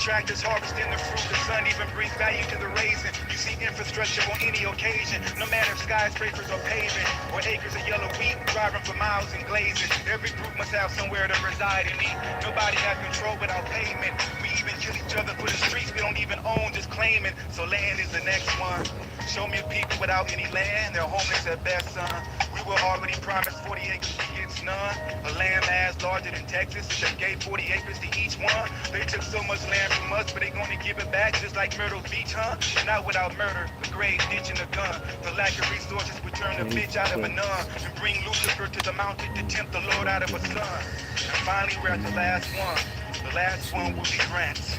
Tractors harvesting the fruit, the sun even brings value to the raisin. You see infrastructure on any occasion, no matter if skyscrapers or paving, or acres of yellow wheat, driving for miles and glazing. Every group must have somewhere to reside and eat. Nobody has control without payment. We even kill each other for the streets we don't even own, just claiming. So land is the next one. Show me people without any land, they're homeless at best, son. We were already promised 40 acres, we get none. A landmass larger than Texas, they gave 40 acres to each one. They took so much land from us, but they gonna give it back just like Myrtle Beach, huh? Not without murder, a grave, ditch, and a gun. The lack of resources would turn a bitch out of a nun and bring Lucifer to the mountain to tempt the Lord out of a son. And finally, we're at the last one. The last one will be grants.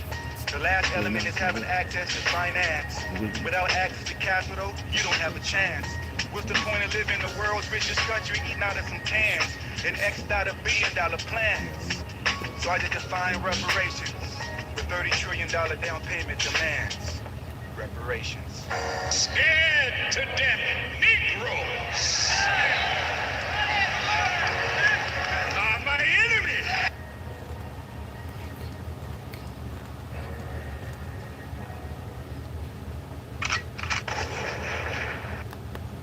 The last element is having access to finance. Without access to capital, you don't have a chance. What's the point of living in the world's richest country eating out of some cans and X'd out $1 billion plans? So I just define reparations with $30 trillion down payment demands. Reparations. Scared to death Negroes are my enemy.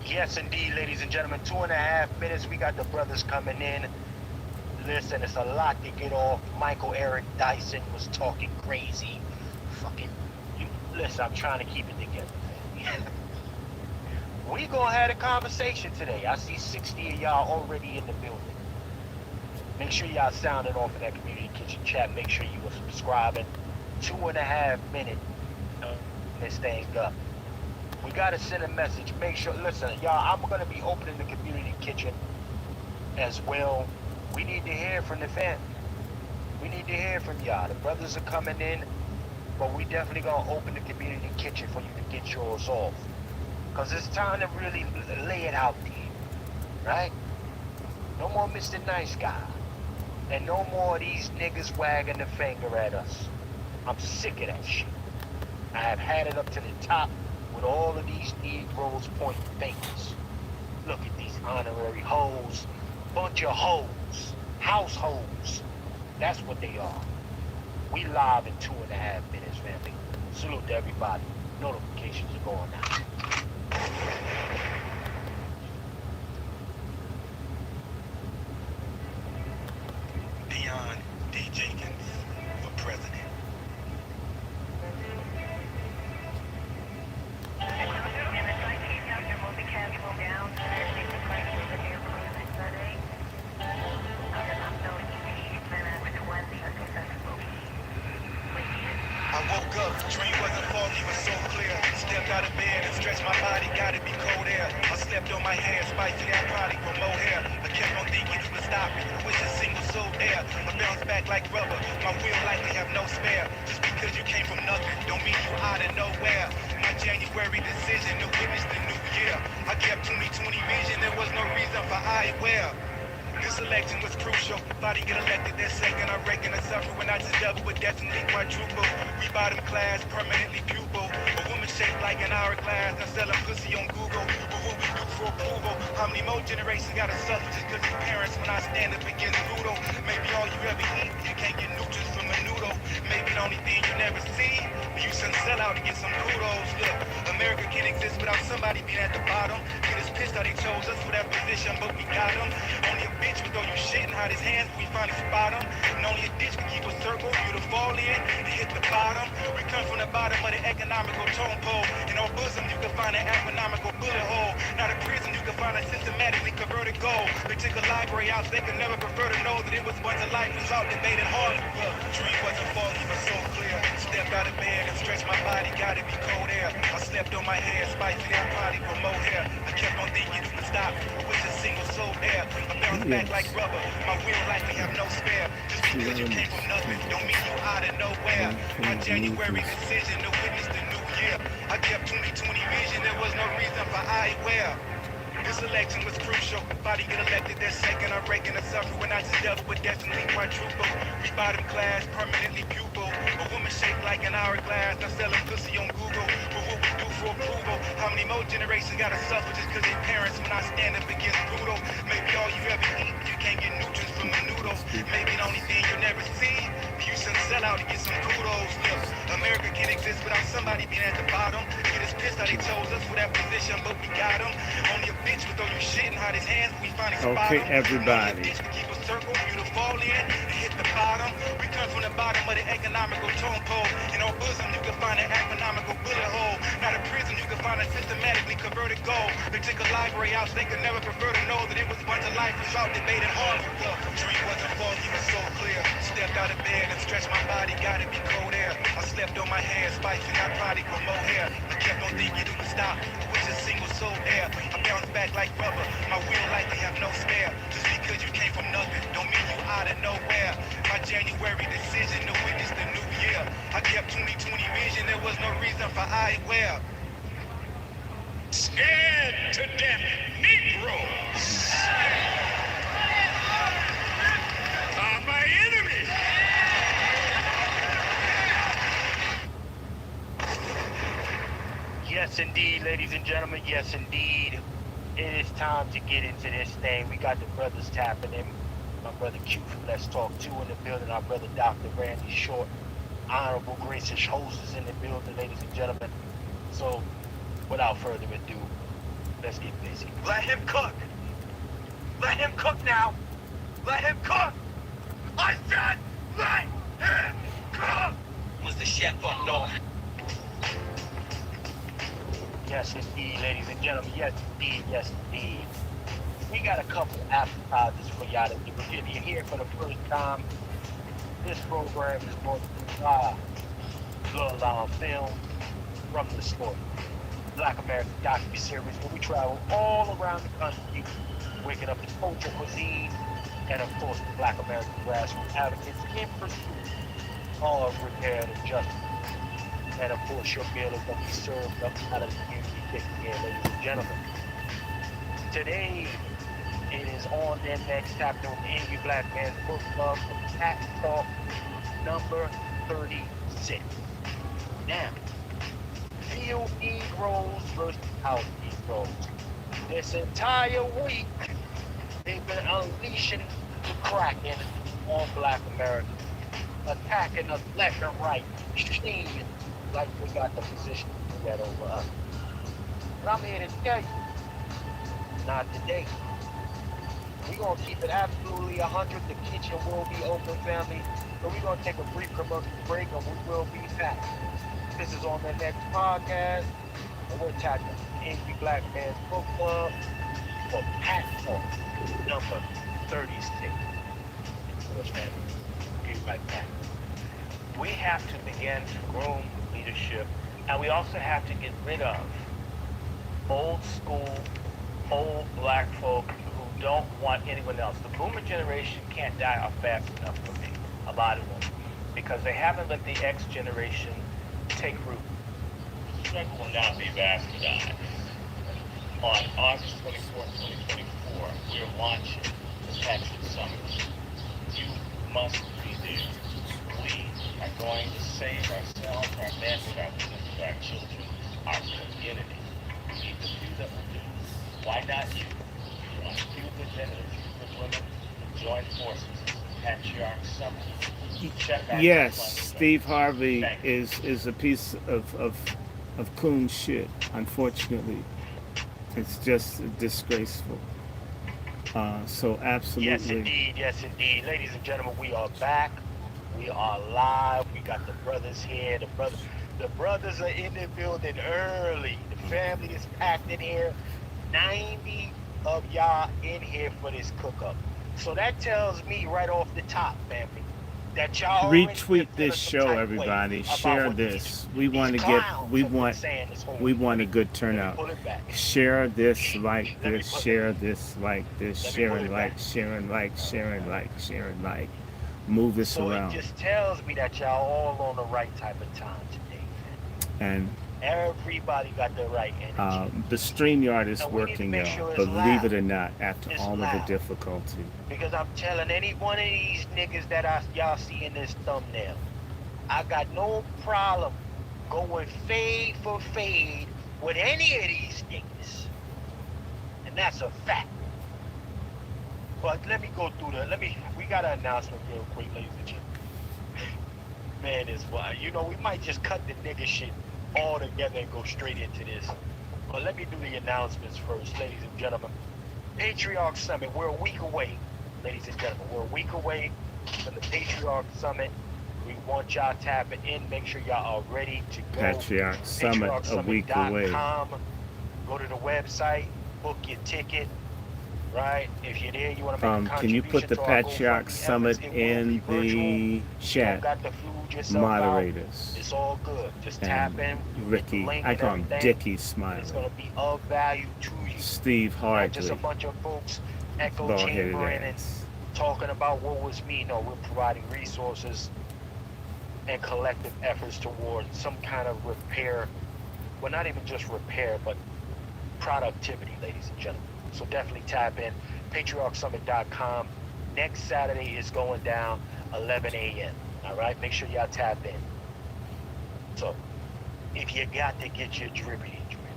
Yes, indeed, ladies and gentlemen, 2.5 minutes. We got the brothers coming in. Listen, it's a lot to get off. Michael Eric Dyson was talking crazy. Fucking, listen, I'm trying to keep it together. We gonna have a conversation today. I see 60 of y'all already in the building. Make sure y'all sounding off in that community kitchen chat. Make sure you are subscribing. 2.5 minutes. This thing up. We gotta send a message. Make sure, listen, y'all, I'm gonna be opening the community kitchen as well. We need to hear from the family. We need to hear from y'all. The brothers are coming in, but we definitely gonna open the community kitchen for you to get yours off. Cause it's time to really lay it out there, right? No more Mr. Nice Guy. And no more of these niggas wagging the finger at us. I'm sick of that shit. I have had it up to the top with all of these Negroes pointing fingers. Look at these honorary hoes. Bunch of hoes. House hoes. That's what they are. We live in 2.5 minutes, family. Salute to everybody. Notifications are going out. Dion D. Jenkins for president. I woke up, dream wasn't foggy, was so clear. Stepped out of bed and stretched my body, gotta be cold air. I slept on my hair, spicy that probably grow more hair. I kept on thinking you could stop it, I wish a single soul there. I bounce back like rubber, my will likely have no spare. Just because you came from nothing, don't mean you out of nowhere. My January decision to witness the new year. I kept 2020 vision, there was no reason for eyewear. This election was crucial. If I didn't get elected that second, I reckon I suffer when I just double with definitely quadruple. We bottom class, permanently pupil. A woman shaped like an hourglass, now selling pussy on Google. But what we do for approval? How many more generations gotta suffer just cause your parents when I stand up against brutal? Maybe all you ever eat, you can't get nutrients from a noodle. Maybe the only thing you never see, but you send sell out to get some kudos. Look, America can't exist without somebody being at the bottom. Get us pissed how they chose us for that position, but we got them. Only a bitch would throw you shit and hide his hands when we finally spot him. And only a ditch can keep a circle for you to fall in and hit the bottom. We come from the bottom of the economical tone pole. In our bosom you can find an economical bullet hole. Not a prison you can find a systematically converted goal. They took a library out so they could never prefer to know that it was once a life was out debated hard. Look, dream wasn't foggy but so clear. Stepped out of bed and stretched my body, gotta be cold air. I slept on my hair, spicy that body with more hair. I kept on thinking you could stop it, I wish a single soul there. I bounced back like rubber, my will likely have no spare. Just because you came from nothing, don't mean you out of nowhere. My January decision to witness the new year. I kept 2020 vision, there was no reason for eyewear. This election was crucial. If I didn't get elected that second, I reckon I suffer when I just double with definitely quadruple. We bottom class, permanently pupil. A woman shaped like an hourglass, now selling pussy on Google. But what we do for approval? How many more generations gotta suffer just cause their parents when I stand up against brutal? Maybe all you ever eat, you can't get nutrients from Menudo. Maybe the only thing you'll never see. You should sell out to get some kudos. Look, America can't exist without somebody being at the bottom. Get us pissed how they chose us for that position, but we got them. Only a bitch would throw you shit and hide his hands when we finally spot him. Okay, everybody. Only a bitch would keep a circle for you to fall in and hit the bottom. We come from the bottom of the economical tone pole. In our bosom, you can find an economical bullet hole. Not a prison, you can find a systematically converted gold. They took a library out, so they could never prefer to know that it was a bunch of life without debate and harm. Look, dream wasn't false, you was so clear. Stepped out of bed and stretched my body, gotta be cold air. I slept on my hands, spicy, I probably grow more hair. I kept on thinking you would stop, which is single soul air. I bounced back like rubber, my wheel likely have no spare. Just because you came from nothing, don't mean you out of nowhere. My January decision to witness the new year. I kept 2020 vision, there was no reason for eyewear. Scared to death Negroes are my enemy. Yes, indeed, ladies and gentlemen. Yes, indeed. It is time to get into this thing. We got the brothers tapping in. My brother Q from Let's Talk 2 in the building. Our brother Dr. Randy-Short. Honorable Gracious host is in the building, ladies and gentlemen. So, without further ado, let's get busy. Let him cook. Let him cook now. Let him cook. I said, let him cook. Was the chef up north? Yes, indeed, ladies and gentlemen. Yes, indeed. Yes, indeed. We got a couple appetizers for y'all to do. If you're here for the first time, this program is going to be film from the story. Black American docu-series where we travel all around the country, waking up the culture, cuisine, and of course the Black American grassroots advocates in pursuit of repair and justice. And of course your meal is going to be served up out of the community kitchen here, ladies and gentlemen. Today it is on their next chapter of the Angry Black Man's Book Club, TALK Talk number 36. Now, field Negroes versus house Negroes. This entire week, they've been unleashing the Kraken on Black America, attacking us left and right, steaming like we got the position to do that over us. But I'm here to tell you, not today. We're going to keep it absolutely 100. The kitchen will be open, family. But we're going to take a brief commercial break and we will be back. This is on the next podcast. And we're tackling the Angry Black Man's Book Club for TALK Talk number 36. Be right back. We have to begin to groom leadership, and we also have to get rid of old school, old black folk who don't want anyone else. The boomer generation can't die off fast enough for me, a lot of them, because they haven't let the X generation take root. The struggle will now be bastardized. On August 24, 2024, we're launching the Texas Summit. You must be there. We are going to save ourselves, our men, our women, our children, our community. We need the few that will do. Why not you? You're on a few good men and a few good women. Join forces. Patriarch Summit. Yes, Steve Harvey is a piece of coon shit. Unfortunately, it's just disgraceful. So absolutely. Yes, indeed. Yes, indeed. Ladies and gentlemen, we are back. We are live. We got the brothers here. The brothers are in the building early. The family is packed in here. 90 of y'all in here for this cook-up. So that tells me right off the top, family, that y'all retweet this show, everybody. Share this. We want to get. We want a good turnout. Share this, like this. Share this, like this. Share and like. Share and like. Share and like. Share and like. Move this around. So it just tells me that y'all all on the right type of time today. And everybody got the right energy. the StreamYard is working now, sure believe it or not, after it's all loud. of the difficulty. Because I'm telling any one of these niggas that y'all see in this thumbnail, I got no problem going fade for fade with any of these niggas. And that's a fact. But let me go through we got an announcement real quick, ladies and gentlemen. Man, is why. You know, we might just cut the nigga shit all together and go straight into this. But let me do the announcements first, ladies and gentlemen. Patriarch Summit, we're a week away, ladies and gentlemen. We're a week away from the Patriarch Summit. We want y'all tapping in. Make sure y'all are ready to go. Patriarch Summit a week away. Go to the website, book your ticket. Right? If you're there, you want to make a contribution. Can you put the Patriarch Summit in the chat? Moderators. It's all good. Just tap in. Ricky, I call him Dickie Smiley. It's going to be of value to you. Steve Hartley. Not just a bunch of folks echo chambering and talking about what was me. No, we're providing resources and collective efforts towards some kind of repair. Well, not even just repair, but productivity, ladies and gentlemen. So definitely tap in, patriarchsummit.com. Next Saturday is going down 11 a.m. All right, make sure y'all tap in. So if you got to get your drippity drip,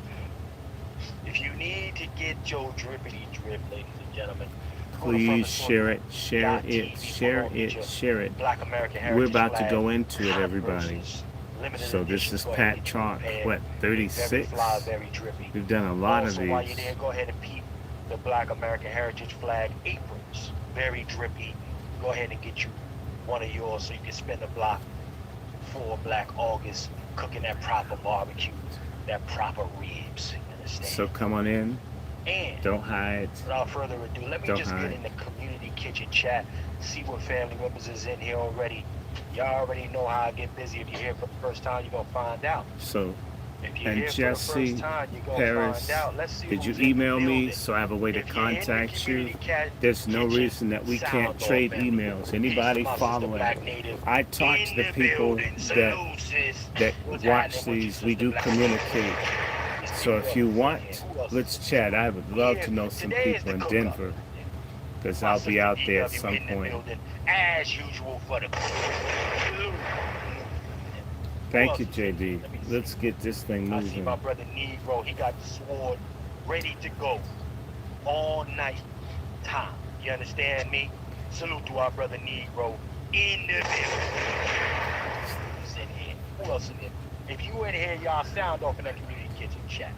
if you need to get your drippity drip, ladies and gentlemen, please share it. Black American Heritage We're about to flag, go into it, everybody. So this is Pat Talk, what, 36? We've done a lot of these. While you're there, go ahead and peep the Black American Heritage flag aprons. Very drippy. Go ahead and get you one of yours so you can spend the block for Black August cooking that proper barbecue, that proper ribs. You understand? So come on in. And don't hide. Without further ado, let me just get in the community kitchen chat, see what family members is in here already. Y'all already know how I get busy. If you're here for the first time, you're going to find out. So, if you're and here Jesse, for the first time, you're going to find out. Let's see did you email me so I have a way to contact you? There's no reason that we can't trade emails. Anybody following, I talk to the people that watch these. We do communicate. So if you want, let's chat. I would love to know some people in Denver, because I'll be out there at some point. As usual for the Thank you, JD. Let's get this thing moving. I see my brother Negro. He got the sword ready to go all night time. You understand me? Salute to our brother Negro in the building. Who's in here? Who else in here? If you in here, y'all sound off in that community kitchen chat.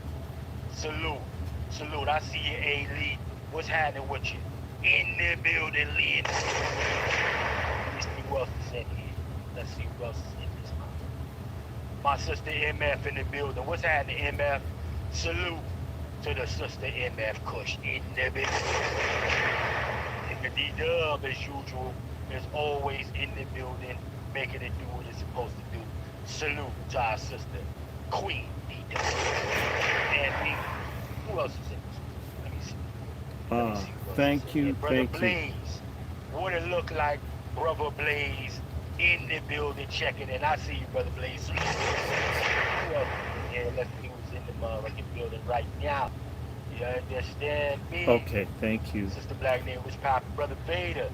Salute. Salute. I see you, A. Lee. What's happening with you? In the building, Lee. Let's see who else is in here. Let's see who else is in this one. My sister MF in the building. What's happening, MF? Salute to the sister MF Kush in the building. D-Dub, as usual, is always in the building, making it do what it's supposed to do. Salute to our sister, Queen D-Dub. And me. Who else is in this one? Let me see. Thank you, Brother Blaze. What it look like, Brother Blaze in the building checking in. I see you, Brother Blaze. Yeah, let's see who's in the motherfucking building right now. You understand me? Okay, thank you. Sister Black name was popping. Brother Vader.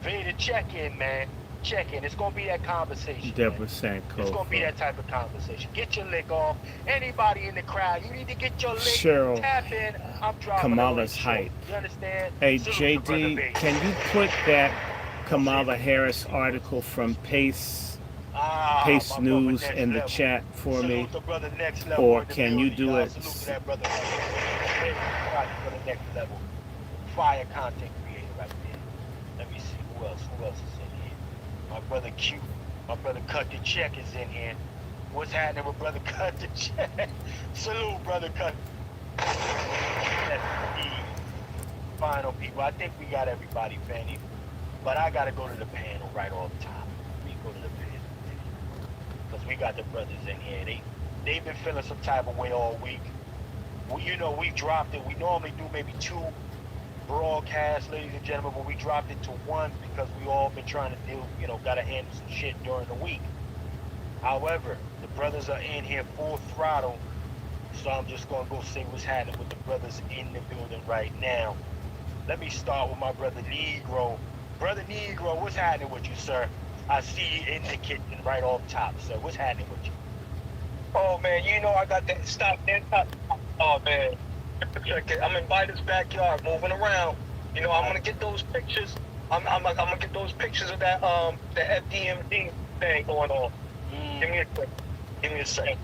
Vader, check in, man. Check in. It's going to be that conversation. Deborah Sankofa. It's going to be that type of conversation. Get your lick off. Anybody in the crowd, you need to get your lick. Cheryl. Tap in. I'm dropping Kamala's height. You understand? Hey, JD, can you put that Kamala Harris article from Pace News in the chat for me? Or can you do it? Fire content creator right there. Let me see who else is in here. My brother Q, my brother Cut the Check is in here. What's happening with brother Cut the Check? Salute, brother Cut. That's the final people. I think we got everybody, Fanny. But I gotta go to the panel right off top. We go to the panel. Because we got the brothers in here. They've been feeling some type of way all week. Well, you know, we dropped it. We normally do maybe 2 broadcasts, ladies and gentlemen, but we dropped it to 1 because we all been trying to deal, you know, gotta handle some shit during the week. However, the brothers are in here full throttle, so I'm just gonna go see what's happening with the brothers in the building right now. Let me start with my brother Negro. Brother Negro, what's happening with you, sir? I see you in the kitchen right off top, sir. What's happening with you? Oh, man, you know I got that stop there. Oh, man. I'm in Biden's backyard, moving around. You know, I'm gonna get those pictures. I'm gonna get those pictures of that the FDMD thing going on. Give me a quick. Give me a second.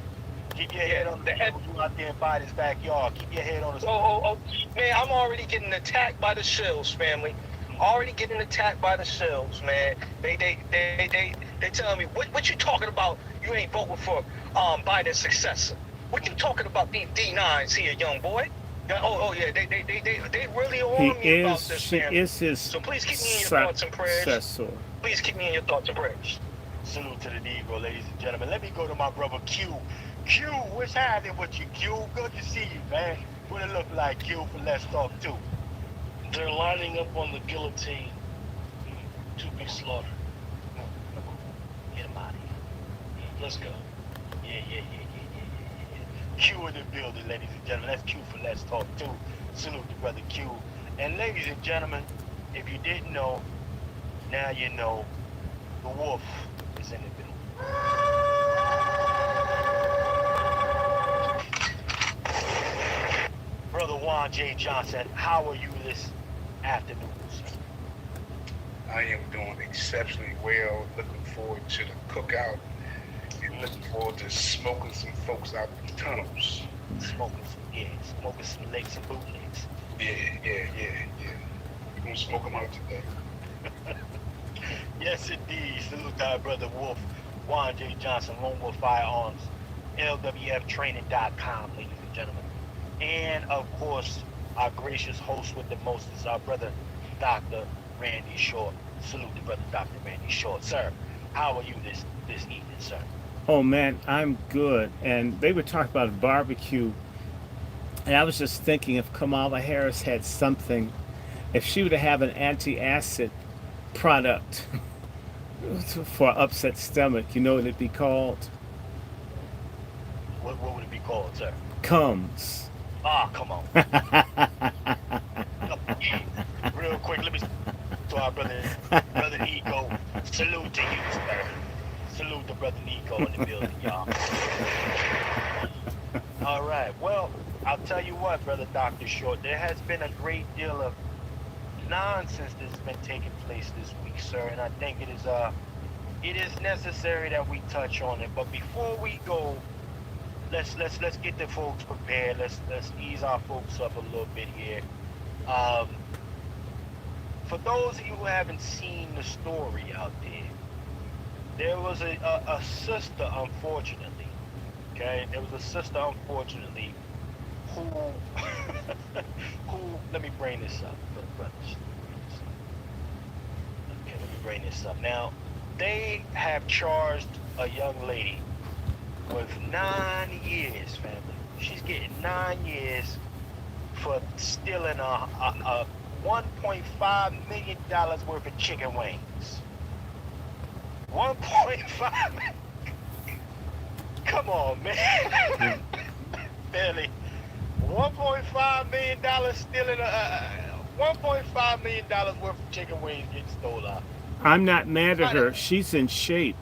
Keep your head on the head. You out there in Biden's backyard. Keep your head on the. Oh, man, I'm already getting attacked by the shills, family. Already getting attacked by the shills, man. They telling me what you talking about? You ain't voting for Biden's successor. What you talking about these D9s here, young boy? Oh yeah, they really on me about this, She man. is his So please keep me in your thoughts and prayers. successor. Please keep me in your thoughts and prayers. Salute to the Negro, ladies and gentlemen. Let me go to my brother Q. Q, what's happening with you, Q? Good to see you, man. What it look like, Q, for Let's Talk 2? They're lining up on the guillotine to be slaughtered. Get him out of here. Let's go. Yeah. Q in the building, ladies and gentlemen. That's Q for Let's Talk 2. Salute to brother Q. And ladies and gentlemen, if you didn't know, now you know, the wolf is in the building. Brother Juan J. Johnson, how are you this afternoon, sir? I am doing exceptionally well. Looking forward to the cookout and looking forward to smoking some folks out in the tunnels. Smoking some licks and bootlegs. Yeah. We're gonna smoke them out today. Yes, indeed. Salute to our brother Wolf, Juan J. Johnson, Lone Wolf Firearms, LWFtraining.com, ladies and gentlemen. And, of course, our gracious host with the most is our brother, Dr. Randy Short. Salute to brother Dr. Randy Short. Sir, how are you this evening, sir? Oh, man, I'm good. And they were talking about barbecue. And I was just thinking if Kamala Harris had something, if she would have an anti-acid product for upset stomach, you know what it'd be called? What would it be called, sir? Comes. Ah, come on. Real quick, let me to our brother Nico. Salute to you, sir. Salute to brother Nico in the building, y'all. All right. Well, I'll tell you what, brother Dr. Short, there has been a great deal of nonsense that's been taking place this week, sir, and I think it is necessary that we touch on it. But before we go, let's get the folks prepared. Let's ease our folks up a little bit here. For those of you who haven't seen the story out there was a sister, unfortunately. Okay, there was a sister, unfortunately, who let me bring this up for the brothers. Okay, let me bring this up. Now, they have charged a young lady with 9 years, family. She's getting 9 years for stealing a $1.5 million worth of chicken wings. 1.5. Come on, man. Barely. $1.5 million stealing $1.5 million worth of chicken wings getting stolen. I'm not mad at her. She's in shape.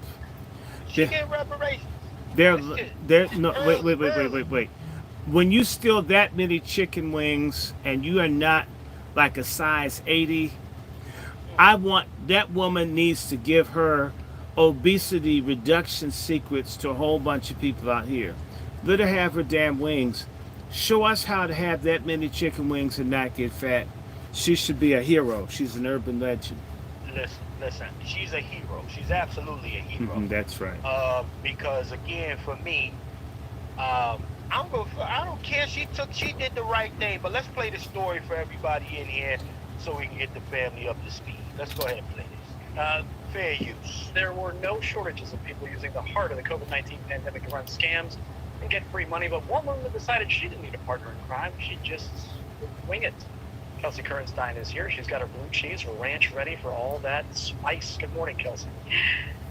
She get reparations. No, wait. When you steal that many chicken wings and you are not like a size 80, that woman needs to give her obesity reduction secrets to a whole bunch of people out here. Let her have her damn wings. Show us how to have that many chicken wings and not get fat. She should be a hero. She's an urban legend. Listen, she's a hero. She's absolutely a hero. That's right. Because again, for me, I don't care. She did the right thing. But let's play the story for everybody in here so we can get the family up to speed. Let's go ahead and play this. Fair use. There were no shortages of people using the heart of the COVID-19 pandemic to run scams and get free money, but one woman decided she didn't need a partner in crime. She'd just wing it. Kelsey Kernstein is here. She's got her blue cheese, her ranch ready for all that spice. Good morning, Kelsey.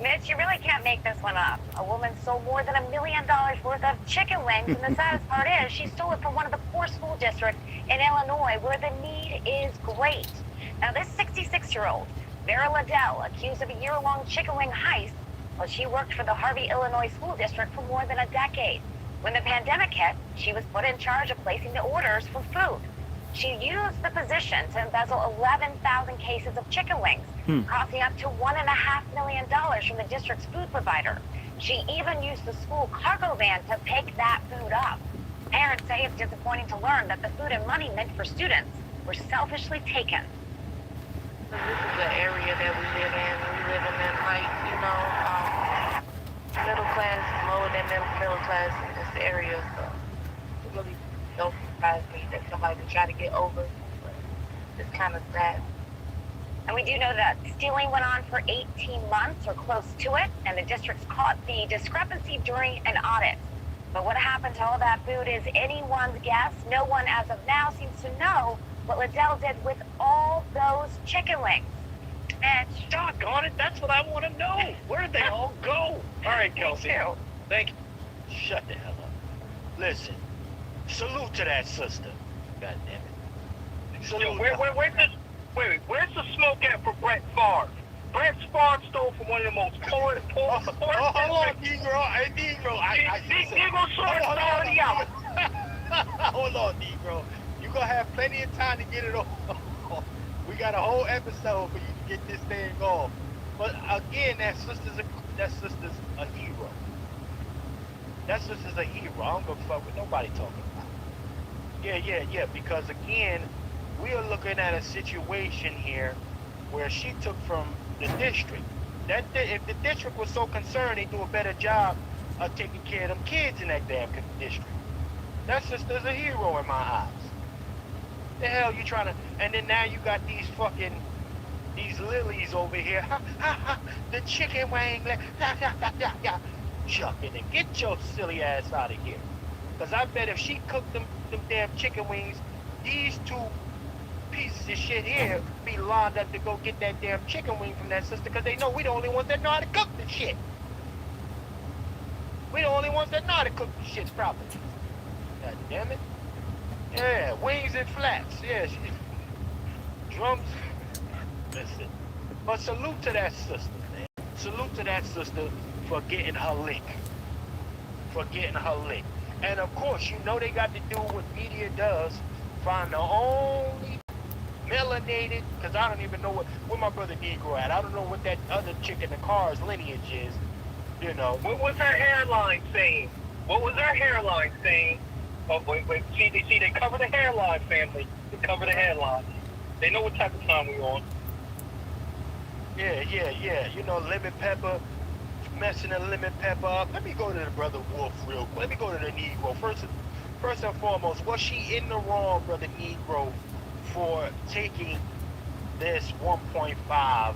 Mitch, you really can't make this one up. A woman stole more than $1 million worth of chicken wings, and the saddest part is she stole it from one of the poor school districts in Illinois where the need is great. Now, this 66-year-old, Vera Liddell, accused of a year-long chicken wing heist, well, she worked for the Harvey, Illinois school district for more than a decade. When the pandemic hit, she was put in charge of placing the orders for food. She used the position to embezzle 11,000 cases of chicken wings, costing up to $1.5 million from the district's food provider. She even used the school cargo van to pick that food up. Parents say it's disappointing to learn that the food and money meant for students were selfishly taken. This is the area that we live in. We live in that, like, middle class, lower than middle class in this area. So it really don't surprise me that somebody would try to get over. But it's kind of sad. And we do know that stealing went on for 18 months or close to it, and the districts caught the discrepancy during an audit. But what happened to all that food is anyone's guess. No one as of now seems to know what Liddell did with all those chicken wings. And doggone it, that's what I want to know. Where did they all go? All right, Kelsey. Thank you. Shut the hell up. Listen, salute to that sister. God damn it. Salute. Where's the smoke at for Brett Favre? Brett Favre stole from one of the most poor. Hold on, Negro. Hey, Negro. Negro Short's already out. Hold on, Negro. You're going to have plenty of time to get it off. We got a whole episode for you to get this thing off. But again, that sister's a hero. That sister's a hero. I don't give a fuck with nobody talking about it. Yeah. Because again, we are looking at a situation here where she took from the district. If the district was so concerned, they do a better job of taking care of them kids in that damn district. That sister's a hero in my eyes. The hell you trying to? And then now you got these lilies over here. The chicken wing. Chucking and get your silly ass out of here. Cause I bet if she cooked them damn chicken wings, these two pieces of shit here be lined up to go get that damn chicken wing from that sister, because they know we the only ones that know how to cook the shit. We the only ones that know how to cook the shit properly. God damn it. Yeah, wings and flats. Yeah, drums. Listen. But salute to that sister, man. Salute to that sister for getting her lick. And of course, you know they got to do what media does. Find the only melanated, because I don't even know where my brother Negro at. I don't know what that other chick in the car's lineage is. You know. What was her hairline saying? Oh, wait. See, they cover the hairline, family. They cover the hairline. They know what type of time we on. Yeah. You know, lemon pepper, messing the lemon pepper up. Let me go to the brother Wolf real quick. Let me go to the Negro. First and foremost, was she in the wrong, brother Negro, for taking this 1.5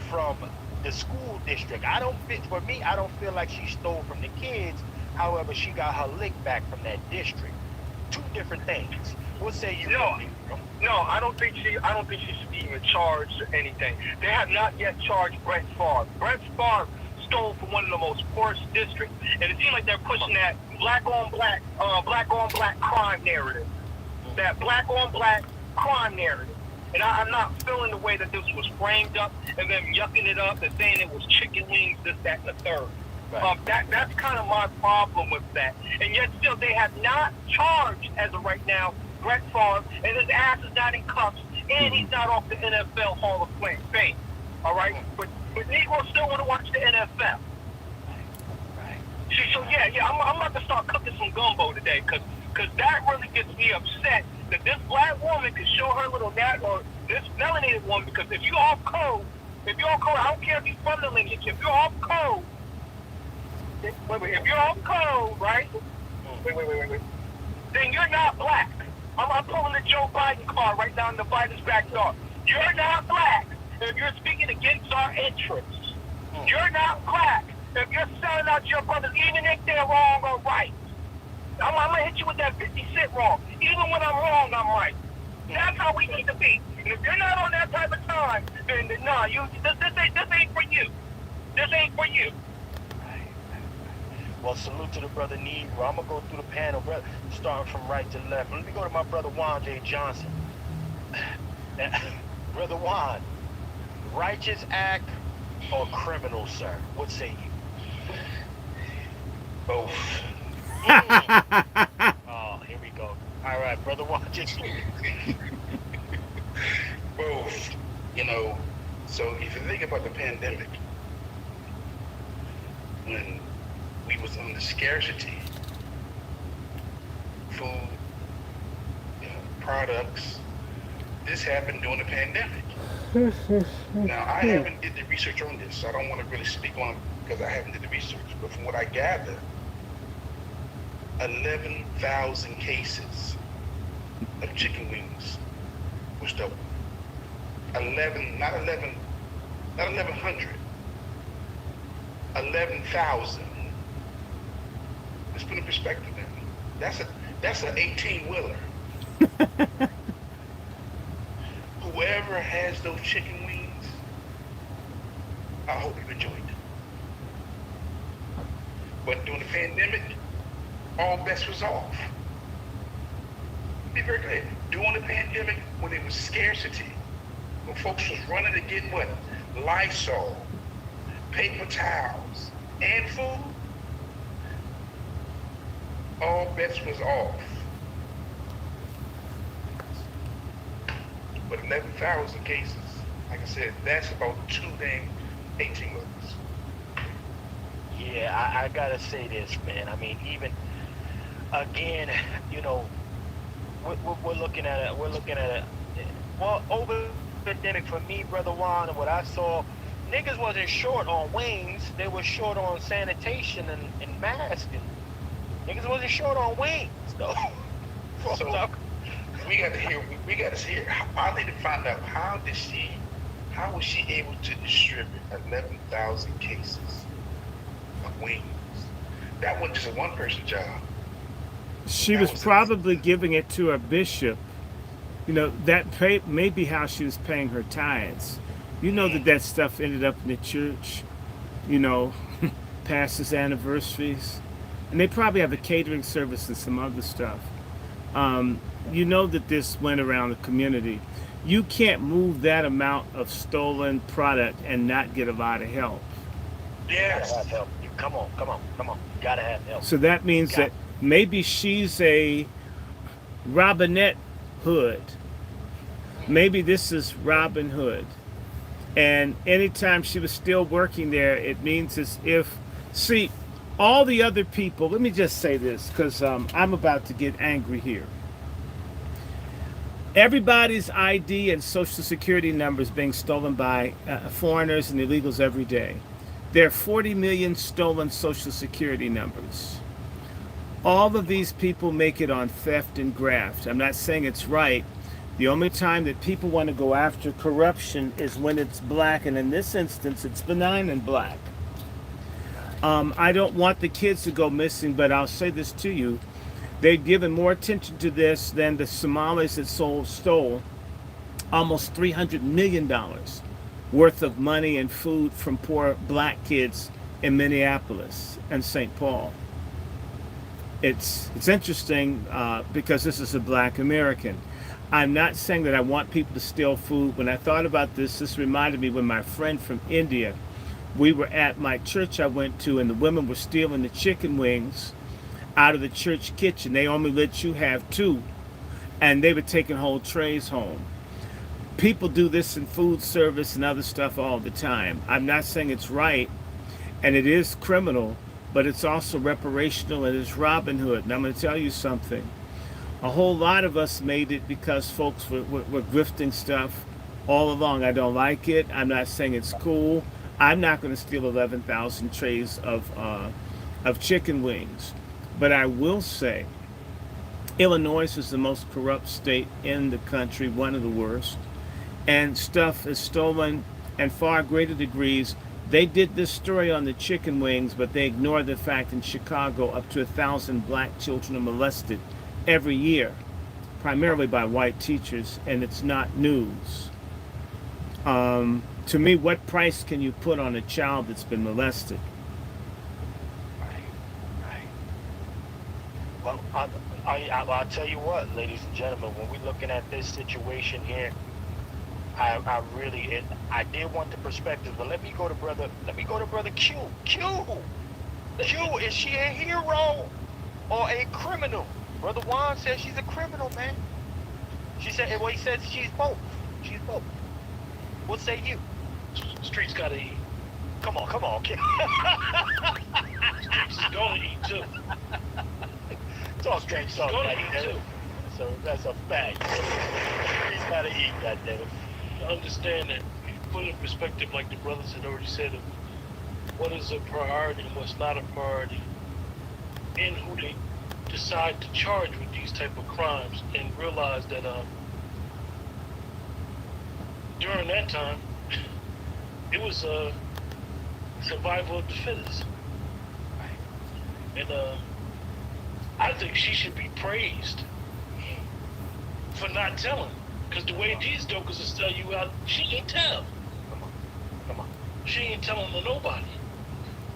from the school district? I don't feel like she stole from the kids. However, she got her lick back from that district. Two different things. What say you? No, I don't think she should be even charged or anything. They have not yet charged Brett Favre. Brett Favre stole from one of the most poorest districts, and it seems like they're pushing that black on black crime narrative. That black on black crime narrative. And I'm not feeling the way that this was framed up and them yucking it up and saying it was chicken wings, this, that, and the third. Right. That's kind of my problem with that. And yet still they have not charged, as of right now, Brett Favre, and his ass is not in cuffs, and he's not off the NFL Hall of Fame. All right? But Negro still want to watch the NFL. Right. See, so I'm about to start cooking some gumbo today, because that really gets me upset that this black woman can show her little or this melanated woman, because if you're off code, I don't care if you're from the lineage, if you're off code, if you're off code, right? Wait. Then you're not black. I'm pulling the Joe Biden card right down the Biden's backyard. You're not black if you're speaking against our interests. You're not black if you're selling out your brothers, even if they're wrong or right. I'm going to hit you with that 50 Cent wrong. Even when I'm wrong, I'm right. That's how we need to be. And if you're not on that type of time, then this ain't for you. This ain't for you. Well, salute to the brother Negro. I'm going to go through the panel, starting from right to left. Let me go to my brother Juan J. Johnson. Brother Juan, righteous act or criminal, sir? What say you? Both. Oh, here we go. All right, brother Juan. Just Both, you know. So if you think about the pandemic, when we was on the scarcity, food, products, this happened during the pandemic. Now, I haven't did the research on this, so I don't want to really speak on it because I haven't did the research. But from what I gather, 11,000 cases of chicken wings were stolen. 1100. 11,000. Let's put in perspective now. That's an 18-wheeler. Whoever has those chicken wings, I hope you enjoyed it. But during the pandemic, all bets was off. Be very clear. During the pandemic, when there was scarcity, when folks was running to get what? Lysol, paper towels, and food, all bets was off. But 11,000 cases, like I said, that's about 2 dang 18-wheelers. Yeah, I gotta say this, man. I mean, even again, you know, we're looking at it. We're looking at it. Well, over the pandemic, for me, Brother Juan, and what I saw, niggas wasn't short on wings. They were short on sanitation and masks. And niggas wasn't short on wings, though. So we got to hear. I need to find out how was she able to distribute 11,000 cases of wings? That wasn't just a one-person job. She was probably giving it to a bishop. You know, that may be how she was paying her tithes. You know that stuff ended up in the church, you know, pastors' anniversaries. And they probably have a catering service and some other stuff. You know that this went around the community. You can't move that amount of stolen product and not get a lot of help. Yes. You gotta have help. Come on. You gotta have help. So that means that maybe she's a Robinette Hood. Maybe this is Robin Hood. And anytime she was still working there, it means as if, see, all the other people, let me just say this, because I'm about to get angry here. Everybody's ID and social security numbers being stolen by foreigners and illegals every day. There are 40 million stolen social security numbers. All of these people make it on theft and graft. I'm not saying it's right. The only time that people want to go after corruption is when it's black, and in this instance, it's benign and black. I don't want the kids to go missing, but I'll say this to you. They've given more attention to this than the Somalis that stole almost $300 million worth of money and food from poor black kids in Minneapolis and St. Paul. It's interesting because this is a black American. I'm not saying that I want people to steal food. When I thought about this reminded me when my friend from India, we were at my church I went to, and the women were stealing the chicken wings out of the church kitchen. They only let you have 2, and they were taking whole trays home. People do this in food service and other stuff all the time. I'm not saying it's right, and it is criminal, but it's also reparational, and it's Robin Hood. And I'm going to tell you something. A whole lot of us made it because folks were grifting stuff all along. I don't like it. I'm not saying it's cool. I'm not going to steal 11,000 trays of chicken wings. But I will say, Illinois is the most corrupt state in the country, one of the worst. And stuff is stolen in far greater degrees. They did this story on the chicken wings, but they ignored the fact in Chicago up to 1,000 black children are molested every year, primarily by white teachers, and it's not news. To me, what price can you put on a child that's been molested? Right. Well, I'll tell you what, ladies and gentlemen, when we're looking at this situation here, I did want the perspective, but let me go to brother Q. Q, is she a hero or a criminal? Brother Juan says she's a criminal, man. She said, well, he says she's both. She's both. What say you? Streets gotta eat. Come on, kid. Streets is gonna eat too. Talk straight, talk Gonna like eat that. too. So that's a fact. He's gotta eat, goddammit. Understand that you put in perspective, like the brothers had already said, of what is a priority and what's not a priority, and who they decide to charge with these type of crimes, and realize that during that time, it was survival of the fittest. And I think she should be praised for not telling. Because the way these jokers will sell you out, she ain't tell. Come on. She ain't telling to nobody.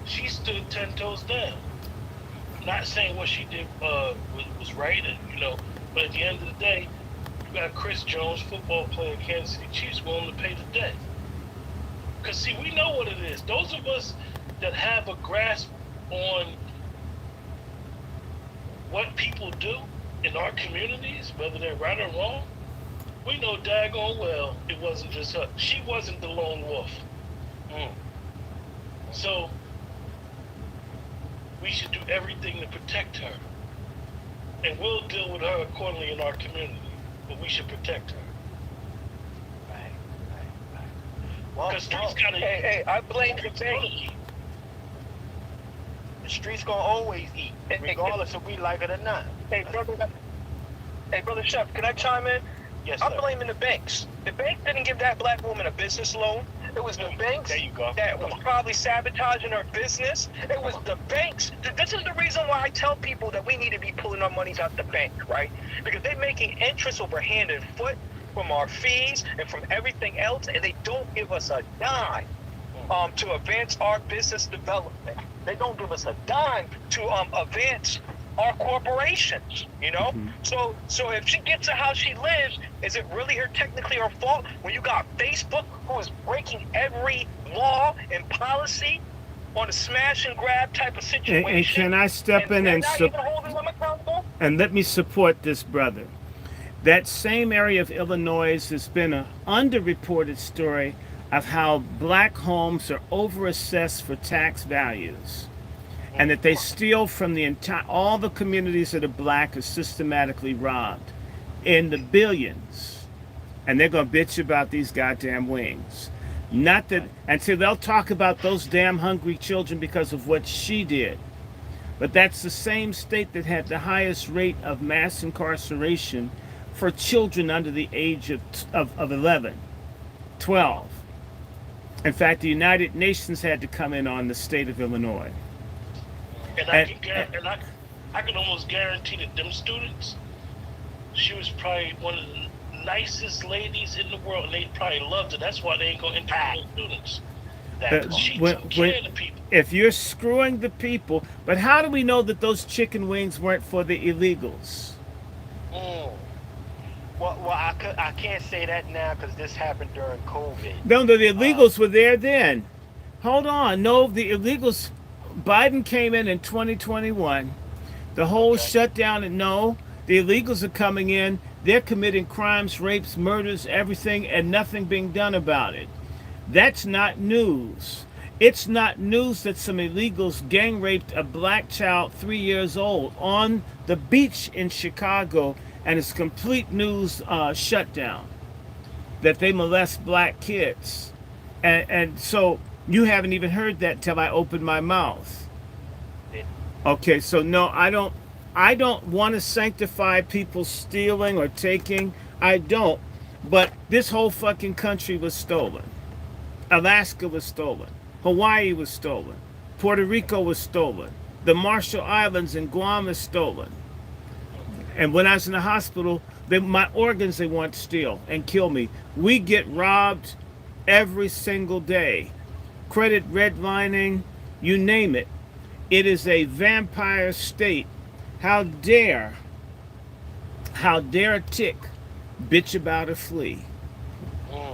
She stood 10 toes down. Not saying what she did was right, and but at the end of the day, you got Chris Jones, football player, Kansas City Chiefs, willing to pay the debt. Because, see, we know what it is. Those of us that have a grasp on what people do in our communities, whether they're right or wrong, we know daggone well it wasn't just her. She wasn't the lone wolf. So, we should do everything to protect her. And we'll deal with her accordingly in our community. But we should protect her. Right. Because streets gotta eat. Hey, I blame the bank. The streets gonna always eat, regardless if we like it or not. Hey, brother Chef, can I chime in? Yes, I'm sir. blaming the banks. The bank didn't give that black woman a business loan. It was the banks There you go. that was probably sabotaging her business. It was the banks. This is the reason why I tell people that we need to be pulling our monies out the bank, right? Because they're making interest over hand and foot from our fees and from everything else, and they don't give us a dime to advance our business development. They don't give us a dime to advance our corporations, So if she gets to how she lives, is it really technically her fault when you got Facebook, who is breaking every law and policy on a smash and grab type of situation? And can I step in and let me support this brother? That same area of Illinois has been an underreported story of how black homes are overassessed for tax values, and that they steal from all the communities that are black are systematically robbed in the billions, and they're gonna bitch about these goddamn wings. Not that, and so they'll talk about those damn hungry children because of what she did. But that's the same state that had the highest rate of mass incarceration for children under the age of 11, 12. In fact, the United Nations had to come in on the state of Illinois. And I can almost guarantee that them students, she was probably one of the nicest ladies in the world, and they probably loved her. That's why they ain't gonna interview students. She took care of the people. If you're screwing the people, but how do we know that those chicken wings weren't for the illegals? Well, I can't say that now because this happened during COVID. No, the illegals were there then. Hold on. No, the illegals, Biden came in 2021. The whole shutdown, and no, the illegals are coming in. They're committing crimes, rapes, murders, everything, and nothing being done about it. That's not news. It's not news that some illegals gang raped a black child 3 years old on the beach in Chicago, and it's complete news shutdown that they molest black kids. And so you haven't even heard that till I opened my mouth. Okay, so no, I don't want to sanctify people stealing or taking. I don't. But this whole fucking country was stolen. Alaska was stolen. Hawaii was stolen. Puerto Rico was stolen. The Marshall Islands and Guam is stolen. And when I was in the hospital, my organs they want to steal and kill me. We get robbed every single day. Credit redlining, you name it. It is a vampire state. How dare a tick bitch about a flea? Come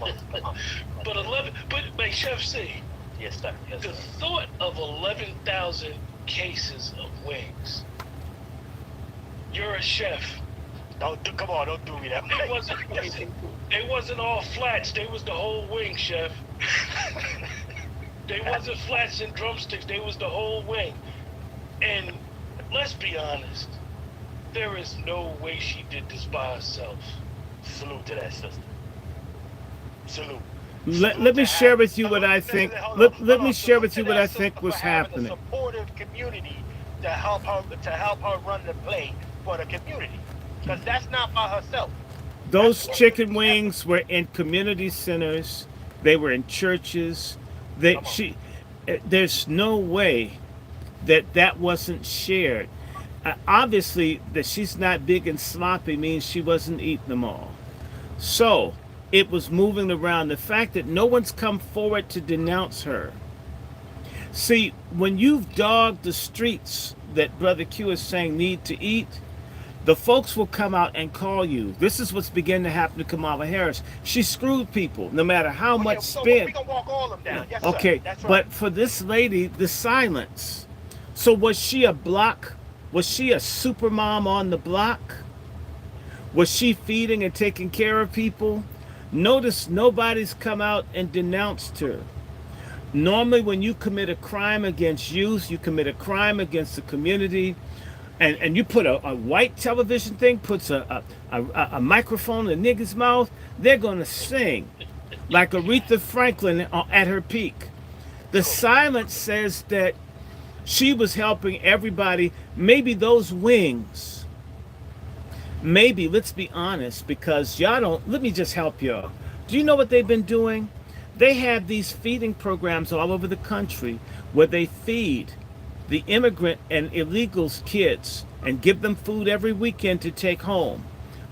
on. But Chef C, Yes, sir. the thought of 11,000 cases of wings. You're a chef. Come on, don't do me that. They wasn't all flats. They was the whole wing, chef. They wasn't flats and drumsticks. They was the whole wing. And let's be honest, there is no way she did this by herself. Salute to that sister. Salute. Let me share with you what I think. Let me share with you what I think was happening. A supportive community to help her run the play for the community, because that's not by herself. Those chicken wings were in community centers. They were in churches. There's no way that wasn't shared. Obviously, that she's not big and sloppy means she wasn't eating them all. So it was moving around. The fact that no one's come forward to denounce her. See, when you've dogged the streets that Brother Q is saying need to eat, the folks will come out and call you. This is what's beginning to happen to Kamala Harris. She screwed people, no matter how much spin. We gonna walk all of them down. Yes, okay, sir. That's right. But for this lady, the silence. So was she a block? Was she a super mom on the block? Was she feeding and taking care of people? Notice nobody's come out and denounced her. Normally when you commit a crime against youth, you commit a crime against the community, and you put a white television thing, puts a microphone in a nigga's mouth, they're going to sing like Aretha Franklin at her peak. The silence says that she was helping everybody. Maybe those wings, maybe, let's be honest, because y'all don't, let me just help y'all. Do you know what they've been doing? They have these feeding programs all over the country where they feed the immigrant and illegals kids and give them food every weekend to take home.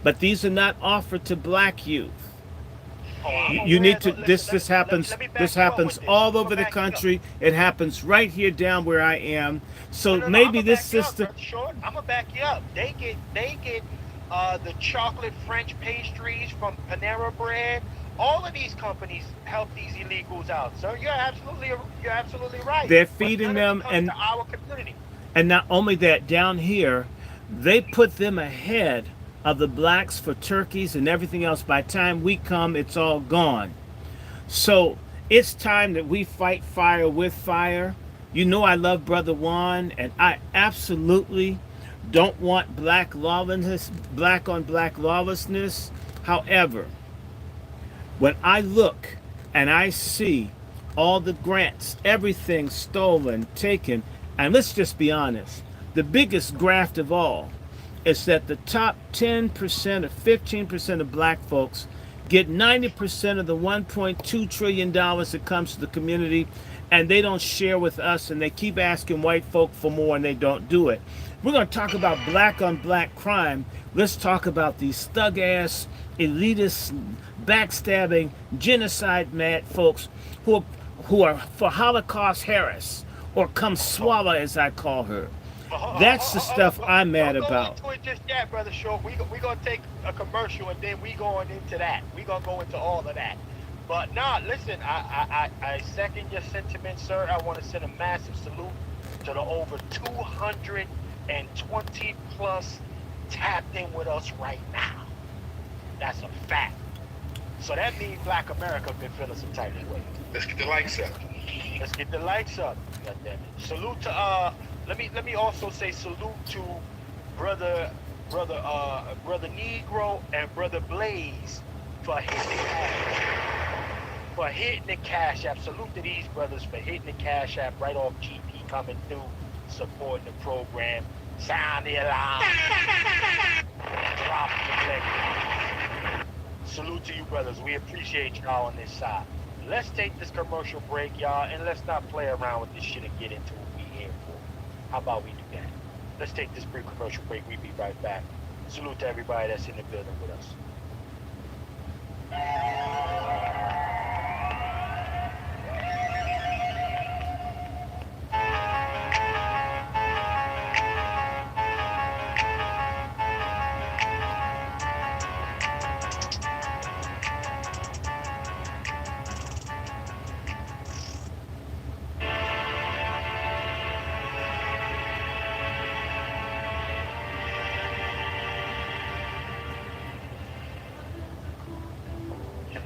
But these are not offered to black youth. You need to, this happens all over the country. It happens right here down where I am. So maybe this system. I'm gonna back you up. They get the chocolate French pastries from Panera Bread. All of these companies help these illegals out. So you're absolutely right. They're feeding them, and to our community. And not only that, down here, they put them ahead of the blacks for turkeys and everything else. By the time we come, it's all gone. So it's time that we fight fire with fire. You know I love Brother Juan, and I absolutely don't want black lawlessness, black on black lawlessness. However, when I look and I see all the grants, everything stolen, taken, and let's just be honest, the biggest graft of all is that the top 10% or 15% of black folks get 90% of the $1.2 trillion that comes to the community, and they don't share with us, and they keep asking white folk for more, and they don't do it. We're going to talk about black on black crime. Let's talk about these thug-ass, elitist, backstabbing, genocide-mad folks who are for Holocaust Harris, or come swallow, as I call her. That's the stuff I'm mad about. Don't go into it just yet, Brother Short. We're going to take a commercial, and then we going into that. We're going to go into all of that. But nah, listen, I second your sentiment, sir. I want to send a massive salute to the over 220 plus tapped in with us right now. That's a fact. So that means Black America been feeling some type of way. Let's get the likes up. Let's get the likes up. God damn it. Salute to let me also say salute to brother Negro and brother Blaze for hitting the cash app. Salute to these brothers for hitting the cash app right off GP coming through, supporting the program. Sound the alarm. Drop the leg. Salute to you, brothers. We appreciate y'all on this side. Let's take this commercial break, y'all, and let's not play around with this shit and get into what we here for. How about we do that? Let's take this brief commercial break. We'll be right back. Salute to everybody that's in the building with us.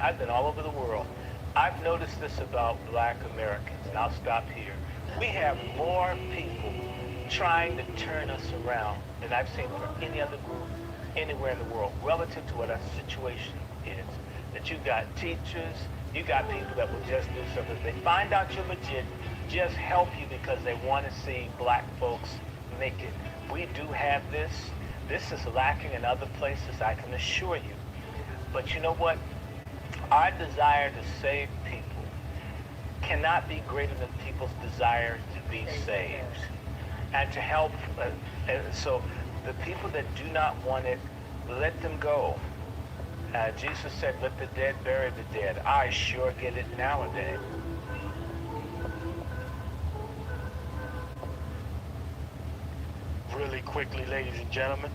I've been all over the world. I've noticed this about black Americans, and I'll stop here. We have more people trying to turn us around than I've seen from any other group anywhere in the world relative to what our situation is. That you got teachers, you got people that will just do something. If they find out you're legit, just help you because they want to see black folks make it. We do have this. This is lacking in other places, I can assure you. But you know what? Our desire to save people cannot be greater than people's desire to be saved and to help. So the people that do not want it, let them go. Jesus said, let the dead bury the dead. I sure get it nowadays. Really quickly, ladies and gentlemen,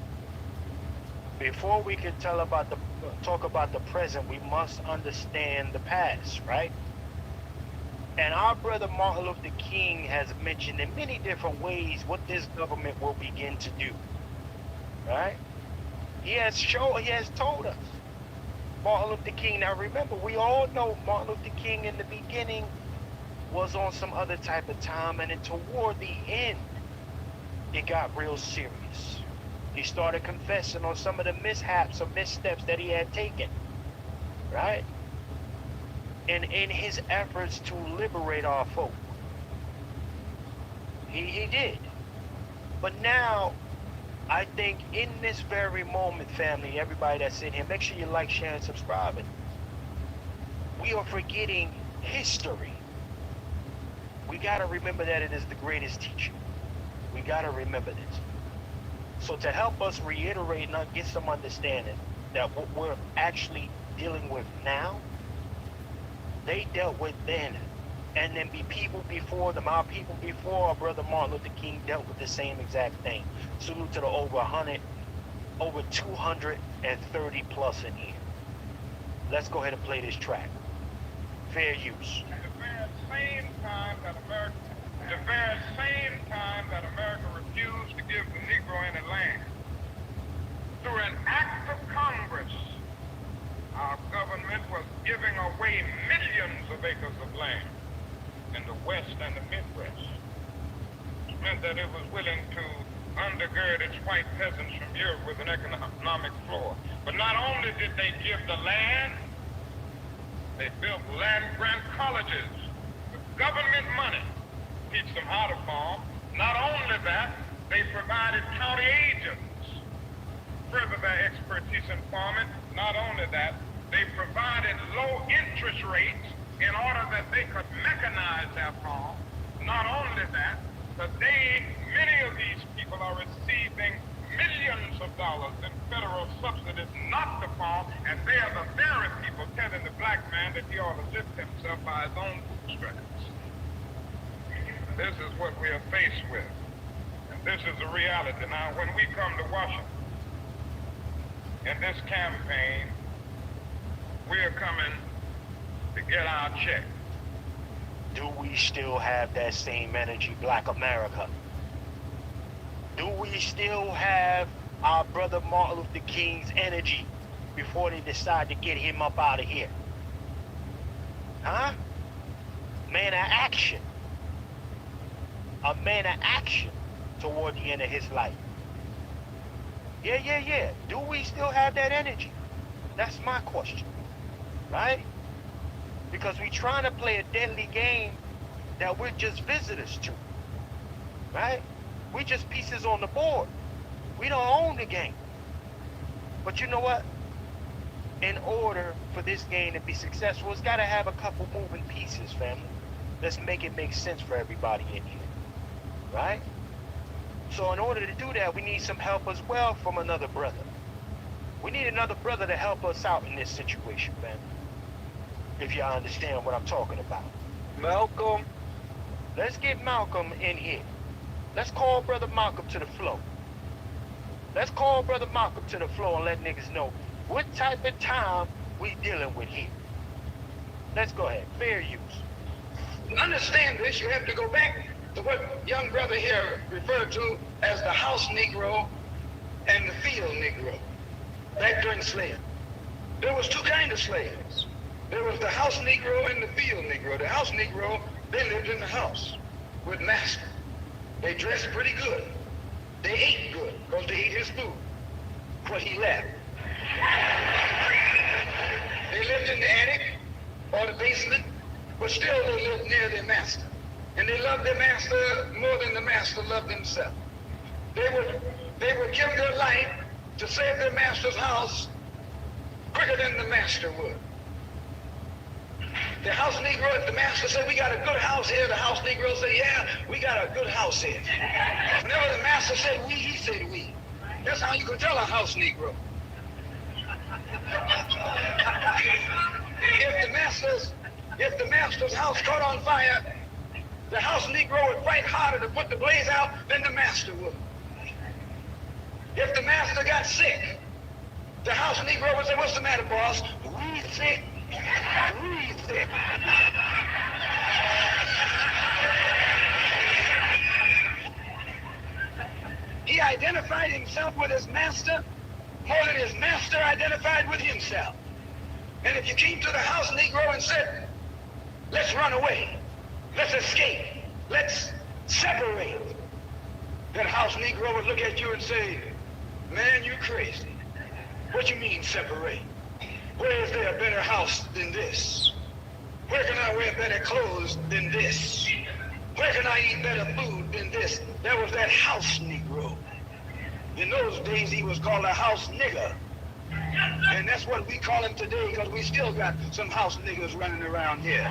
before we can talk about the present, we must understand the past, right? And our brother Martin Luther King has mentioned in many different ways what this government will begin to do, right? He has told us. Martin Luther King, now remember, we all know Martin Luther King in the beginning was on some other type of time, and then toward the end, it got real serious. He started confessing on some of the mishaps or missteps that he had taken, right? And in his efforts to liberate our folk. He did. But now, I think in this very moment, family, everybody that's in here, make sure you like, share, and subscribe. We are forgetting history. We got to remember that it is the greatest teacher. We got to remember this. So to help us reiterate and get some understanding that what we're actually dealing with now, they dealt with then. And then people before them, our people before our brother Martin Luther King dealt with the same exact thing. Salute to the over 230 plus in here. Let's go ahead and play this track. Fair use. At the very same time that America refused to give the Negro any land, through an act of Congress, our government was giving away millions of acres of land in the West and the Midwest. It meant that it was willing to undergird its white peasants from Europe with an economic floor. But not only did they give the land, they built land-grant colleges with government money to teach them how to farm. Not only that, they provided county agents to further their expertise in farming. Not only that, they provided low interest rates in order that they could mechanize their farm. Not only that, today many of these people are receiving millions of dollars in federal subsidies not to farm, and they are the very people telling the black man that he ought to lift himself by his own bootstraps. This is what we are faced with, and this is the reality. Now, when we come to Washington in this campaign, we are coming to get our check. Do we still have that same energy, Black America? Do we still have our brother Martin Luther King's energy before they decide to get him up out of here? Huh? Man of action. A man of action toward the end of his life. Yeah. Do we still have that energy? That's my question. Right? Because we're trying to play a deadly game that we're just visitors to. Right? We're just pieces on the board. We don't own the game. But you know what? In order for this game to be successful, it's got to have a couple moving pieces, family. Let's make it make sense for everybody in here. Right? So in order to do that, we need some help as well from another brother. We need another brother to help us out in this situation, family. If y'all understand what I'm talking about. Malcolm. Let's get Malcolm in here. Let's call Brother Malcolm to the floor. Let's call Brother Malcolm to the floor and let niggas know what type of time we dealing with here. Let's go ahead. Fair use. To understand this, you have to go back to what young brother here referred to as the house Negro and the field Negro. Back during slavery. There was two kinds of slaves. There was the house Negro and the field Negro. The house Negro, they lived in the house with master. They dressed pretty good. They ate good because they ate his food, what he left. They lived in the attic or the basement, but still they lived near their master. And they loved their master more than the master loved himself. They would give their life to save their master's house quicker than the master would. The house Negro, if the master said, we got a good house here, the house Negro said, yeah, we got a good house here. Whenever the master said we, he said we. That's how you can tell a house Negro. If the master's house caught on fire, the house Negro would fight harder to put the blaze out than the master would. If the master got sick, the house Negro would say, what's the matter, boss? We sick. We sick. He identified himself with his master more than his master identified with himself. And if you came to the house Negro and said, let's run away, let's escape, let's separate, that house Negro would look at you and say, man, you crazy. What you mean separate? Where is there a better house than this? Where can I wear better clothes than this? Where can I eat better food than this? That was that house Negro. In those days, he was called a house nigger. And that's what we call him today, because we still got some house niggers running around here.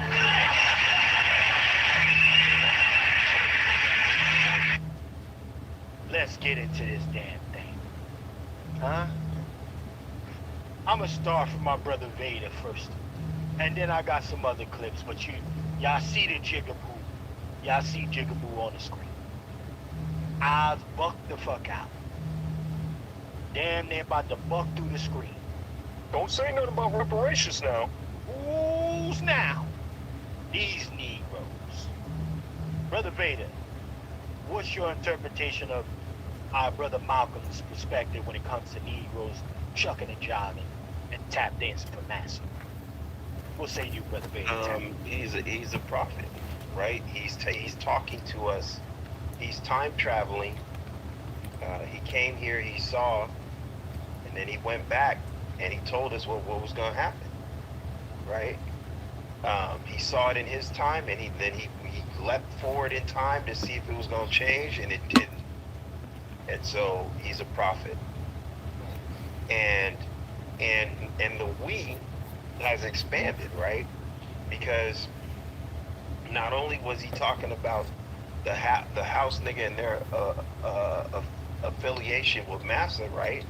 Let's get into this damn thing. Huh? I'm gonna start from my brother Vader first. And then I got some other clips, but y'all see the jigaboo. Y'all see jigaboo on the screen. Eyes bucked the fuck out. Damn, they're about to buck through the screen. Don't say nothing about reparations now. Who's now? These Negroes. Brother Vader, what's your interpretation of our brother Malcolm's perspective when it comes to Negroes chucking and jiving and tap dancing for massa? What say you, Brother Vader? He's a prophet, right? He's talking to us. He's time traveling. He came here, he saw, and then he went back and he told us what was going to happen, right? He saw it in his time, and then he leapt forward in time to see if it was going to change, and it didn't. And so he's a prophet. And the we has expanded, right? Because not only was he talking about the house nigga and their affiliation with massa, right?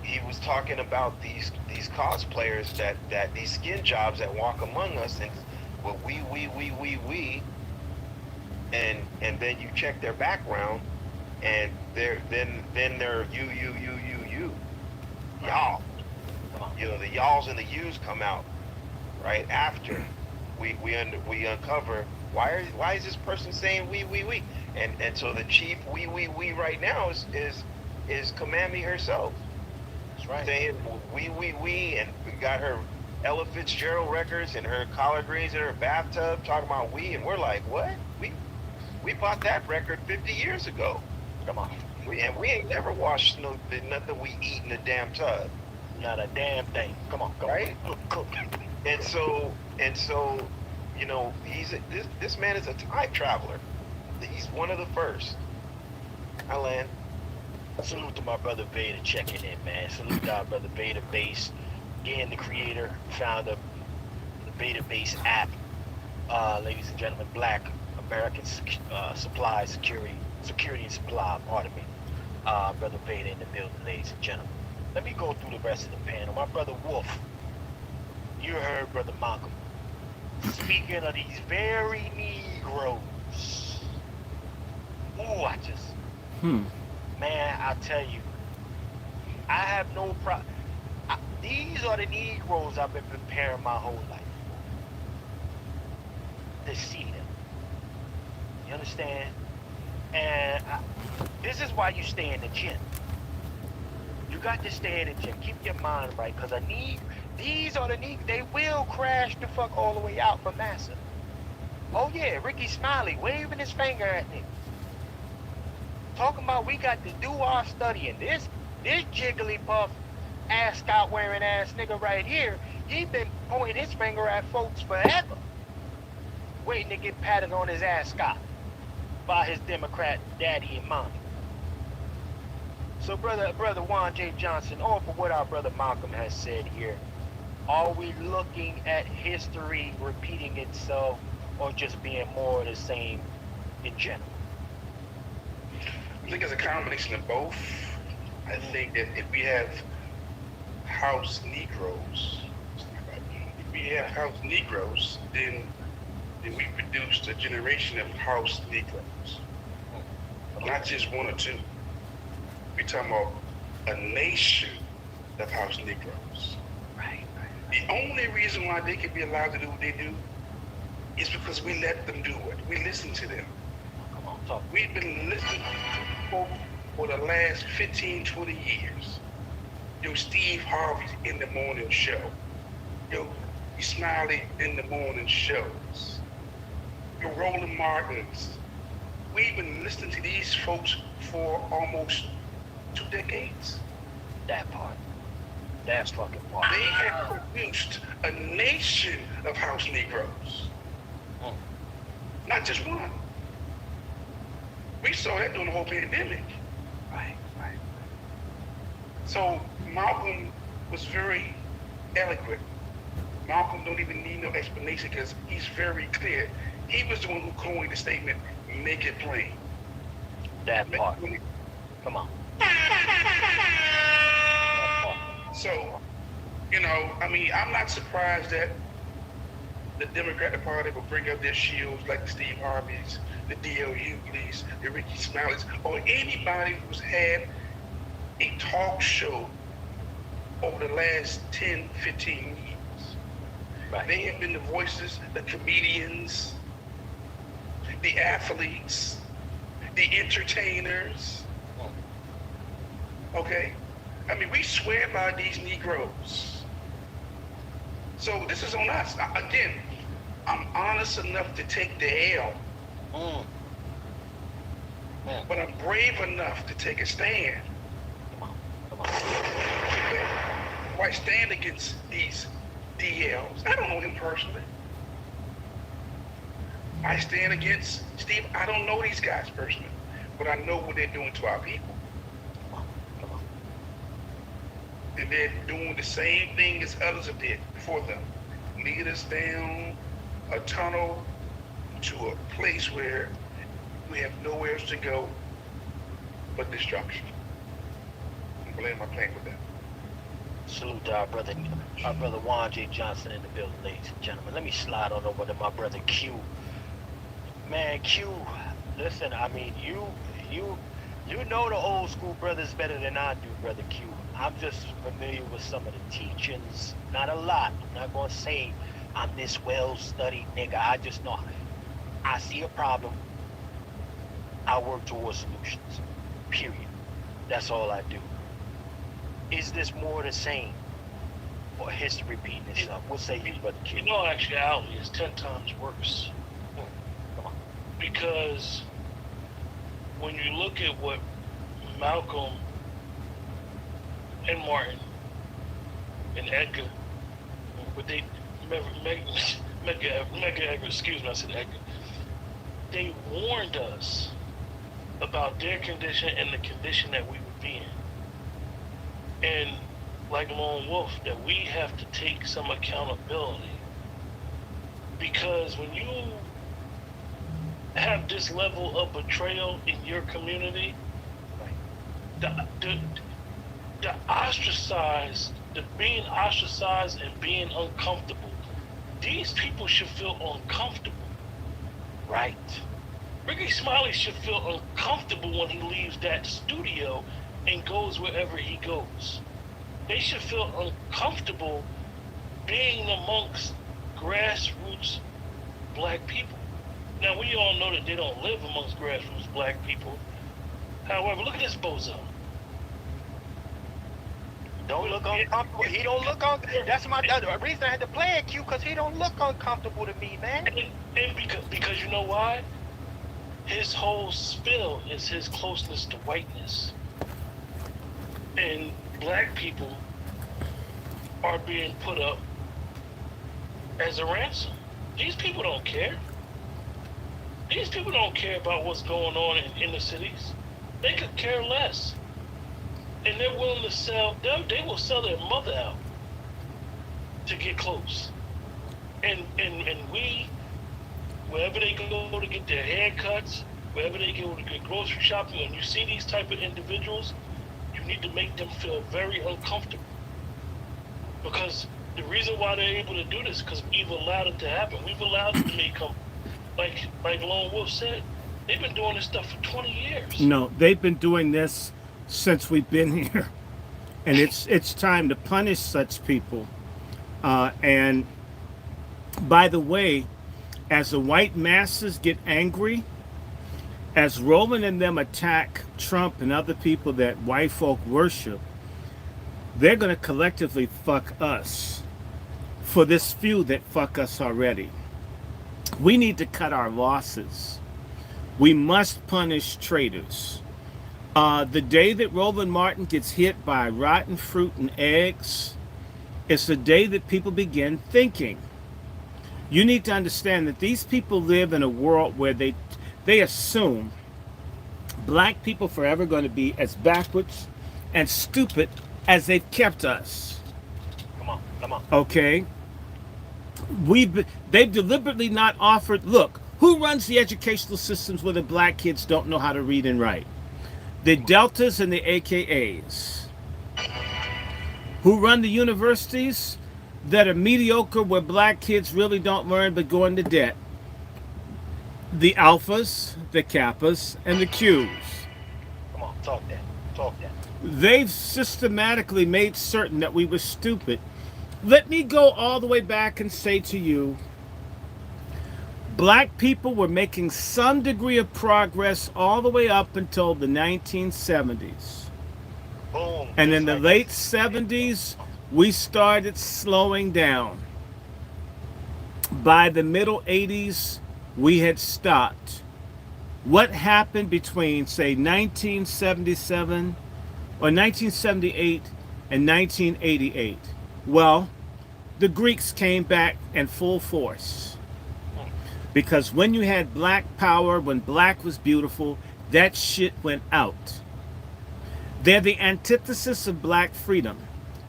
He was talking about these cosplayers that these skin jobs that walk among us, and well, we, and then you check their background, and then they're you, y'all. You know, the y'alls and the yous come out right after we uncover why is this person saying we, and so the chief we right now is Command Me herself. That's right. Saying we, and we got her Ella Fitzgerald records and her collard greens in her bathtub talking about we, and we're like, what? We bought that record 50 years ago. Come on. We ain't never washed nothing we eat in the damn tub. Not a damn thing. Come on. Right? And so, you know, this man is a time traveler. He's one of the first. I land. Salute to my brother Vader checking in, man. Salute to our brother Vader Base. Again, the creator, founder of the Vader Base app. Ladies and gentlemen, Black American Supply Security and Supply, pardon me. Brother Vader in the building, ladies and gentlemen. Let me go through the rest of the panel. My brother Wolf, you heard Brother Malcolm speaking of these very Negroes. Ooh, man, I tell you, I have no problem. These are the Negroes I've been preparing my whole life to see them. You understand? And this is why you stay in the gym. You got to stay in the gym. Keep your mind right, because these are the needs. They will crash the fuck all the way out for massa. Oh yeah, Ricky Smiley waving his finger at me. Talking about we got to do our studying. This jigglypuff ascot wearing ass nigga right here, he been pointing his finger at folks forever. Waiting to get patted on his ascot by his Democrat daddy and mommy. So brother Juan J. Johnson, off of what our brother Malcolm has said here, are we looking at history repeating itself or just being more of the same in general? I think it's a combination of both. I think that if we have house Negroes, then we produced a generation of house Negroes. Not just one or two. We're talking about a nation of house Negroes. Right. The only reason why they can be allowed to do what they do is because we let them do it. We listen to them. Come on, talk. We've been listening to folk for the last 15, 20 years. Yo, Steve Harvey's in the morning show. Yo, Smiley in the morning shows. Yo, Roland Martins. We've been listening to these folks for almost 2 decades. That part. That fucking part. They have produced a nation of house Negroes. Not just one. We saw that during the whole pandemic. Right. So Malcolm was very eloquent. Malcolm don't even need no explanation because he's very clear. He was the one who coined the statement, make it plain. That part. Come on. So, I'm not surprised that the Democratic Party will bring up their shields like the Steve Harveys, the D.L. Hughley's, the Ricky Smileys, or anybody who's had a talk show over the last 10, 15 years. Right. They have been the voices, the comedians, the athletes, the entertainers. Okay? We swear by these Negroes. So this is on us. Again, I'm honest enough to take the L. But I'm brave enough to take a stand. Come on. Okay? Why stand against these DLs? I don't know him personally. I stand against Steve. I don't know these guys personally, but I know what they're doing to our people. Come on. And they're doing the same thing as others have did before them. Lead us down a tunnel to a place where we have nowhere else to go but destruction. I'm laying my plan with that. Salute to our brother Juan J. Johnson in the building, ladies and gentlemen. Let me slide on over to my brother Q. Man, Q, listen, you know the old school brothers better than I do, brother Q. I'm just familiar with some of the teachings. Not a lot. I'm not going to say I'm this well-studied nigga. I just know I see a problem. I work towards solutions. Period. That's all I do. Is this more the same? Or history repeating itself? What say you, brother Q? Actuality is 10 times worse. Come on. Because when you look at what Malcolm and Martin and Edgar, what they, Edgar, excuse me, I said Edgar, they warned us about their condition and the condition that we would be in. And like Lone Wolf, that we have to take some accountability. Because when you have this level of betrayal in your community, the ostracized, the being ostracized and being uncomfortable, these people should feel uncomfortable. Right. Ricky Smiley should feel uncomfortable when he leaves that studio and goes wherever he goes. They should feel uncomfortable being amongst grassroots black people. Now, we all know that they don't live amongst grassroots black people. However, look at this bozo. Don't look uncomfortable. He don't look uncomfortable. That's the reason I had to play it, Q, because he don't look uncomfortable to me, man. And because you know why? His whole spill is his closeness to whiteness. And black people are being put up as a ransom. These people don't care. These people don't care about what's going on in inner cities. They could care less. And they're willing to sell, they will sell their mother out to get close. And we, wherever they go to get their haircuts, wherever they go to get grocery shopping, when you see these type of individuals, you need to make them feel very uncomfortable. Because the reason why they're able to do this is because we've allowed it to happen. We've allowed it to become, like Lone Wolf said, they've been doing this stuff for 20 years. No, they've been doing this since we've been here. And it's time to punish such people. And by the way, as the white masses get angry, as Roland and them attack Trump and other people that white folk worship, they're going to collectively fuck us for this few that fuck us already. We need to cut our losses. We must punish traitors. The day that Roland Martin gets hit by rotten fruit and eggs, it's the day that people begin thinking. You need to understand that these people live in a world where they assume black people forever going to be as backwards and stupid as they've kept us. Come on. Okay? They've deliberately not offered, look, who runs the educational systems where the black kids don't know how to read and write? The Deltas and the AKAs. Who run the universities that are mediocre where black kids really don't learn but go into debt? The Alphas, the Kappas, and the Qs. Come on, talk that. They've systematically made certain that we were stupid. Let me go all the way back and say to you, black people were making some degree of progress all the way up until the 1970s. Boom. And in the late 70s, we started slowing down. By the middle 80s, we had stopped. What happened between, say, 1977 or 1978 and 1988? Well, the Greeks came back in full force. Because when you had black power, when black was beautiful, that shit went out. They're the antithesis of black freedom.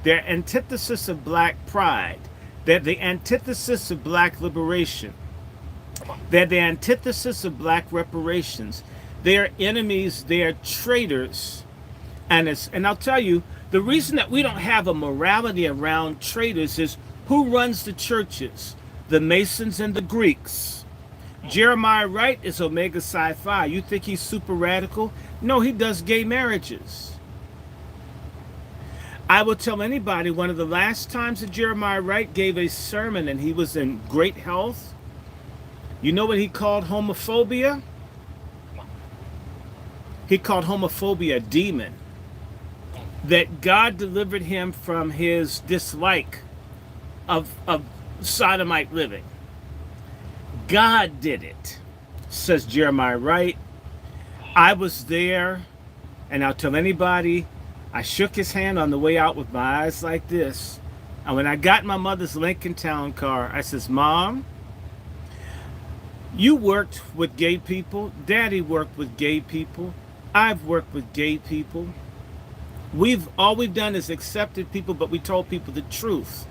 They're antithesis of black pride. They're the antithesis of black liberation. They're the antithesis of black reparations. They're enemies, they're traitors. And I'll tell you, the reason that we don't have a morality around traitors is who runs the churches? The Masons and the Greeks. Jeremiah Wright is Omega Psi Phi. You think he's super radical? No, he does gay marriages. I will tell anybody, one of the last times that Jeremiah Wright gave a sermon and he was in great health, you know what he called homophobia? He called homophobia a demon. That God delivered him from his dislike of sodomite living. God did it, says Jeremiah Wright. I was there, and I'll tell anybody, I shook his hand on the way out with my eyes like this. And when I got in my mother's Lincoln Town car, I says, Mom, you worked with gay people. Daddy worked with gay people. I've worked with gay people. All we've done is accepted people, but we told people the truth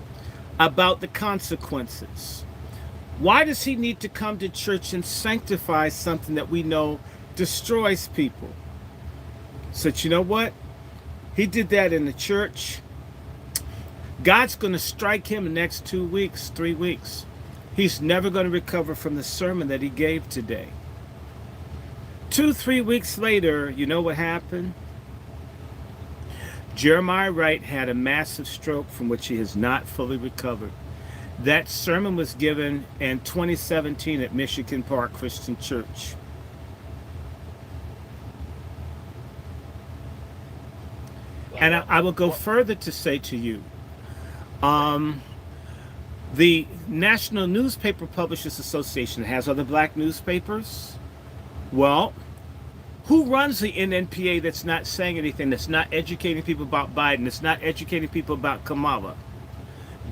about the consequences. Why does he need to come to church and sanctify something that we know destroys people? Said, you know what? He did that in the church. God's going to strike him the next 2 weeks, 3 weeks. He's never going to recover from the sermon that he gave today. 2-3 weeks later, you know what happened? Jeremiah Wright had a massive stroke from which he has not fully recovered. That sermon was given in 2017 at Michigan Park Christian And I will go further to say to you, the National Newspaper Publishers Association has other black newspapers. Well, who runs the NNPA that's not saying anything, that's not educating people about Biden, that's not educating people about Kamala?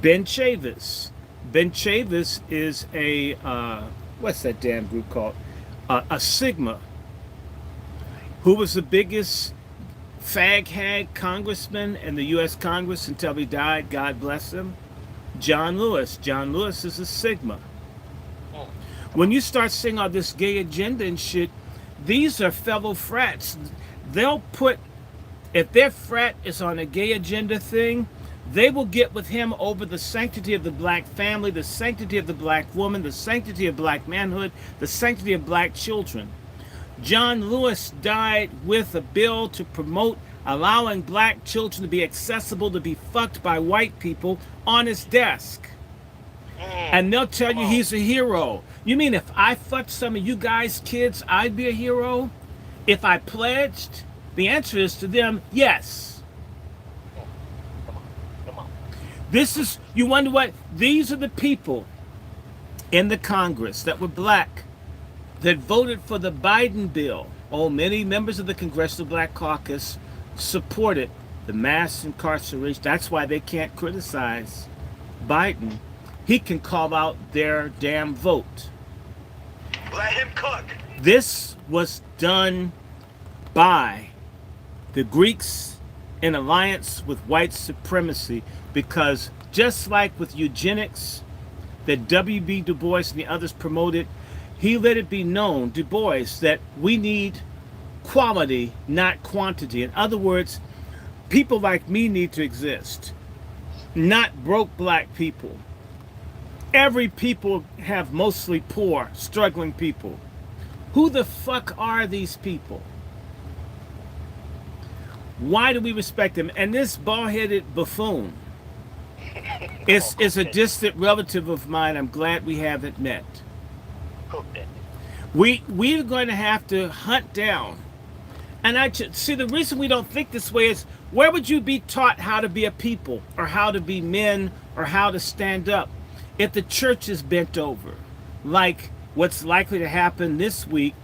Ben Chavis. Ben Chavis is a, what's that damn group called? A Sigma, who was the biggest fag hag congressman in the U.S. Congress until he died, God bless him. John Lewis. John Lewis is a Sigma. When you start seeing all this gay agenda and shit, these are fellow frats. They'll put, if their frat is on a gay agenda thing, they will get with him over the sanctity of the black family, the sanctity of the black woman, the sanctity of black manhood, the sanctity of black children. John Lewis died with a bill to promote allowing black children to be accessible to be fucked by white people on his desk. And they'll tell you he's a hero. You mean if I fucked some of you guys' kids, I'd be a hero? If I pledged? The answer is to them, yes. This is, you wonder what? These are the people in the Congress that were black that voted for the Biden bill. Oh, many members of the Congressional Black Caucus supported the mass incarceration. That's why they can't criticize Biden. He can call out their damn vote. Let him cook. This was done by the Greeks in alliance with white supremacy, because just like with eugenics that W.B. Du Bois and the others promoted, he let it be known, Du Bois, that we need quality, not quantity. In other words, people like me need to exist, not broke black people. Every people have mostly poor, struggling people. Who the fuck are these people? Why do we respect them? And this bald-headed buffoon is a distant relative of mine. I'm glad we haven't met. We're going to have to hunt down. And I see, the reason we don't think this way is, where would you be taught how to be a people, or how to be men, or how to stand up, if the church is bent over? Like what's likely to happen this week,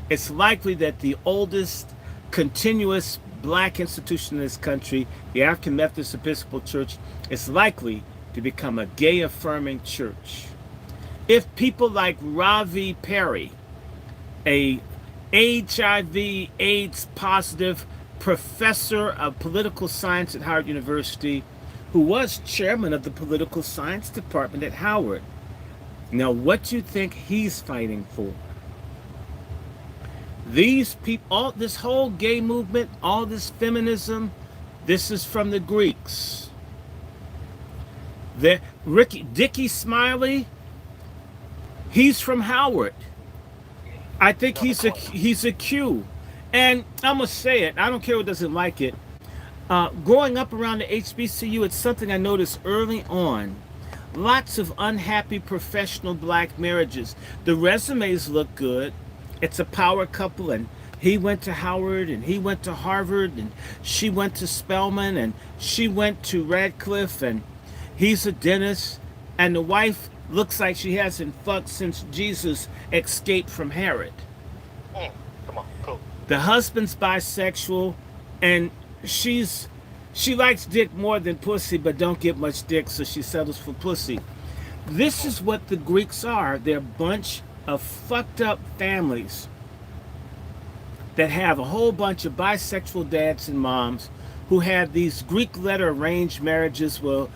it's likely that the oldest continuous black institution in this country, the African Methodist Episcopal Church, is likely to become a gay affirming church. If people like Ravi Perry, a HIV AIDS positive professor of political science at Howard University, who was chairman of the political science department at Howard. Now, what do you think he's fighting for? These people, all this whole gay movement, all this feminism, this is from the Greeks. Dickie Smiley, he's from Howard. I think he's a Q. And I'm gonna say it, I don't care who doesn't like it. Growing up around the HBCU, it's something I noticed early on. Lots of unhappy professional black marriages. The resumes look good. It's a power couple, and he went to Howard, and he went to Harvard, and she went to Spelman, and she went to Radcliffe, and he's a dentist, and the wife looks like she hasn't fucked since Jesus escaped from Herod. Come on, cool. The husband's bisexual, and she likes dick more than pussy, but don't get much dick, so she settles for pussy. This is what the Greeks are. They're a bunch of fucked up families that have a whole bunch of bisexual dads and moms who have these Greek letter arranged marriages. Well,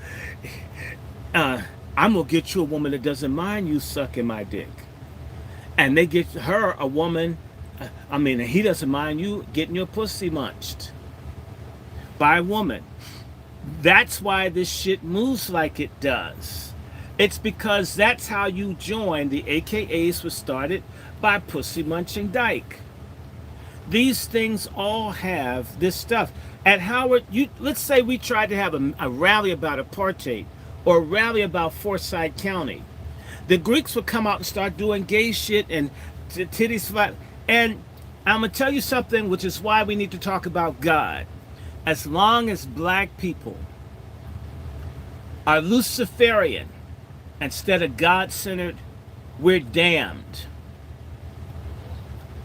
I'm gonna get you a woman that doesn't mind you sucking my dick, and they get her a woman, he doesn't mind you getting your pussy munched by a woman. That's why this shit moves like it does. It's because that's how you join. The AKAs was started by Pussy Munching Dyke. These things all have this stuff. At Howard, let's say we tried to have a rally about apartheid, or a rally about Forsyth County. The Greeks would come out and start doing gay shit and titties flat. And I'm gonna tell you something, which is why we need to talk about God. as long as black people are Luciferian instead of God-centered, we're damned.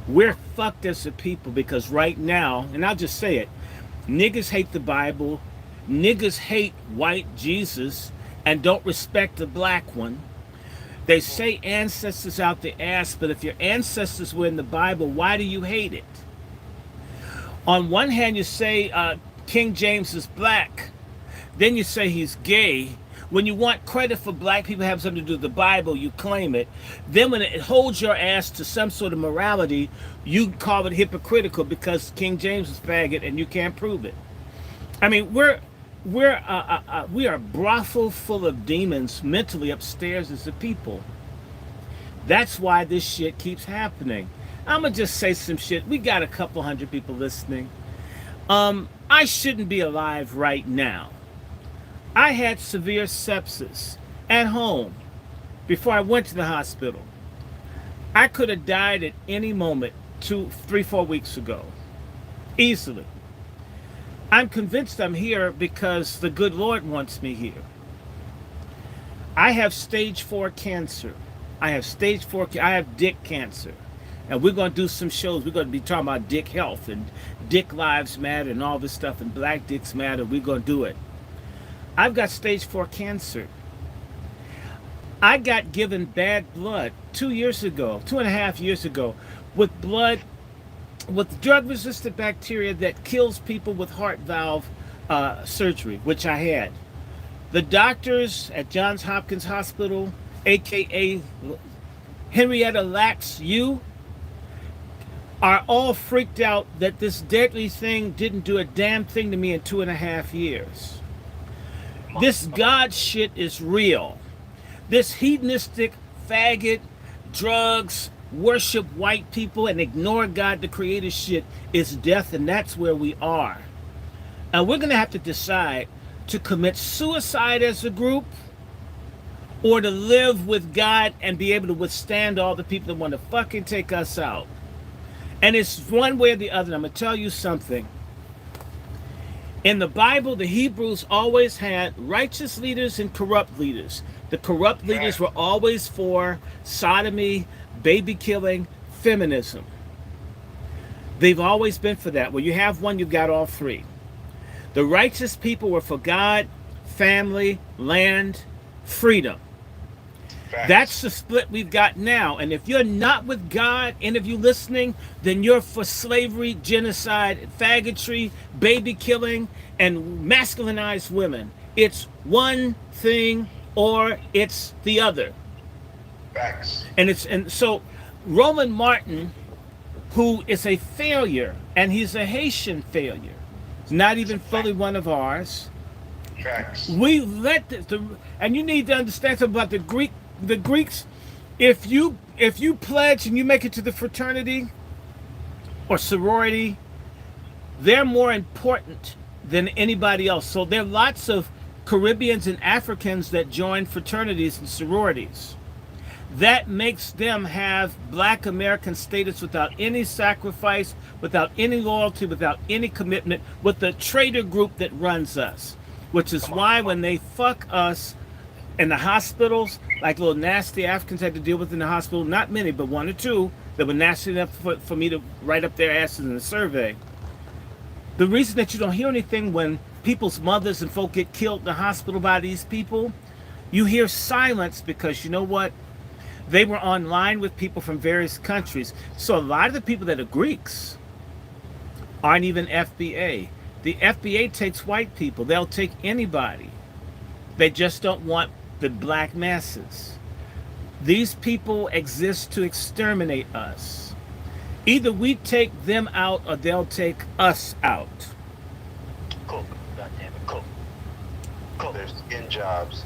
We're fucked as a people because right now, and I'll just say it, niggas hate the Bible, niggas hate white Jesus, and don't respect the black one. They say ancestors out the ass, but if your ancestors were in the Bible, why do you hate it? On one hand, you say King James is black. Then you say he's gay. When you want credit for black people have something to do with the Bible, you claim it. Then when it holds your ass to some sort of morality, you call it hypocritical because King James is faggot and you can't prove it. I mean, we are a brothel full of demons mentally upstairs as a people. That's why this shit keeps happening. I'm gonna just say some shit. We got a couple hundred people listening. I shouldn't be alive right now. I had severe sepsis at home before I went to the hospital. I could have died at any moment 2, 3, 4 weeks ago. Easily. I'm convinced I'm here because the good Lord wants me here. I have stage 4 cancer. I have dick cancer. And we're going to do some shows. We're going to be talking about dick health and dick lives matter and all this stuff and black dicks matter. We're going to do it. I've got stage 4 cancer. I got given bad blood 2.5 years ago, with blood, with drug-resistant bacteria that kills people with heart valve surgery, which I had. The doctors at Johns Hopkins Hospital, aka Henrietta Lacks U, are all freaked out that this deadly thing didn't do a damn thing to me in 2.5 years. This God shit is real. This hedonistic faggot, drugs, worship white people, and ignore God the Creator shit is death, and that's where we are. And we're going to have to decide to commit suicide as a group or to live with God and be able to withstand all the people that want to fucking take us out. And it's one way or the other. I'm going to tell you something. In the Bible, the Hebrews always had righteous leaders and corrupt leaders. The corrupt leaders were always for sodomy, baby killing, feminism. They've always been for that. When you have one, you've got all three. The righteous people were for God, family, land, freedom. That's the split we've got now. And if you're not with God, any of you listening, then you're for slavery, genocide, faggotry, baby killing, and masculinized women. It's one thing or it's the other. Facts. And so Roman Martin, who is a failure, and he's a Haitian failure, not even fully one of ours. Facts. We let and you need to understand something about the Greeks. If you pledge and you make it to the fraternity or sorority, they're more important than anybody else. So there are lots of Caribbeans and Africans that join fraternities and sororities. That makes them have Black American status without any sacrifice, without any loyalty, without any commitment, with the traitor group that runs us. Which is why when they fuck us in the hospitals, like little nasty Africans had to deal with in the hospital, not many, but 1 or 2, that were nasty enough for me to write up their asses in the survey. The reason that you don't hear anything when people's mothers and folk get killed in the hospital by these people, you hear silence because you know what? They were online with people from various countries. So a lot of the people that are Greeks aren't even FBA. The FBA takes white people. They'll take anybody. They just don't want the black masses. These people exist to exterminate us. Either we take them out or they'll take us out. Cook, goddamn it, cook. There's skin jobs.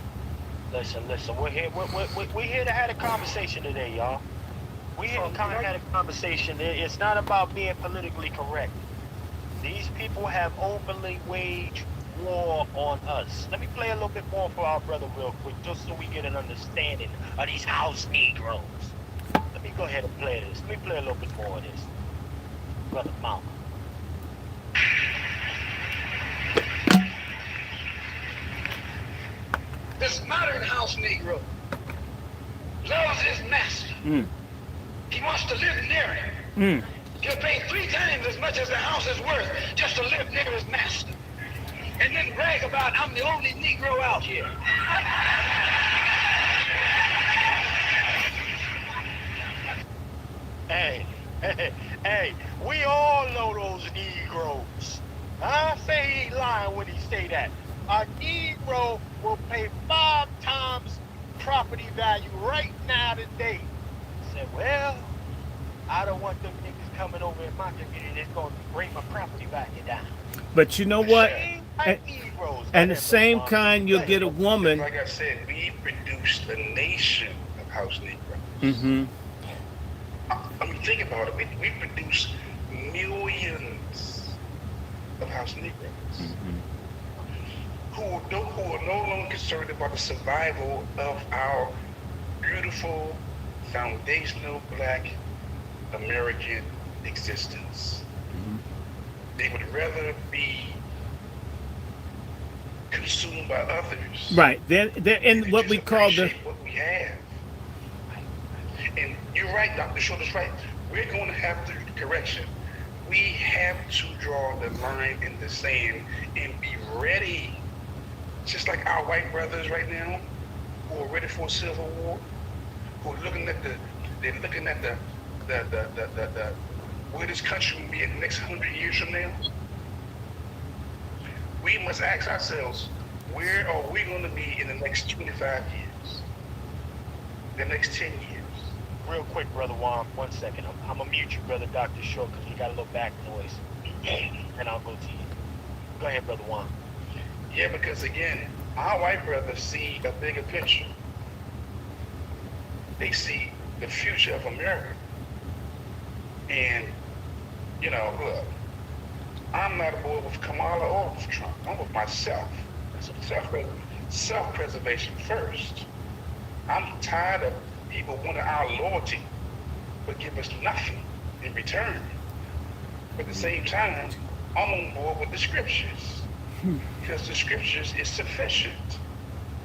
Listen, we're here to have a conversation today, y'all. We're here to have a conversation. It's not about being politically correct. These people have openly waged war on us. Let me play a little bit more for our brother real quick, just so we get an understanding of these house Negroes. Let me go ahead and play this. Let me play a little bit more of this. Brother Mama. this modern house Negro loves his master. He wants to live near him. He'll pay 3 times as much as the house is worth just to live near his master. And then brag about, I'm the only Negro out here. Hey, we all know those Negroes. I say he ain't lying when he say that. A Negro will pay 5 times property value right now today. Said, well, I don't want them niggas coming over in my community. It's going to bring my property value down. But you know what? And the same kind, you'll get a woman. Like I said, we produced a nation of house Negroes. I mean, think about it. We produce millions of house Negroes who are no longer concerned about the survival of our beautiful, foundational Black American existence. They would rather be consumed by others. Right. They're in what we call the. What we have. And you're right, Dr. Short is right. We're going to have to do the correction. We have to draw the line in the sand and be ready, just like our white brothers right now, who are ready for a civil war, who are looking at where this country will be in the next 100 years from now. We must ask ourselves, where are we going to be in the next 25 years? The next 10 years? Real quick, Brother Juan, 1 second. I'm going to mute you, Brother Dr. Short, because we got a little back noise. And I'll go to you. Go ahead, Brother Juan. Yeah, because again, our white brothers see a bigger picture. They see the future of America. And, you know, look, I'm not aboard with Kamala or with Trump. I'm with myself. Self-preservation first. I'm tired of people wanting our loyalty, but give us nothing in return. But at the same time, I'm on board with the scriptures, because the scriptures is sufficient.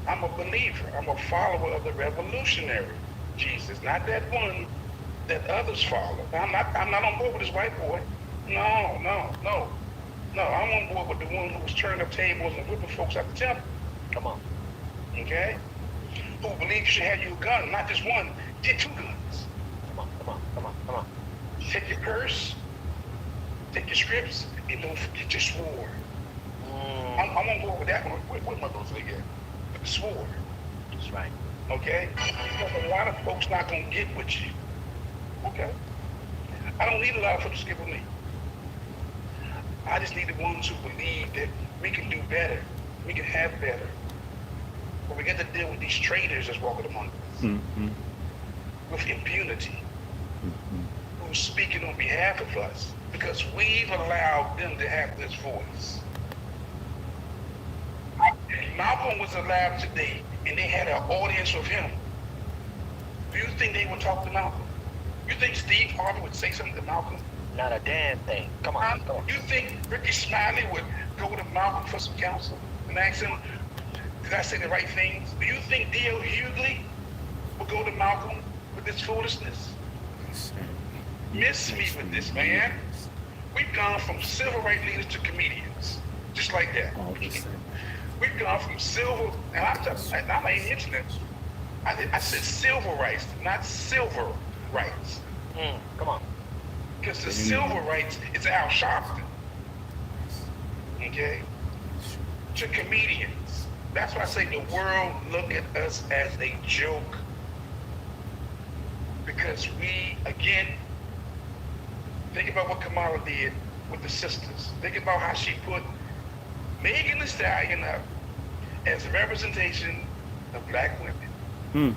I'm a believer. I'm a follower of the revolutionary Jesus, not that one that others follow. I'm not on board with this white boy. No. I'm on board with the one who was turning up tables and whipping folks out the temple. Come on. Okay? Who believes you should have you a gun, not just one, get 2 guns. Come on. Take your purse, take your scripts, and don't forget your sword. I'm on board with that one. What am I going to say again? With the sword. That's right. Okay? Because a lot of folks not going to get with you. Okay? I don't need a lot of folks to get with me. I just need the ones who believe that we can do better. We can have better. But we get to deal with these traitors that's walking among us with impunity, who's speaking on behalf of us because we've allowed them to have this voice. Malcolm was alive today, and they had an audience with him. Do you think they would talk to Malcolm? You think Steve Harvey would say something to Malcolm? Not a damn thing. Come on. You think Ricky Smiley would go to Malcolm for some counsel and ask him, did I say the right things? Do you think D.L. Hughley would go to Malcolm with this foolishness? Miss me with this, man. We've gone from civil rights leaders to comedians, just like that. We've gone from civil, and I'm ain't mentioning it. I said civil rights, not silver rights. Come on. Because the civil rights is Al Sharpton. Okay? To comedians. That's why I say the world look at us as a joke. Because we, again, think about what Kamala did with the sisters. Think about how she put Megan Thee Stallion up as a representation of Black women.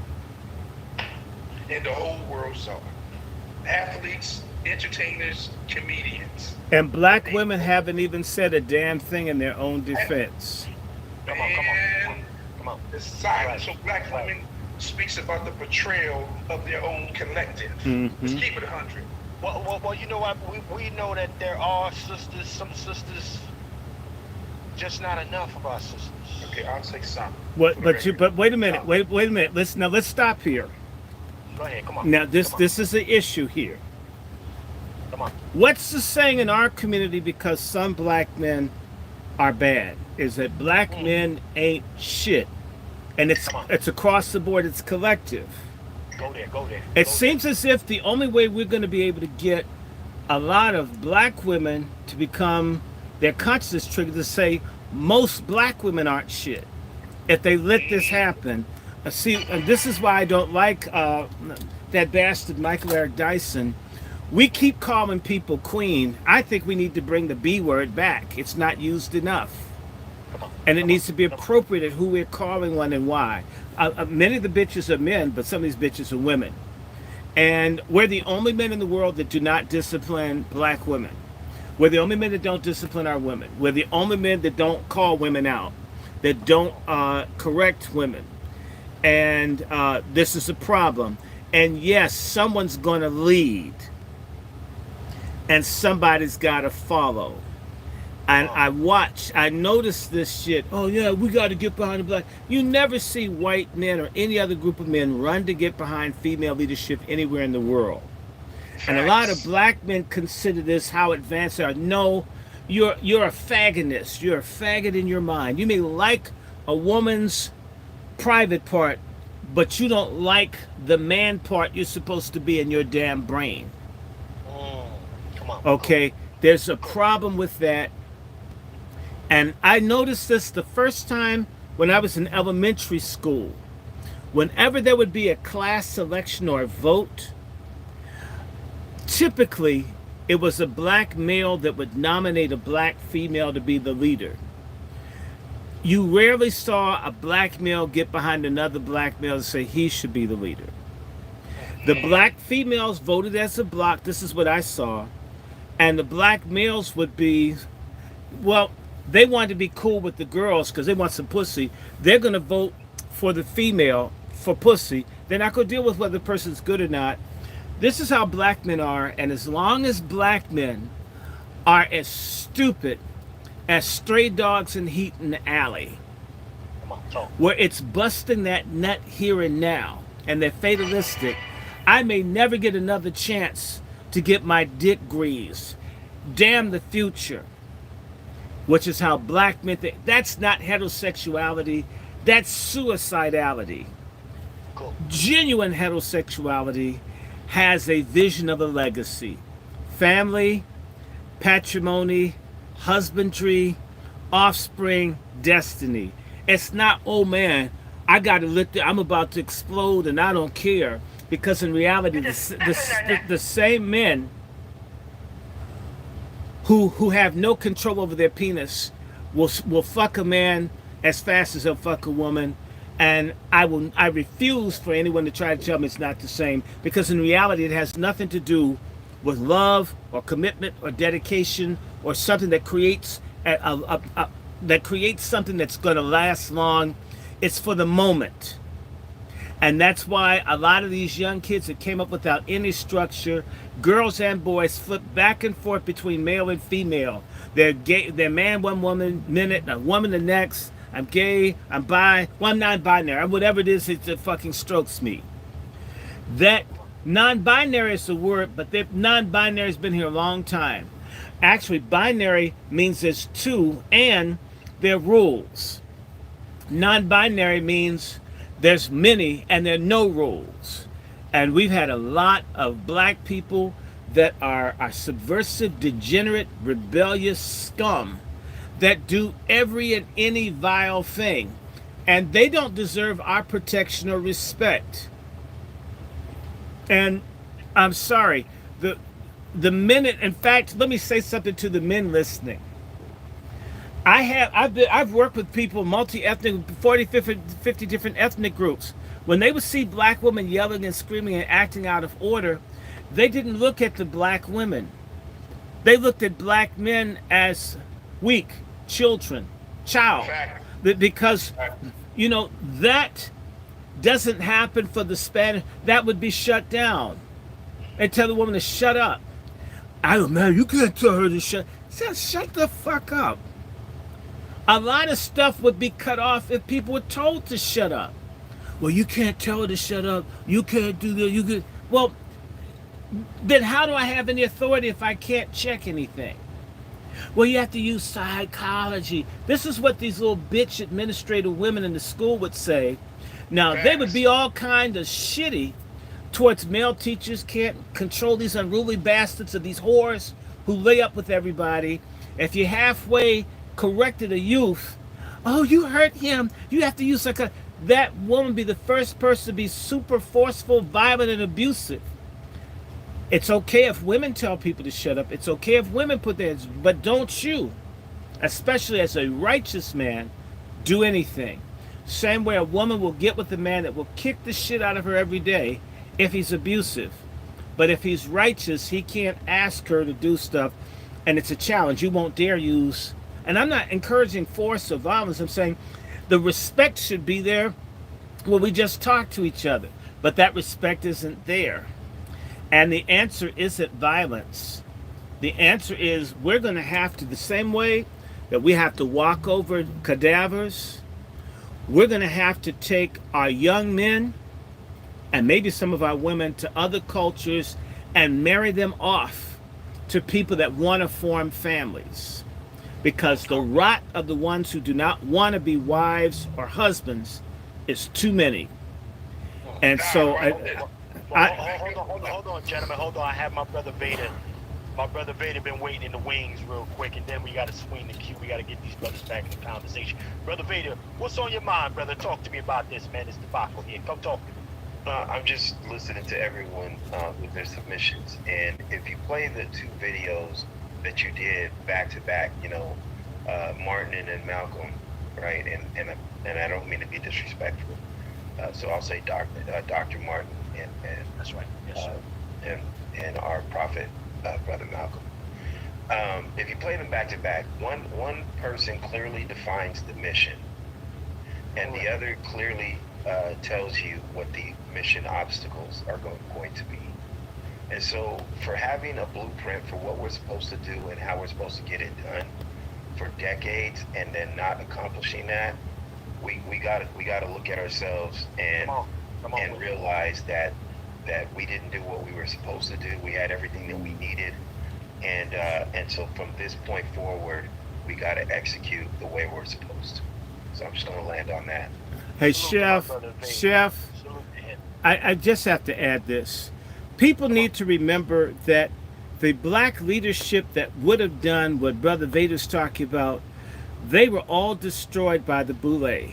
And the whole world saw it. Athletes, entertainers, comedians. And Black women haven't even said a damn thing in their own defense. Come on. The silence of Black women speaks about the betrayal of their own collective. Let's keep it 100. Well, you know what? We know that there are sisters, some sisters just not enough of our sisters. Okay, I'll say something. What? But wait a minute. Wait a minute. Let's stop here. Go ahead. Come on. Now this is the issue here. Come on. What's the saying in our community? Because some black men are bad, is that black men ain't shit, and it's across the board. It's collective. Go there. Go there. It seems as if the only way we're going to be able to get a lot of black women to become their consciousness triggered to say most black women aren't shit. If they let this happen, see, and this is why I don't like that bastard Michael Eric Dyson. We keep calling people queen. I think we need to bring the B word back. It's not used enough. And it needs to be appropriate at who we're calling one and why. Many of the bitches are men, but some of these bitches are women. And we're the only men in the world that do not discipline black women. We're the only men that don't discipline our women. We're the only men that don't call women out, that don't correct women. And this is a problem. And yes, someone's going to lead. And somebody's got to follow. And I noticed this shit. Oh yeah, we got to get behind the black. You never see white men or any other group of men run to get behind female leadership anywhere in the world. And a lot of black men consider this how advanced they are. No, you're a faggonist. You're a faggot in your mind. You may like a woman's private part, but you don't like the man part you're supposed to be in your damn brain. Come on. Okay, there's a problem with that. And I noticed this the first time when I was in elementary school. Whenever there would be a class selection or a vote, typically it was a black male that would nominate a black female to be the leader. You rarely saw a black male get behind another black male and say he should be the leader. The black females voted as a block. This is what I saw. And the black males would be, well, they wanted to be cool with the girls because they want some pussy. They're going to vote for the female for pussy. They're not going to deal with whether the person's good or not. This is how black men are. And as long as black men are as stupid as stray dogs in heat in the alley, where it's busting that nut here and now, and they're fatalistic, I may never get another chance to get my dick greased. Damn the future. Which is how black men think. That's not heterosexuality. That's suicidality. Cool. Genuine heterosexuality has a vision of a legacy. Family, patrimony, husbandry, offspring, destiny. It's not, oh man, I got to lift it, I'm about to explode and I don't care. Because in reality, the same men who have no control over their penis will fuck a man as fast as they'll fuck a woman. And I refuse for anyone to try to tell me it's not the same, because in reality it has nothing to do with love or commitment or dedication or something that creates something that's going to last long. It's for the moment. And that's why a lot of these young kids that came up without any structure, girls and boys, flip back and forth between male and female. They're gay, they're man one minute, and a woman the next. I'm gay, I'm bi, well, I'm non-binary. Whatever it is, it fucking strokes me. That non-binary is the word, but non-binary has been here a long time. Actually, binary means there's two and there are rules. Non-binary means there's many and there are no rules. And we've had a lot of black people that are subversive, degenerate, rebellious scum that do every and any vile thing. And they don't deserve our protection or respect. And I'm sorry, the minute, in fact, let me say something to the men listening. I've worked with people, multi-ethnic, 40, 50 different ethnic groups. When they would see black women yelling and screaming and acting out of order, they didn't look at the black women. They looked at black men as weak, child. Because, you know, that doesn't happen for the Spanish. That would be shut down. They tell the woman to shut up. I don't know, you can't tell her to shut the fuck up. A lot of stuff would be cut off if people were told to shut up. Well, you can't tell her to shut up. You can't do that. You could. Well, then how do I have any authority if I can't check anything? Well, you have to use psychology. This is what these little bitch administrative women in the school would say. Now, they would be all kind of shitty towards male teachers, can't control these unruly bastards of these whores who lay up with everybody. If you halfway corrected a youth, oh, you hurt him, you have to use that woman be the first person to be super forceful, violent, and abusive. It's okay if women tell people to shut up. It's okay if women put their hands, but don't you, especially as a righteous man, do anything. Same way a woman will get with a man that will kick the shit out of her every day if he's abusive. But if he's righteous, he can't ask her to do stuff, and it's a challenge. You won't dare use, and I'm not encouraging force or violence. I'm saying the respect should be there when we just talk to each other, but that respect isn't there. And the answer isn't violence. The answer is we're going to have to, the same way that we have to walk over cadavers, we're going to have to take our young men and maybe some of our women to other cultures and marry them off to people that want to form families. Because the rot of the ones who do not want to be wives or husbands is too many. And so hold on, gentlemen. Hold on. I have my brother Vader. My brother Vader been waiting in the wings real quick, and then we got to swing the queue. We got to get these brothers back in the conversation. Brother Vader, what's on your mind, brother? Talk to me about this, man. This debacle here. Come talk to me. I'm just listening to everyone with their submissions, and if you play the two videos that you did back to back, Martin and Malcolm, right? And I don't mean to be disrespectful, so I'll say Dr. Martin and that's right. Yes, sir. And our prophet, Brother Malcolm. If you play them back to back, one person clearly defines the mission, and the other clearly tells you what the mission obstacles are going to be. And so for having a blueprint for what we're supposed to do and how we're supposed to get it done for decades and then not accomplishing that, we gotta look at ourselves and realize that we didn't do what we were supposed to do. We had everything that we needed, and so from this point forward, we gotta execute the way we're supposed to. So I'm just gonna land on that. Hey, Chef, I just have to add this. People need to remember that the black leadership that would have done what Brother Vader's talking about, they were all destroyed by the Boule.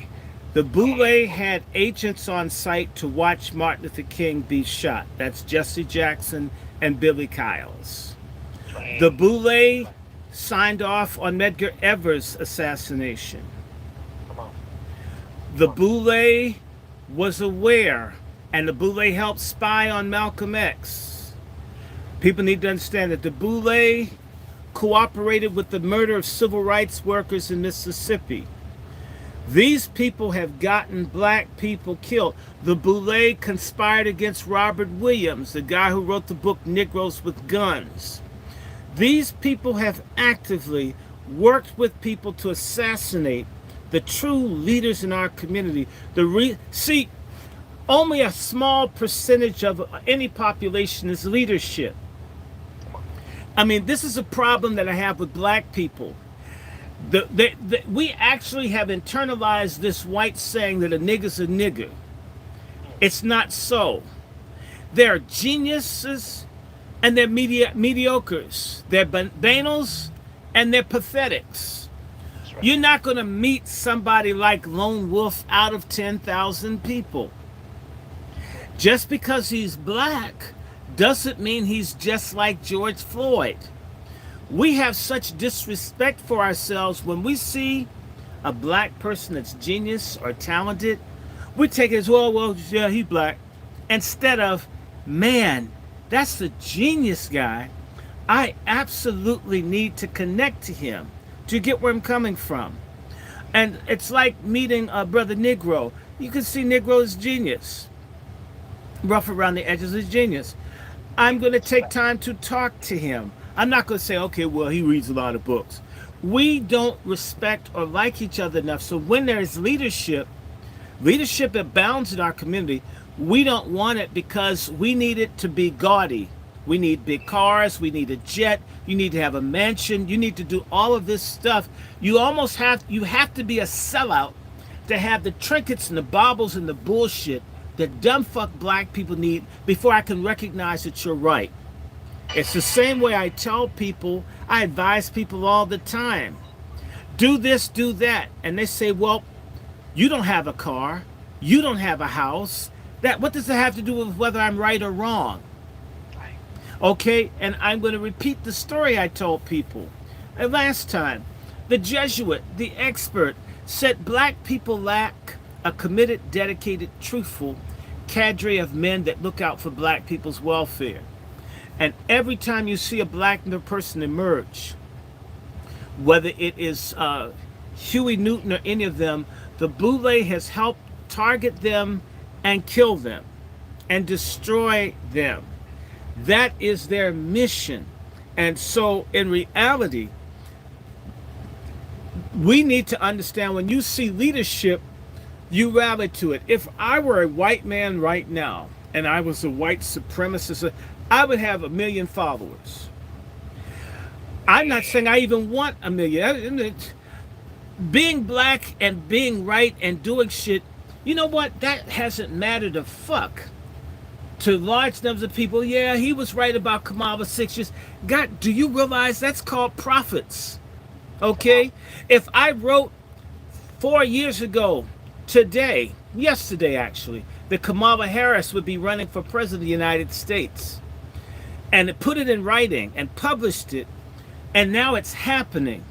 The Boule had agents on site to watch Martin Luther King be shot. That's Jesse Jackson and Billy Kyles. The Boule signed off on Medgar Evers' assassination. The Boule was aware, and the Boule helped spy on Malcolm X. People need to understand that the Boule cooperated with the murder of civil rights workers in Mississippi. These people have gotten black people killed. The Boule conspired against Robert Williams, the guy who wrote the book Negroes with Guns. These people have actively worked with people to assassinate the true leaders in our community. See, only a small percentage of any population is leadership. I mean, this is a problem that I have with black people. We actually have internalized this white saying that a nigger's a nigger. It's not so. They're geniuses and they're mediocres. They're banals and they're pathetics. Right. You're not going to meet somebody like Lone Wolf out of 10,000 people. Just because he's black doesn't mean he's just like George Floyd. We have such disrespect for ourselves when we see a black person that's genius or talented. We take it as, well, yeah, he's black. Instead of, man, that's the genius guy. I absolutely need to connect to him to get where I'm coming from. And it's like meeting a brother Negro. You can see Negro's genius. Rough around the edges is genius. I'm going to take time to talk to him. I'm not going to say, okay, well, he reads a lot of books. we don't respect or like each other enough. So when there is leadership abounds in our community, we don't want it because we need it to be gaudy. We need big cars, we need a jet, you need to have a mansion, you need to do all of this stuff. You have to be a sellout to have the trinkets and the baubles and the bullshit that dumb fuck black people need before I can recognize that you're right. It's the same way I tell people, I advise people all the time. Do this, do that. And they say, well, you don't have a car, you don't have a house. What does it have to do with whether I'm right or wrong? Okay, and I'm going to repeat the story I told people. Last time, the Jesuit, the expert, said black people lack a committed, dedicated, truthful cadre of men that look out for black people's welfare. And every time you see a black person emerge, whether it is Huey Newton or any of them, the Boule has helped target them and kill them and destroy them. That is their mission. And so in reality, we need to understand when you see leadership, you rally to it. If I were a white man right now and I was a white supremacist, I would have 1 million followers. I'm not saying I even want 1 million. Being black and being right and doing shit, you know what? That hasn't mattered a fuck to large numbers of people. Yeah, he was right about Kamala 6 years. God, do you realize that's called profits? Okay? If I wrote 4 years ago, yesterday actually, that Kamala Harris would be running for president of the United States, and put it in writing and published it, and now it's happening.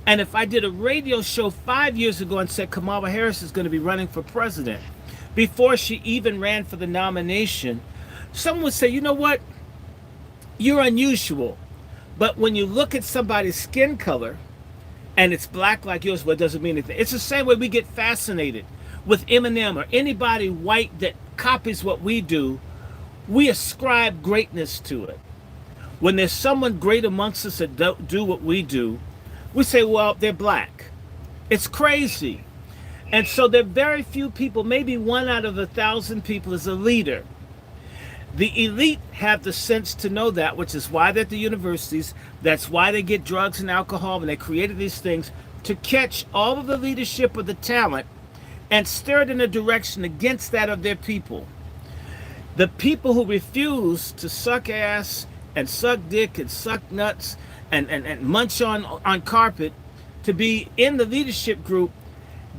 And if I did a radio show 5 years ago and said Kamala Harris is going to be running for president, before she even ran for the nomination, someone would say, you know what? You're unusual. But when you look at somebody's skin color, and it's black like yours, well, it doesn't mean anything. It's the same way we get fascinated with Eminem or anybody white that copies what we do. We ascribe greatness to it. When there's someone great amongst us that don't do what we do, we say, well, they're black. It's crazy. And so there are very few people, maybe 1 out of 1,000 people is a leader. The elite have the sense to know that, which is why they're at the universities. That's why they get drugs and alcohol, and they created these things to catch all of the leadership of the talent and steer it in a direction against that of their people. The people who refuse to suck ass and suck dick and suck nuts and munch on carpet to be in the leadership group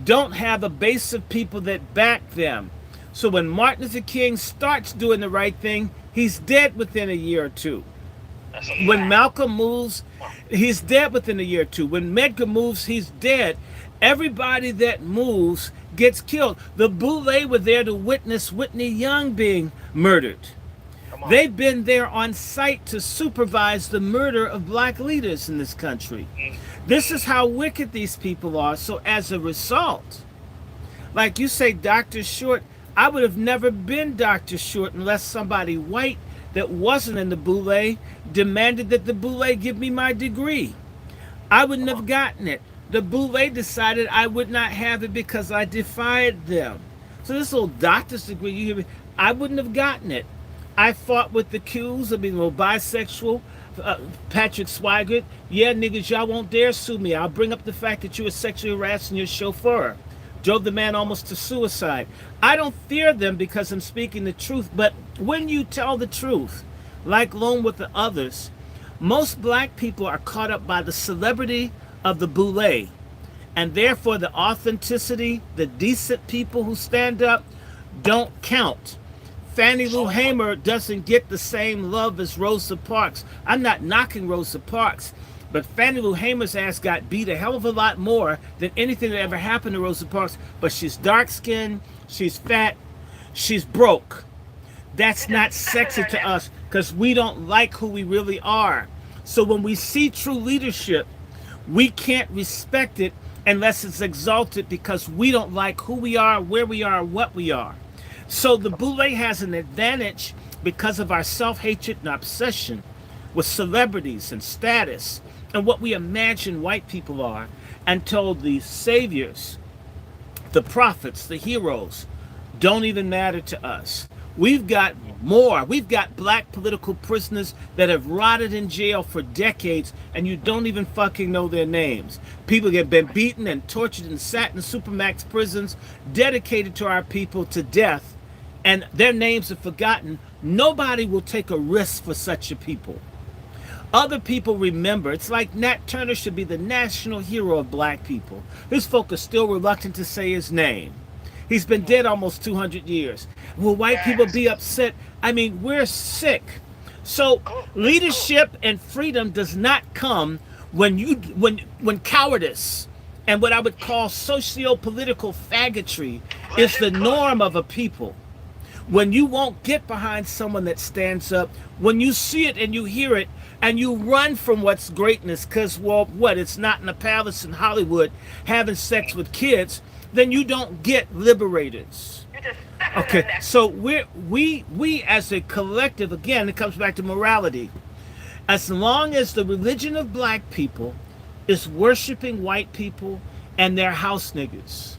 don't have a base of people that back them. So when Martin Luther King starts doing the right thing, he's dead within a year or two. When Malcolm moves, he's dead within a year or two. When Medgar moves, he's dead. Everybody that moves gets killed. The Boule were there to witness Whitney Young being murdered. They've been there on site to supervise the murder of black leaders in this country. This is how wicked these people are. So as a result, like you say, Dr. Short, I would have never been Dr. Short unless somebody white that wasn't in the Boule demanded that the Boule give me my degree. I wouldn't have gotten it. The Boule decided I would not have it because I defied them. So this little doctor's degree, you hear me, I wouldn't have gotten it. I fought with the Qs of being a little bisexual. Patrick Swigert, yeah, niggas, y'all won't dare sue me. I'll bring up the fact that you were sexually harassing your chauffeur. Drove the man almost to suicide. I don't fear them because I'm speaking the truth, but when you tell the truth, like Lone with the others, most black people are caught up by the celebrity of the Boule, and therefore the authenticity, the decent people who stand up don't count. Fannie Lou Hamer doesn't get the same love as Rosa Parks. I'm not knocking Rosa Parks, but Fannie Lou Hamer's ass got beat a hell of a lot more than anything that ever happened to Rosa Parks. But she's dark-skinned, she's fat, she's broke. That's not sexy to us because we don't like who we really are. So when we see true leadership, we can't respect it unless it's exalted because we don't like who we are, where we are, what we are. So the Boule has an advantage because of our self-hatred and obsession with celebrities and status and what we imagine white people are, until the saviors, the prophets, the heroes, don't even matter to us. We've got more. We've got black political prisoners that have rotted in jail for decades, and you don't even fucking know their names. People have been beaten and tortured and sat in supermax prisons dedicated to our people to death, and their names are forgotten. Nobody will take a risk for such a people. Other people remember. It's like Nat Turner should be the national hero of black people. His folk are still reluctant to say his name. He's been dead almost 200 years. Will white people be upset? I mean, we're sick. So leadership and freedom does not come when cowardice and what I would call socio-political faggotry is the norm of a people. When you won't get behind someone that stands up, when you see it and you hear it, and you run from what's greatness, because, well, what, it's not in a palace in Hollywood having sex with kids, then you don't get liberators. Okay, so we as a collective, again, it comes back to morality. As long as the religion of black people is worshiping white people and their house niggas,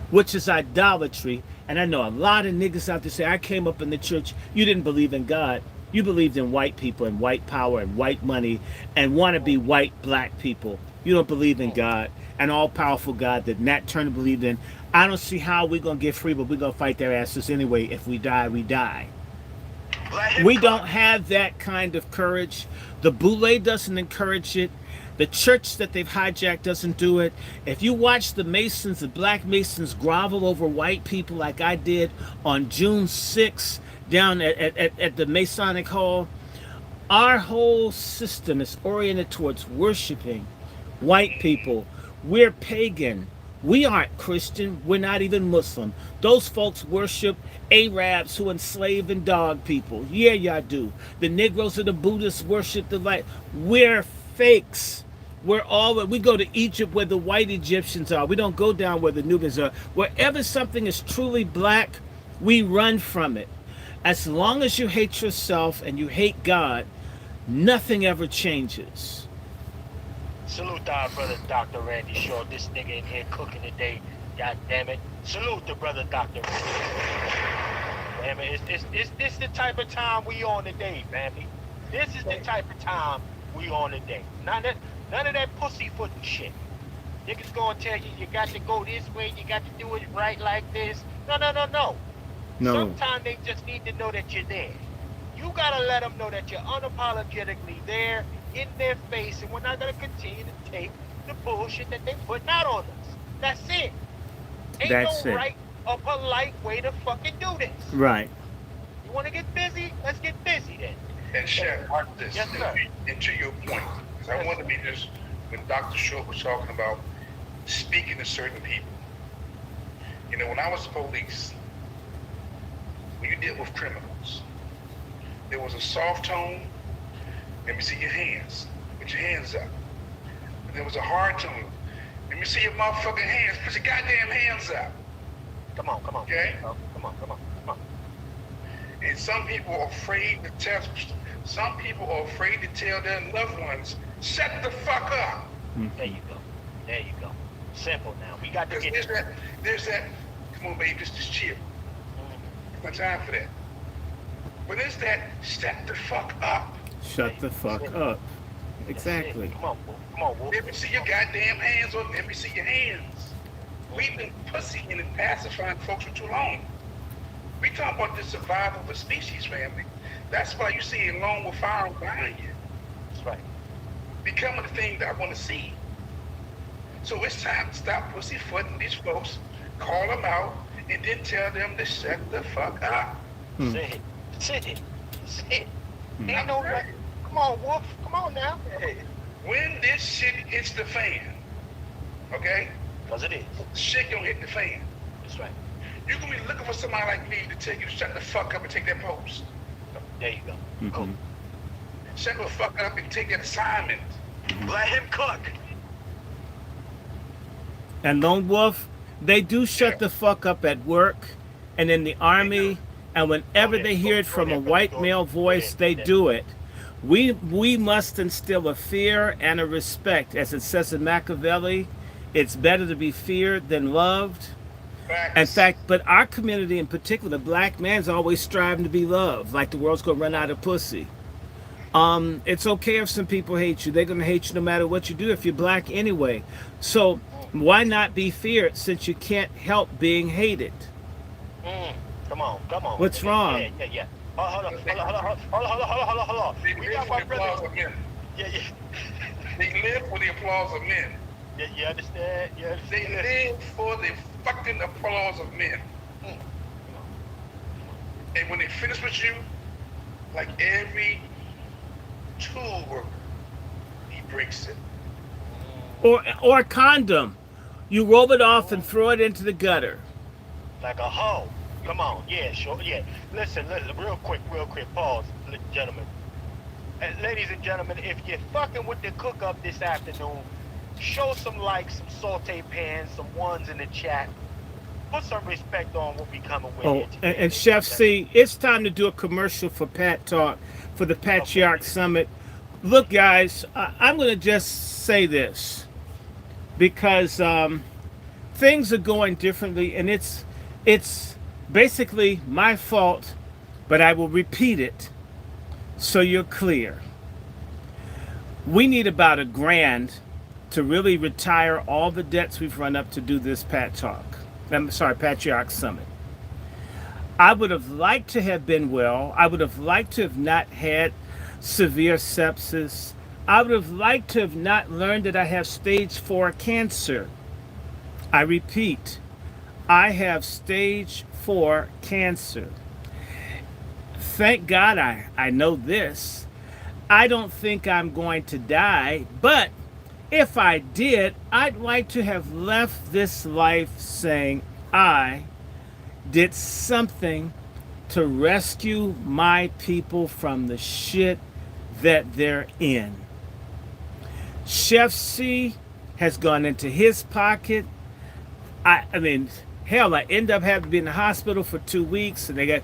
which is idolatry, and I know a lot of niggas out there say, I came up in the church, you didn't believe in God. You believed in white people and white power and white money and want to be white black people. You don't believe in God, an all-powerful God that Nat Turner believed in. I don't see how we're going to get free, but we're going to fight their asses anyway. If we die, we die. We don't have that kind of courage. The Boule doesn't encourage it. The church that they've hijacked doesn't do it. If you watch the Masons, the black Masons grovel over white people like I did on June 6th down at the Masonic Hall, our whole system is oriented towards worshiping white people. We're pagan. We aren't Christian. We're not even Muslim. Those folks worship Arabs who enslave and dog people. Yeah, y'all do. The Negroes and the Buddhists worship the light. We're fakes. We go to Egypt where the white Egyptians are. We don't go down where the Nubians are. Wherever something is truly black, we run from it. As long as you hate yourself and you hate God, nothing ever changes. Salute our brother Dr. Randy Short. This nigga in here cooking today. God damn it. Salute the brother Dr. Randy. Damn it. It's the type of time we on today, family. This is the type of time we on today. None of that pussyfooting shit. Niggas gonna tell you you got to go this way, you got to do it right like this. No. Sometimes they just need to know that you're there. You gotta let them know that you're unapologetically there in their face, and we're not gonna continue to take the bullshit that they putting out on us. That's it. Ain't no right or polite way to fucking do this. Right. You wanna get busy? Let's get busy then. And Chef, this, yes, sir. And to your point, because I want to be this, when Dr. Short was talking about speaking to certain people. You know, when I was police, when you deal with criminals, there was a soft tone. Let me see your hands. Put your hands up. And there was a hard tone. Let me see your motherfucking hands. Put your goddamn hands up. Come on. Okay? Come on. And some people are afraid to tell. Some people are afraid to tell their loved ones, "Shut the fuck up." There you go. Simple now. We got to get there's that. Come on, baby, just chill. No time for that. But it's that. Shut the fuck up. Shut the fuck up. Exactly. Come on, Wolf. Let me see your goddamn hands, or let me see your hands. We've been pussying and pacifying folks for too long. We talk about the survival of a species, family. That's why you see a lone with firearms behind you. That's right. Becoming the thing that I want to see. So it's time to stop pussyfooting these folks, call them out, and then tell them to shut the fuck up. Sit it. Ain't no right. Come on, Wolf. Come on now. Hey, when this shit hits the fan, okay? Because it is. Shit gonna hit the fan. That's right. You can be looking for somebody like me to tell you to shut the fuck up and take that post. There you go. Mm-hmm. Cool. Shut the fuck up and take that assignment. Let him cook. And Lone Wolf, they do shut the fuck up at work and in the army, and whenever they hear it from a white male voice, they do it. We must instill a fear and a respect. As it says in Machiavelli, it's better to be feared than loved. In fact, but our community in particular, the black man's always striving to be loved, like the world's gonna run out of pussy. It's okay if some people hate you. They're gonna hate you no matter what you do if you're black anyway. So why not be feared since you can't help being hated? Come on. What's wrong? Yeah. Hold on. They live for the applause of men. Yeah. They live for the applause of men. Yeah, you understand? They live for the fucking applause of men. And when they finish with you, like every tool worker, he breaks it. Or a condom. You roll it off and throw it into the gutter. Like a hoe. Come on. Yeah, sure. Yeah. Listen, real quick, pause, gentlemen. Ladies and gentlemen, if you're fucking with the cook up this afternoon, show some likes, some saute pans, some ones in the chat. Put some respect on what we coming with. Oh, and Chef C, it's time to do a commercial for Pat Talk for the Patriarch Summit. Look, guys, I'm going to just say this because things are going differently, and it's basically my fault, but I will repeat it so you're clear. We need about $1,000 to really retire all the debts we've run up to do this Patriarch Summit. I would have liked to have been well. I would have liked to have not had severe sepsis. I would have liked to have not learned that I have stage 4 cancer. I repeat, I have stage 4 cancer. Thank God I know this. I don't think I'm going to die, but if I did, I'd like to have left this life saying I did something to rescue my people from the shit that they're in. Chef C has gone into his pocket. I mean, hell, I end up having to be in the hospital for 2 weeks, and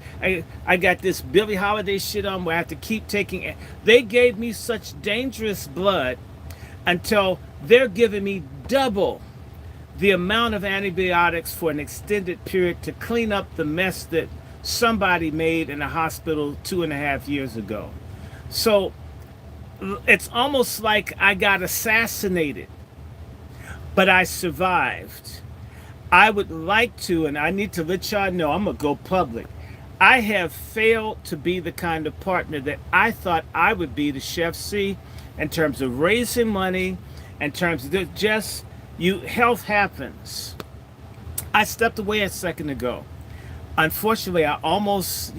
I got this Billie Holiday shit on where I have to keep taking. They gave me such dangerous blood until they're giving me double the amount of antibiotics for an extended period to clean up the mess that somebody made in a hospital 2.5 years ago. So it's almost like I got assassinated, but I survived. I would like to, and I need to let y'all know, I'm going to go public. I have failed to be the kind of partner that I thought I would be to Chef C in terms of raising money, in terms of just, health happens. I stepped away a second ago. Unfortunately, I almost,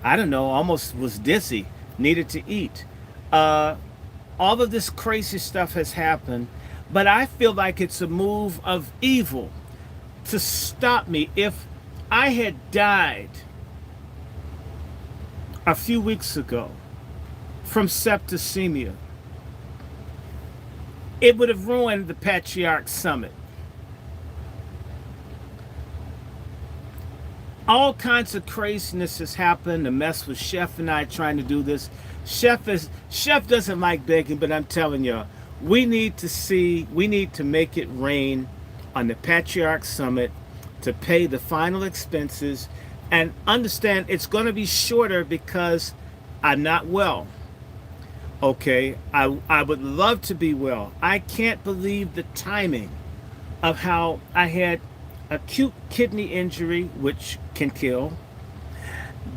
almost was dizzy, needed to eat. All of this crazy stuff has happened, but I feel like it's a move of evil to stop me. If I had died a few weeks ago from septicemia, it would have ruined the Patriarch Summit. All kinds of craziness has happened. The mess with Chef and I trying to do this. Chef doesn't like begging, but I'm telling you, we need to make it rain on the Patriarch Summit to pay the final expenses, and understand it's going to be shorter because I'm not well. Okay, I would love to be well. I can't believe the timing of how I had acute kidney injury, which can kill,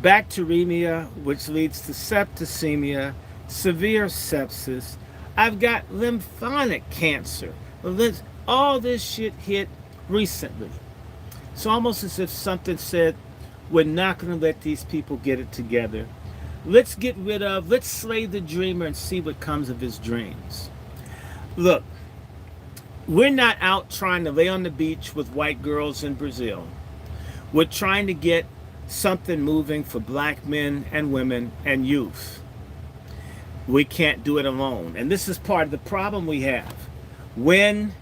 bacteremia, which leads to septicemia, severe sepsis. I've got lymphatic cancer. All this shit hit recently. It's almost as if something said, we're not going to let these people get it together. Let's slay the dreamer and see what comes of his dreams. Look, we're not out trying to lay on the beach with white girls in Brazil. We're trying to get something moving for black men and women and youth. We can't do it alone. And this is part of the problem we have. When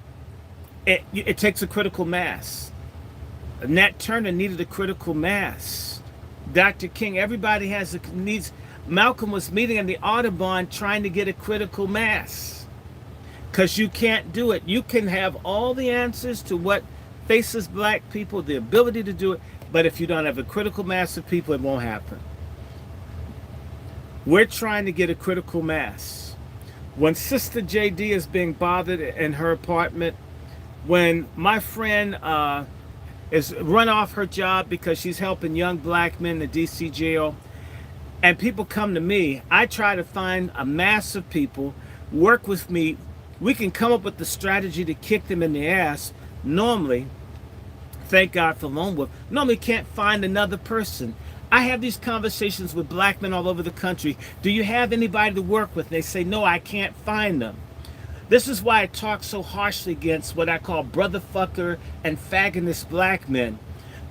it takes a critical mass. Nat Turner needed a critical mass. Dr. King, everybody needs. Malcolm was meeting in the Audubon trying to get a critical mass. Because you can't do it. You can have all the answers to what faces black people, the ability to do it, but if you don't have a critical mass of people, it won't happen. We're trying to get a critical mass. When Sister JD is being bothered in her apartment, when my friend is run off her job because she's helping young black men in the DC jail, and people come to me, I try to find a mass of people, work with me. We can come up with the strategy to kick them in the ass. Normally, thank God for Lone Wolf, normally can't find another person. I have these conversations with black men all over the country. Do you have anybody to work with? They say, no, I can't find them. This is why I talk so harshly against what I call brotherfucker and fagonist black men.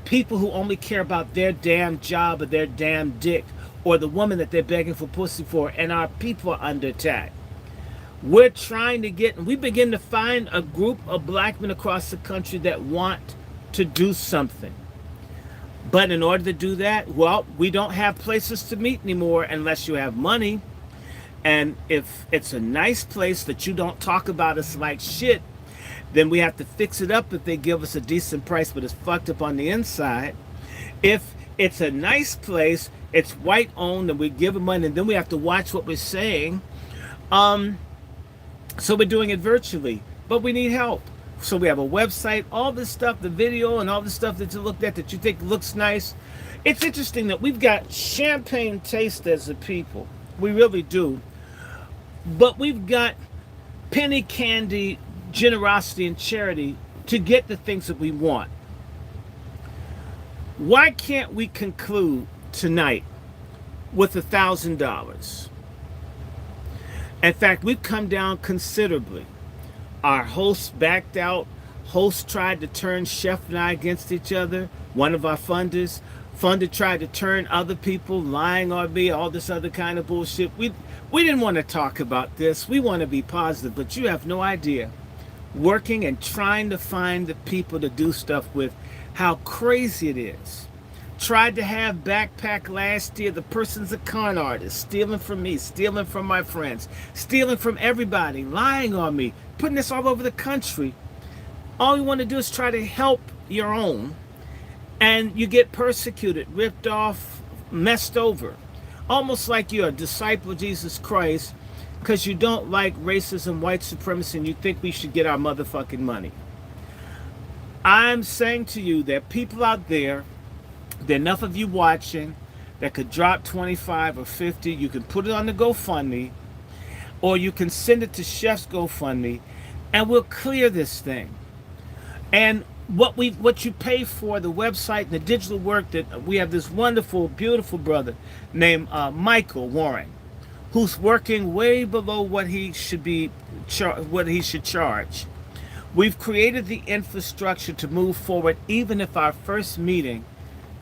People who only care about their damn job or their damn dick or the woman that they're begging for pussy for, and our people are under attack. We're trying to get, and we begin to find a group of black men across the country that want to do something. But in order to do that, well, we don't have places to meet anymore unless you have money. And if it's a nice place that you don't talk about us like shit, then we have to fix it up if they give us a decent price, but it's fucked up on the inside. If it's a nice place, it's white owned, and we give them money, and then we have to watch what we're saying. So we're doing it virtually, but we need help. So we have a website, all this stuff, the video and all the stuff that you looked at that you think looks nice. It's interesting that we've got champagne taste as a people. We really do. But we've got penny candy, generosity, and charity to get the things that we want. Why can't we conclude tonight with $1,000? In fact, we've come down considerably. Our hosts backed out. Hosts tried to turn Chef and I against each other. One of our funders. Funder tried to turn other people, lying on me, all this other kind of bullshit. We didn't want to talk about this. We want to be positive, but you have no idea. Working and trying to find the people to do stuff with, how crazy it is. Tried to have backpack last year. The person's a con artist, stealing from me, stealing from my friends, stealing from everybody, lying on me, putting this all over the country. All you want to do is try to help your own, and you get persecuted, ripped off, messed over. Almost like you're a disciple of Jesus Christ because you don't like racism, white supremacy, and you think we should get our motherfucking money. I'm saying to you that people out there are enough of you watching that could drop 25 or 50. You can put it on the GoFundMe, or you can send it to Chef's GoFundMe, and we'll clear this thing. And what you pay for, the website and the digital work, that we have this wonderful, beautiful brother named Michael Warren, who's working way below what he should be, what he should charge. We've created the infrastructure to move forward, even if our first meeting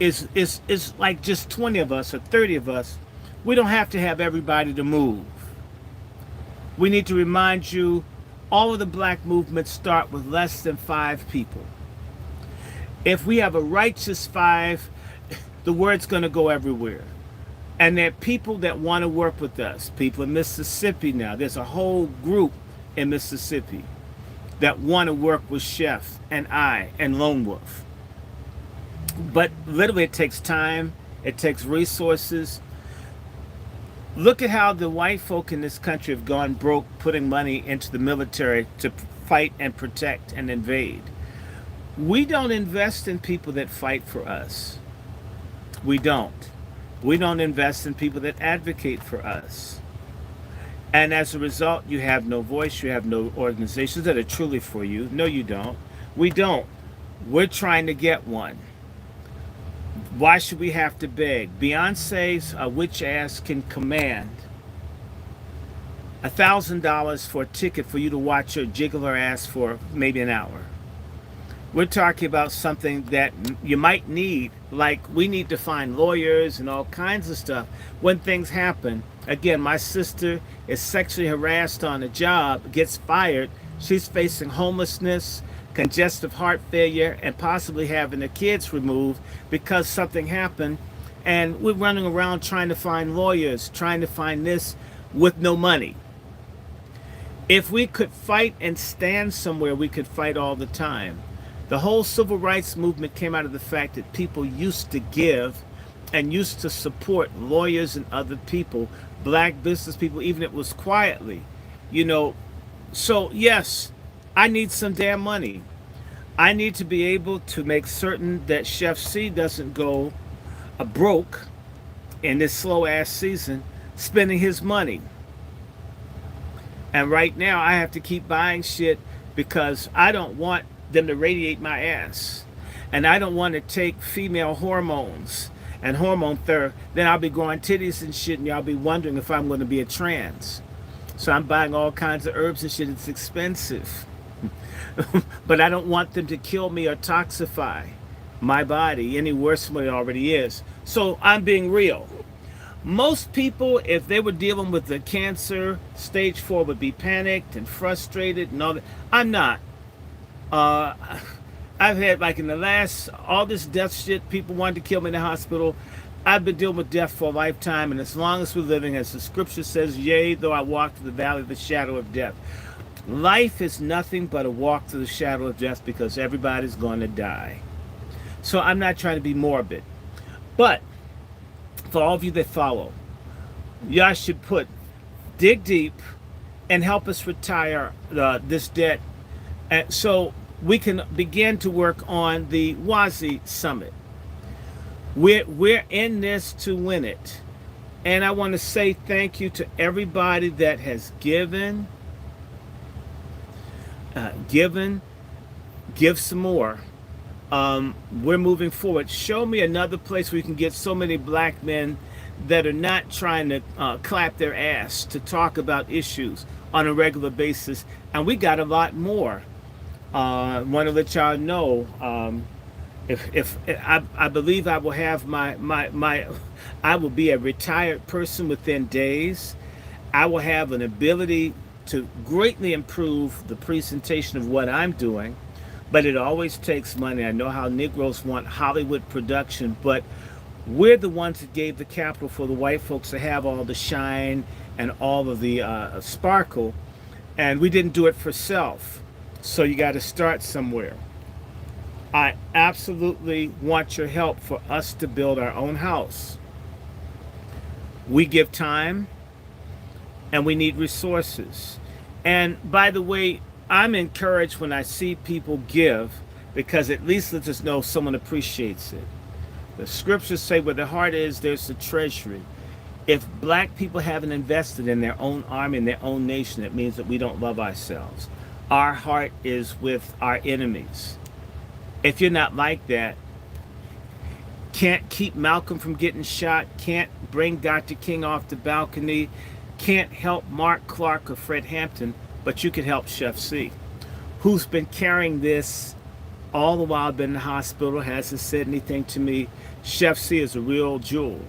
is like just 20 of us or 30 of us. We don't have to have everybody to move. We need to remind you, all of the black movements start with less than 5 people. If we have a righteous 5, the word's going to go everywhere. And there are people that want to work with us. People in Mississippi now. There's a whole group in Mississippi that want to work with Chef and I and Lone Wolf. But literally it takes time. It takes resources. Look at how the white folk in this country have gone broke putting money into the military to fight and protect and invade. We don't invest in people that fight for us. We don't. We don't invest in people that advocate for us. And as a result, you have no voice, you have no organizations that are truly for you. No, you don't. We don't. We're trying to get one. Why should we have to beg? Beyonce's witch ass can command $1,000 for a ticket for you to watch her jiggle her ass for maybe an hour. We're talking about something that you might need, like we need to find lawyers and all kinds of stuff when things happen. Again, my sister is sexually harassed on a job, gets fired. She's facing homelessness, congestive heart failure, and possibly having her kids removed because something happened And we're running around trying to find lawyers, trying to find this with no money. If we could fight and stand somewhere, we could fight all the time. The whole civil rights movement came out of the fact that people used to give and used to support lawyers and other people, black business people, even if it was quietly. You know, so yes, I need some damn money. I need to be able to make certain that Chef C doesn't go broke in this slow ass season spending his money. And right now I have to keep buying shit because I don't want them to radiate my ass. And I don't want to take female hormones and hormone therapy. Then I'll be growing titties and shit and y'all be wondering if I'm going to be a trans. So I'm buying all kinds of herbs and shit. It's expensive. But I don't want them to kill me or toxify my body any worse than what it already is. So I'm being real. Most people, if they were dealing with the cancer, stage 4, would be panicked and frustrated and all that. I'm not. I've had, like in the last, all this death shit, people wanted to kill me in the hospital. I've been dealing with death for a lifetime, and as long as we're living, as the scripture says, yea, though I walk through the valley of the shadow of death. Life is nothing but a walk through the shadow of death because everybody's going to die. So I'm not trying to be morbid. But for all of you that follow, y'all should dig deep and help us retire this debt so we can begin to work on the WASI Summit. We're in this to win it. And I want to say thank you to everybody that has given. Give some more. We're moving forward. Show me another place where we can get so many black men that are not trying to clap their ass to talk about issues on a regular basis. And we got a lot more. Want to let y'all know, if I believe I will have I will be a retired person within days. I will have an ability to greatly improve the presentation of what I'm doing. But it always takes money. I know how Negroes want Hollywood production, but we're the ones that gave the capital for the white folks to have all the shine and all of the sparkle, and we didn't do it for self. So you got to start somewhere. I absolutely want your help for us to build our own house. We give time, and we need resources. And by the way, I'm encouraged when I see people give, because at least lets us know someone appreciates it. The scriptures say where the heart is, there's the treasury. If black people haven't invested in their own army and their own nation, it means that we don't love ourselves. Our heart is with our enemies. If you're not like that, can't keep Malcolm from getting shot, can't bring Dr. King off the balcony, can't help Mark Clark or Fred Hampton, but you can help Chef C, who's been carrying this all the while, been in the hospital, hasn't said anything to me. Chef C is a real jewel.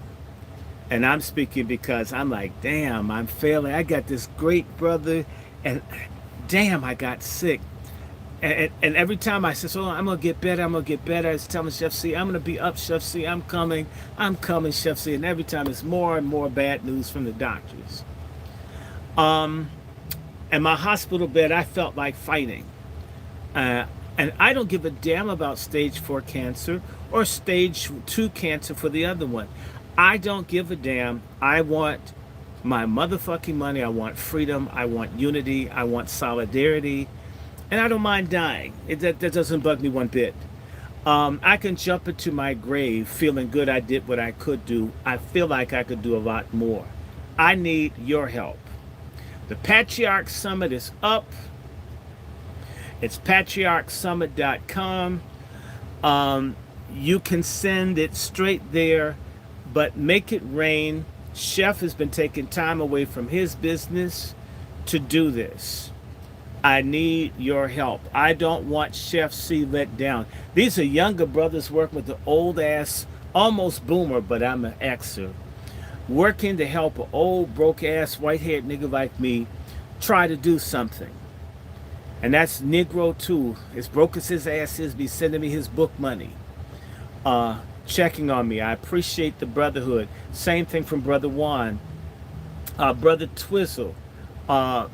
And I'm speaking because I'm like, damn, I'm failing. I got this great brother, and damn, I got sick. And every time I say, oh, I'm going to get better, I'm going to get better, I was telling Chef C, I'm going to be up, Chef C, I'm coming, Chef C. And every time it's more and more bad news from the doctors. And my hospital bed, I felt like fighting. And I don't give a damn about stage 4 cancer or stage 2 cancer for the other one. I don't give a damn. I want my motherfucking money. I want freedom. I want unity. I want solidarity. And I don't mind dying. That doesn't bug me one bit. I can jump into my grave feeling good I did what I could do. I feel like I could do a lot more. I need your help. The Patriarch Summit is up. It's patriarchsummit.com. You can send it straight there, but make it rain. Chef has been taking time away from his business to do this. I need your help. I don't want Chef C let down. These are younger brothers working with the old ass, almost boomer, but I'm an Xer, working to help an old broke ass white-haired nigga like me try to do something. And that's Negro too. As broke as his ass is, be sending me his book money. checking on me. I appreciate the brotherhood. Same thing from Brother Juan, Brother Twizzle. Uh,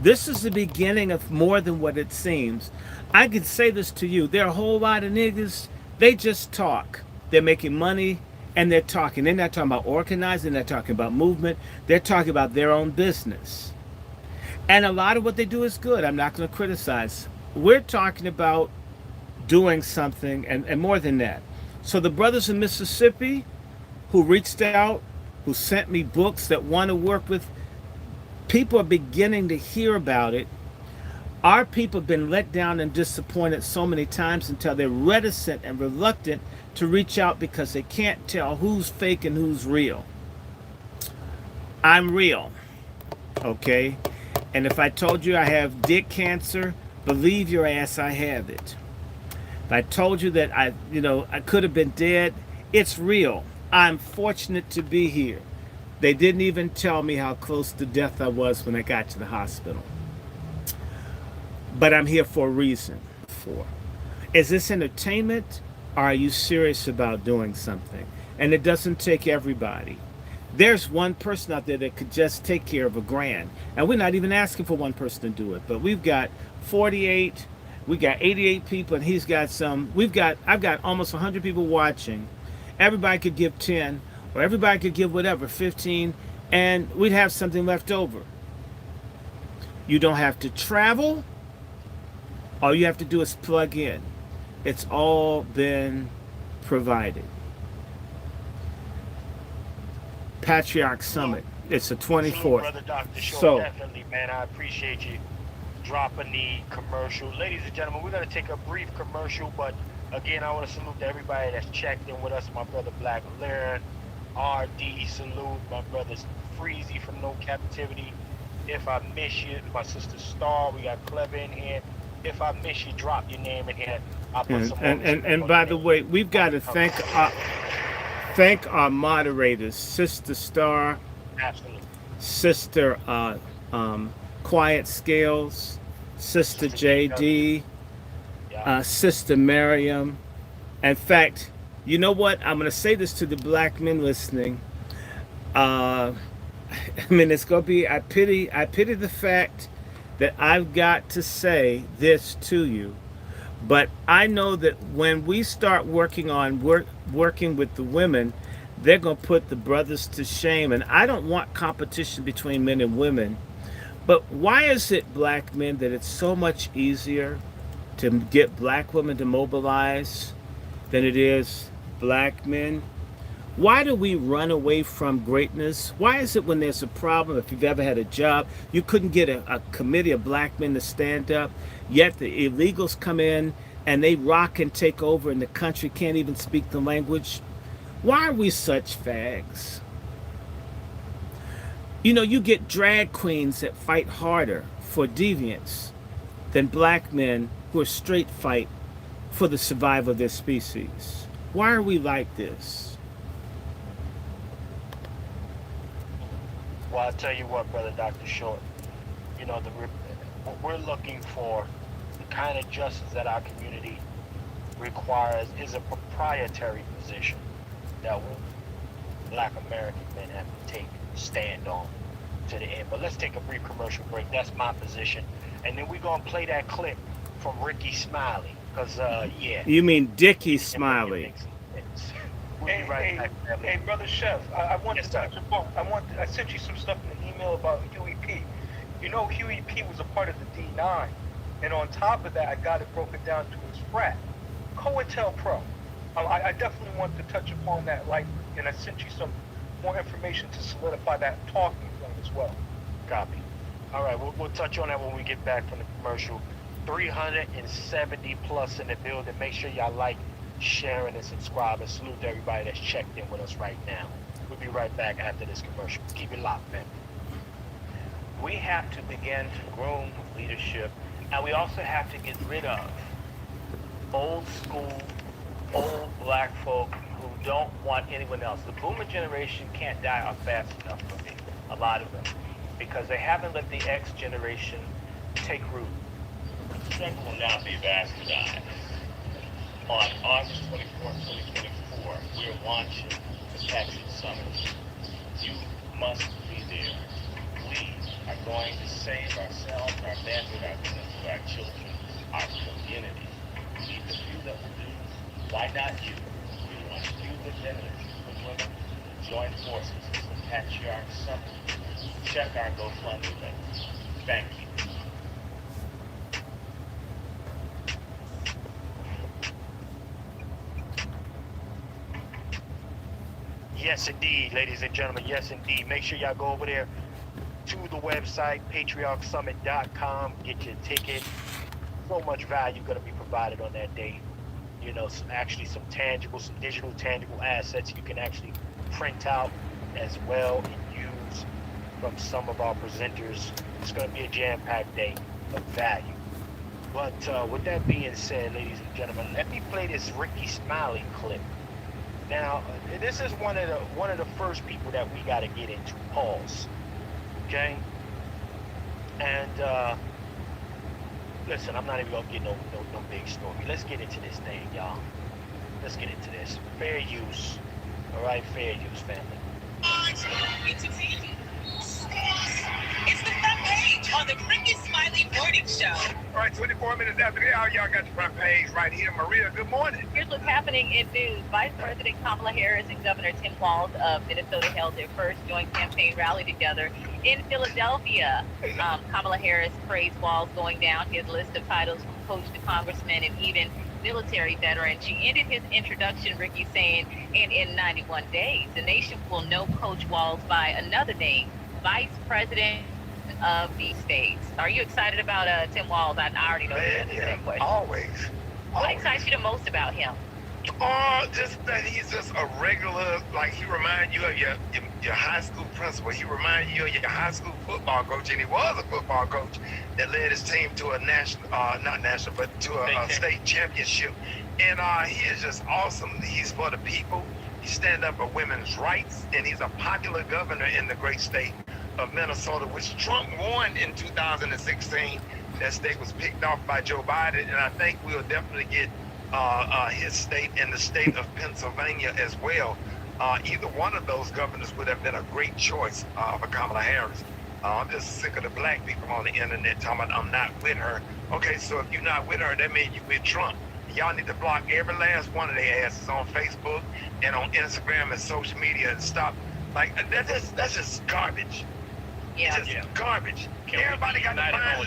this is the beginning of more than what it seems. I can say this to you. There are a whole lot of niggas, they just talk. They're making money and they're talking. They're not talking about organizing, they're talking about movement, they're talking about their own business. And a lot of what they do is good. I'm not going to criticize. We're talking about doing something and more than that. So the brothers in Mississippi who reached out, who sent me books that want to work with, people are beginning to hear about it. Our people have been let down and disappointed so many times until they're reticent and reluctant to reach out because they can't tell who's fake and who's real. I'm real, okay? And if I told you I have dick cancer, believe your ass I have it. If I told you that I could have been dead, it's real. I'm fortunate to be here. They didn't even tell me how close to death I was when I got to the hospital. But I'm here for a reason. Is this entertainment, or are you serious about doing something? And it doesn't take everybody. There's one person out there that could just take care of $1,000. And we're not even asking for one person to do it. But we've got 48, we got 88 people, and he's got some. I've got almost 100 people watching. Everybody could give 10, or everybody could give whatever, 15, and we'd have something left over. You don't have to travel. All you have to do is plug in. It's all been provided. Patriarch Summit. It's the 24th. Brother Dr. Short, So, definitely, man. I appreciate you dropping the commercial. Ladies and gentlemen, we're going to take a brief commercial, but again, I want to salute to everybody that's checked in with us. My brother Black Laren, RD, salute. My brother Freezy from No Captivity. If I miss you, my sister Star, we got Clever in here. If I miss you, drop your name in here. I'll put some and by the way, we've got to thank our moderators, Sister Star, absolutely, Sister Quiet Scales, Sister JD, Sister Miriam. In fact, you know what? I'm going to say this to the black men listening. I mean, it's going to be, I pity the fact that I've got to say this to you, but I know that when we start working with the women, they're going to put the brothers to shame. And I don't want competition between men and women, but why is it, black men, that it's so much easier to get black women to mobilize than it is black men? Why do we run away from greatness? Why is it when there's a problem, if you've ever had a job, you couldn't get a committee of black men to stand up, yet the illegals come in and they rock and take over and the country can't even speak the language? Why are we such fags? You know, you get drag queens that fight harder for deviance than black men who are straight fight for the survival of their species. Why are we like this? Well, I'll tell you what, Brother Dr. Short, you know, what we're looking for, the kind of justice that our community requires, is a proprietary position that black American men have to take stand on to the end. But let's take a brief commercial break. That's my position. And then we're going to play that clip from Ricky Smiley. Because, yeah. You mean Dickie Smiley. We'll be right back. Hey, Brother Chef, I wanted to touch upon, I sent you some stuff in the email about Huey P. You know, Huey P was a part of the D9. And on top of that, I got it broken down to his frat, COINTELPRO. I definitely want to touch upon that lightly, and I sent you some more information to solidify that talking point as well. Copy. All right, we'll touch on that when we get back from the commercial. 370 plus in the building. Make sure y'all like, sharing, and subscribing. Salute to everybody that's checked in with us right now. We'll be right back after this commercial. Keep it locked, man. We have to begin to groom leadership, and we also have to get rid of old school, old black folk who don't want anyone else. The boomer generation can't die off fast enough for me, a lot of them, because they haven't let the X generation take root. The second will now be vascularized. On August 24, 2024, 24, we're launching the Taxi Summit. You must be there. We are going to save ourselves, our family, our business, our children, our community. We need the few that will do. Why not you? We want few representatives with women to join forces with the Patriarch Summit. Check our GoFundMe link. Thank you. Yes, indeed, ladies and gentlemen. Yes, indeed. Make sure y'all go over there to the website, patriarchsummit.com. Get your ticket. So much value going to be provided on that day. You know, some tangible, some digital tangible assets you can actually print out as well and use from some of our presenters. It's going to be a jam-packed day of value. But with that being said, ladies and gentlemen, let me play this Ricky Smiley clip. Now, this is one of the first people that we got to get into. Pause. Okay? And listen, I'm not even gonna get no big story. Let's get into this thing, y'all. Let's get into this. Fair use. All right, fair use, family. It's the front page on the Ricky Smiley Morning Show. All right, 24 minutes after the hour, y'all got the front page right here. Maria, good morning. Here's what's happening in news. Vice President Kamala Harris and Governor Tim Walz of Minnesota held their first joint campaign rally together in Philadelphia. Kamala Harris praised Walz going down his list of titles from coach to congressman and even military veteran. She ended his introduction, Ricky, saying, and in 91 days, the nation will know Coach Walz by another name, Vice President of the States. Are you excited about Tim Walz? I already know the answer to that question. Always. What excites you the most about him? Just that he's just a regular, like he reminds you of your high school principal. He reminds you of your high school football coach, and he was a football coach that led his team to a state championship. And he is just awesome. He's for the people. He stands up for women's rights, and he's a popular governor in the great state of Minnesota, which Trump won in 2016. That state was picked off by Joe Biden, and I think we'll definitely get his state and the state of Pennsylvania as well. Either one of those governors would have been a great choice for Kamala Harris. I'm just sick of the black people on the internet talking about I'm not with her. Okay, so if you're not with her, that means you're with Trump. Y'all need to block every last one of their asses on Facebook and on Instagram and social media and stop. Like, that's just garbage. Yeah, it's just garbage. Everybody got to find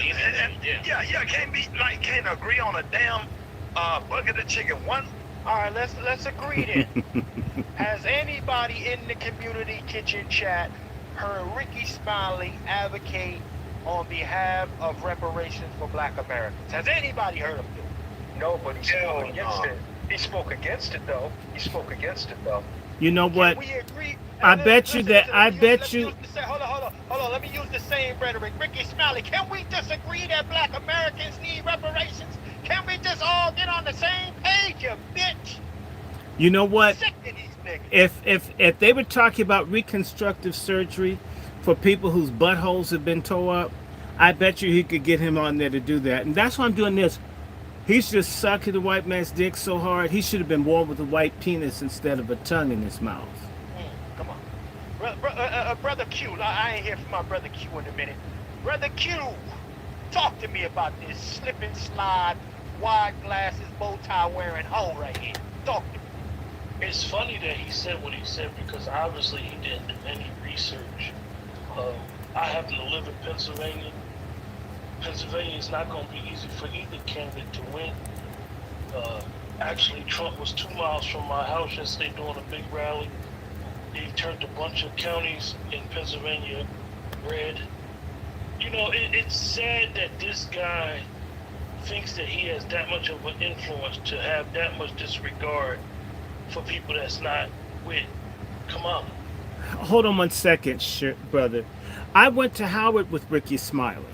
can't agree on a damn bucket of chicken. All right, let's agree then. Has anybody in the community kitchen chat heard Ricky Smiley advocate on behalf of reparations for Black Americans? Has anybody heard him do it? No, but he spoke against it. He spoke against it, though. You know what? Can we agree? I bet you. Hold on. Let me use the same rhetoric. Ricky Smiley, can we just agree that Black Americans need reparations? Can we just all get on the same page, you bitch? You know what? Sick of these niggas. If they were talking about reconstructive surgery for people whose buttholes have been tore up, I bet you he could get him on there to do that. And that's why I'm doing this. He's just sucking the white man's dick so hard. He should have been born with a white penis instead of a tongue in his mouth. Come on. Brother Q, I ain't hear from my brother Q in a minute. Brother Q, talk to me about this slip and slide, wide glasses, bow tie wearing hoe right here. Talk to me. It's funny that he said what he said because obviously he didn't do any research. I happen to live in Pennsylvania. Pennsylvania is not going to be easy for either candidate to win. Actually, Trump was 2 miles from my house yesterday doing a big rally. He turned a bunch of counties in Pennsylvania red. You know, it's sad that this guy thinks that he has that much of an influence to have that much disregard for people that's not with Kamala. Hold on 1 second, brother. I went to Howard with Ricky Smiley.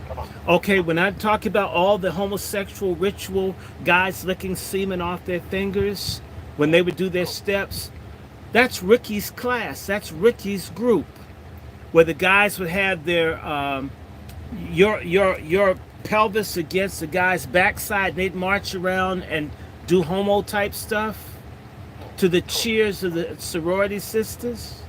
Come on. Okay, when I talk about all the homosexual ritual, guys licking semen off their fingers when they would do their steps, that's Ricky's class. That's Ricky's group, where the guys would have their your pelvis against the guy's backside, and they'd march around and do homo type stuff. to the cheers of the sorority sisters.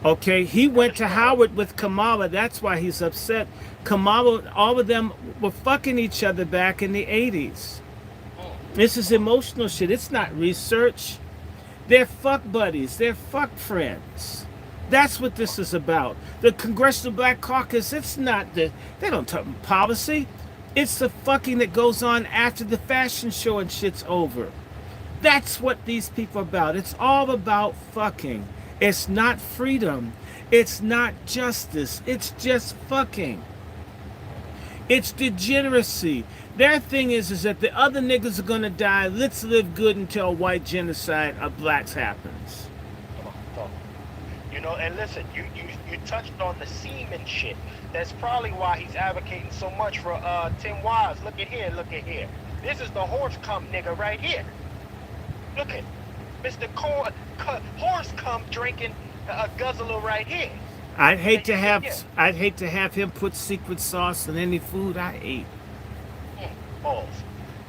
Okay, he went to Howard with Kamala. That's why he's upset. Kamala, all of them were fucking each other back in the 80s. This is emotional shit. It's not research. They're fuck buddies. They're fuck friends. That's what this is about. The Congressional Black Caucus, it's not the, they don't talk policy. It's the fucking that goes on after the fashion show and shit's over. That's what these people are about. It's all about fucking. It's not freedom. It's not justice. It's just fucking. It's degeneracy. Their thing is that the other niggas are gonna die. Let's live good until white genocide of blacks happens. You know, and listen, you touched on the semen shit. That's probably why he's advocating so much for Tim Wise. Look at here, look at here. This is the horse cum nigga right here. Look at Mr. Horse cum drinking a guzzler right here. I'd hate to have him put secret sauce in any food I ate. Balls.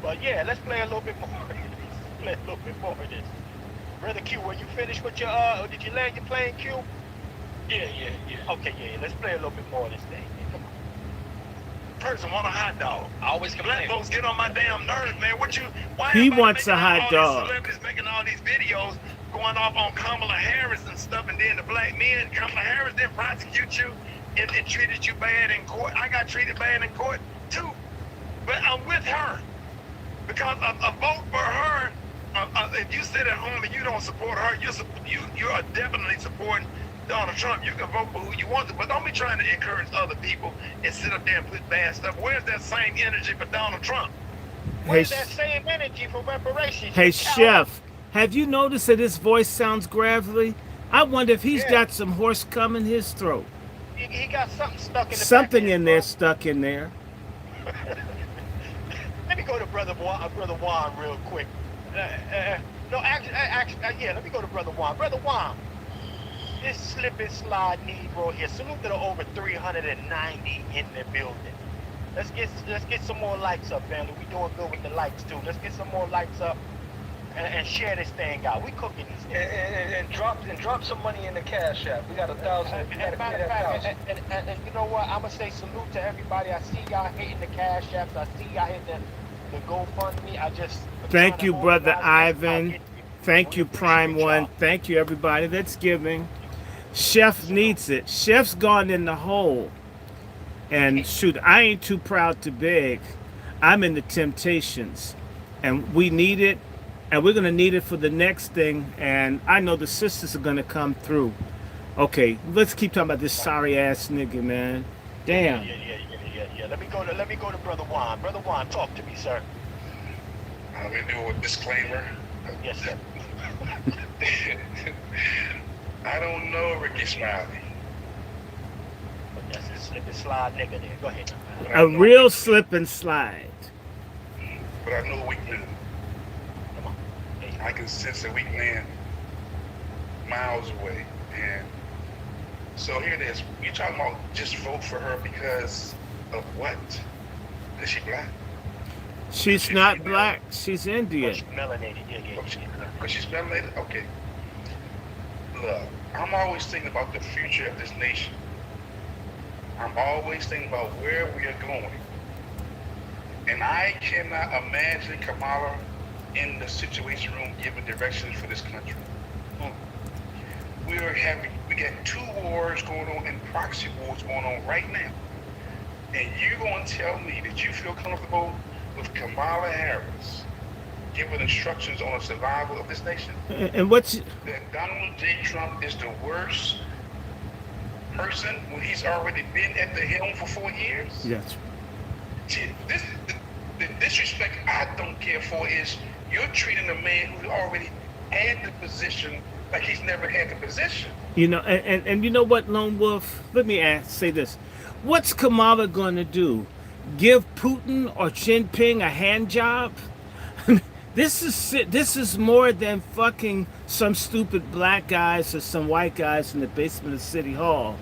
But yeah, let's play a little bit more. Play a little bit more of this. Brother Q, were you finished with your did you land your plane, Q? Yeah. Okay, yeah, let's play a little bit more of this thing. Come on. Person want a hot dog. I always complain. Black folks get on my damn nerves, man. Why he wants a hot dog. Celebrities making all these videos going off on Kamala Harris and stuff, and then the black men, Kamala Harris didn't prosecute you and treated you bad in court. I got treated bad in court too, but I'm with her because a vote for her. If you sit at home and you don't support her, you are definitely supporting Donald Trump. You can vote for who you want to, but don't be trying to encourage other people and sit up there and put bad stuff. Where's that same energy for Donald Trump? Where's that same energy for reparations? Hey, Chef, have you noticed that his voice sounds gravelly? I wonder if he's got some horse cum in his throat. He got something stuck in the something in there stuck in there. Let me go to Brother Juan real quick. No, actually, yeah, let me go to Brother Juan. Brother Juan, this slip and slide Negro here. Salute to the over 390 in the building. Let's get some more likes up, family. We doing good with the likes too. Let's get some more likes up and share this thing out. We cooking this thing. And drop some money in the Cash App. We got 1,000. And you know what? I'm gonna say salute to everybody. I see y'all hitting the Cash Apps. I see y'all hitting the GoFundMe. Thank you, Brother Ivan. Thank you, Prime One. Thank you, everybody that's giving. Chef needs it. Chef's gone in the hole. And shoot, I ain't too proud to beg. I'm in the Temptations. And we need it. And we're going to need it for the next thing. And I know the sisters are going to come through. Okay, let's keep talking about this sorry ass nigga, man. Damn. Yeah. Let me go to Brother Juan. Brother Juan, talk to me, sir. Let me do a disclaimer. Yes, sir. I don't know Ricky Smiley. But that's a slip and slide nigga there. Go ahead. A real slip and slide. But I know a weak man. Come on. I can sense a weak man miles away. And so here it is. You're talking about just vote for her because of what? Is she black? She's not black. She's Indian. She's melanated. Yeah. Because she's melanated? Okay. Look, I'm always thinking about the future of this nation. I'm always thinking about where we are going. And I cannot imagine Kamala in the situation room giving directions for this country. We got 2 wars going on and proxy wars going on right now. And you're going to tell me that you feel comfortable with Kamala Harris giving instructions on the survival of this nation? And what's... That Donald J. Trump is the worst person when he's already been at the helm for 4 years? Yes. See, the disrespect I don't care for is you're treating a man who already had the position like he's never had the position. You know, and you know what, Lone Wolf? Let me say this. What's Kamala going to do? Give Putin or Jinping a hand job? This is more than fucking some stupid black guys or some white guys in the basement of City Hall.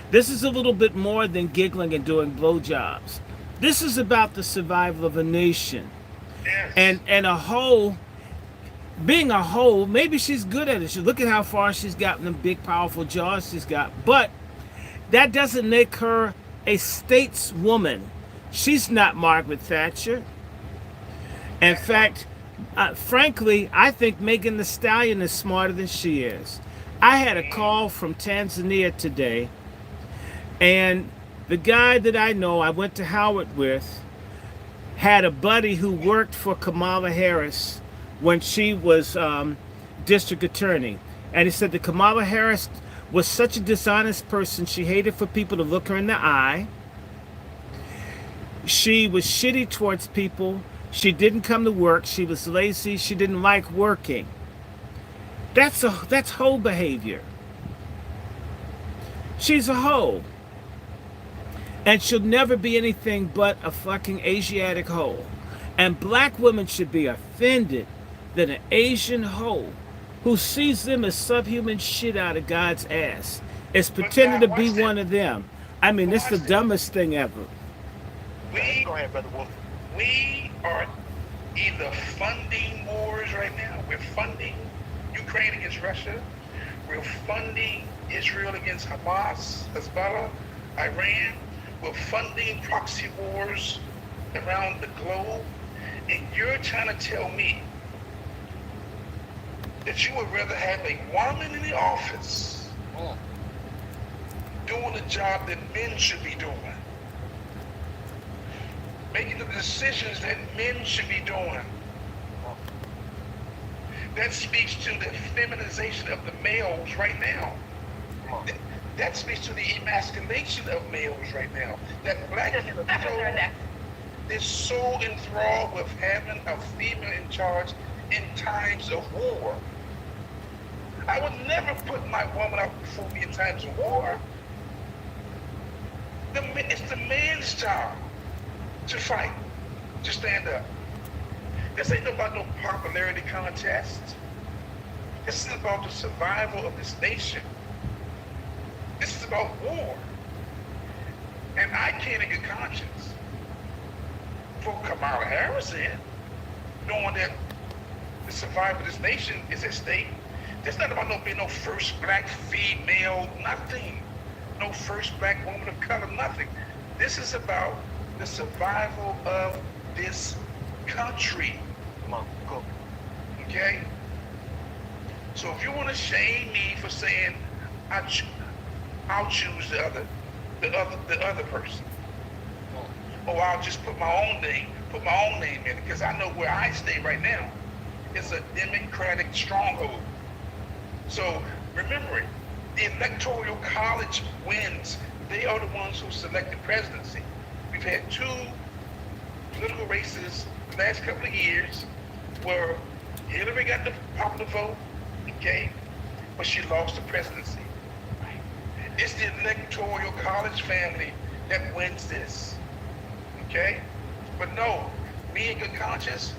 This is a little bit more than giggling and doing blowjobs. This is about the survival of a nation. Yes. And a whole, being a hoe, maybe she's good at it. Look at how far she's gotten, them big, powerful jaws she's got. But that doesn't make her a stateswoman. She's not Margaret Thatcher. In fact, frankly, I think Megan Thee Stallion is smarter than she is. I had a call from Tanzania today, and the guy that I know, I went to Howard with, had a buddy who worked for Kamala Harris when she was district attorney. And he said that Kamala Harris was such a dishonest person. She hated for people to look her in the eye. She was shitty towards people. She didn't come to work. She was lazy. She didn't like working. That's hoe behavior. She's a hoe. And she'll never be anything but a fucking Asiatic hoe. And black women should be offended that an Asian hoe who sees them as subhuman shit out of God's ass is pretending to be one of them. I mean, it's the dumbest thing ever. Go ahead, Brother Wolf. We are either funding wars right now. We're funding Ukraine against Russia. We're funding Israel against Hamas, Hezbollah, Iran. We're funding proxy wars around the globe. And you're trying to tell me that you would rather have a woman in the office doing the job that men should be doing, making the decisions that men should be doing. That speaks to the feminization of the males right now. That speaks to the emasculation of males right now. That black people is so enthralled with having a female in charge in times of war. I would never put my woman out before me in times of war. It's the man's job to fight, to stand up. This ain't about no popularity contest. This is about the survival of this nation. This is about war. And I can't in good conscience for Kamala Harris in, knowing that the survival of this nation is at stake. There's not about being no first black female, nothing. No first black woman of color, nothing. This is about the survival of this country. Come on, go. Okay? So if you want to shame me for saying I'll choose the other person, or I'll just put my own name in it, because I know where I stay right now. It's a Democratic stronghold. So remember it, the Electoral College wins. They are the ones who select the presidency. We've had two political races the last couple of years where Hillary got the popular vote, okay, but she lost the presidency. It's the Electoral College family that wins this, okay? But no, me in good conscience,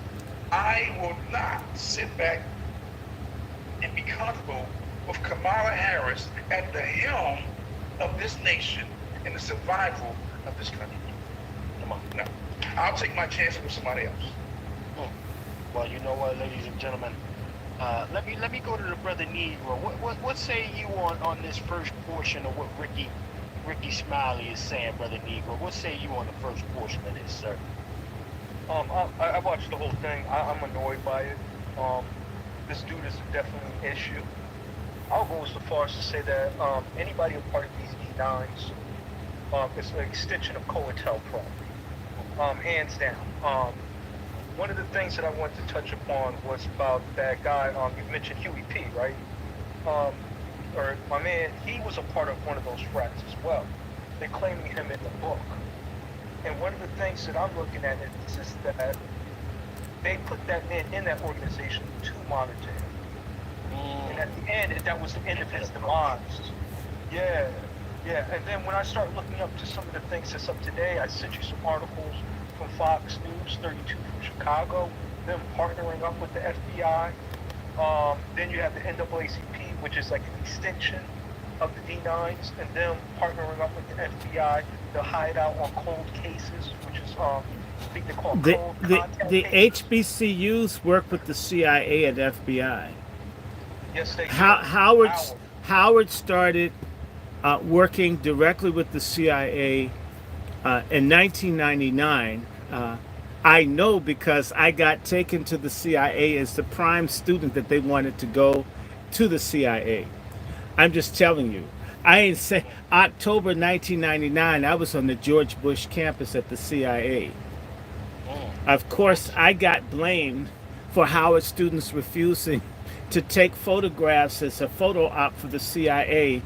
I will not sit back and be comfortable with Kamala Harris at the helm of this nation and the survival of this country. Come on, no. I'll take my chances with somebody else. Well, you know what, ladies and gentlemen, let me go to the brother Negro. What say you on this first portion of what Ricky Smiley is saying, brother Negro? What say you on the first portion of this, sir? I watched the whole thing. I'm annoyed by it. This dude is definitely an issue. I'll go so far as to say that anybody a part of these D9s is an extension of COINTELPRO, hands down. One of the things that I wanted to touch upon was about that guy, you mentioned Huey P, right? Or my man, he was a part of one of those frats as well. They're claiming him in the book. And one of the things that I'm looking at is that they put that man in that organization to monitor him. And at the end, that was the end of his demise. Yeah. And then when I start looking up to some of the things that's up today, I sent you some articles from Fox News, 32 from Chicago, them partnering up with the FBI. Then you have the NAACP, which is like an extension of the D9s, and them partnering up with the FBI to hide out on cold cases, which is think they call The cold the contact the cases. HBCUs work with the CIA and FBI. Yes, they do. Howard started working directly with the CIA in 1999. I know because I got taken to the CIA as the prime student that they wanted to go to the CIA. I'm just telling you. I ain't say October 1999. I was on the George Bush campus at the CIA. Of course, I got blamed for Howard students refusing to take photographs as a photo op for the CIA.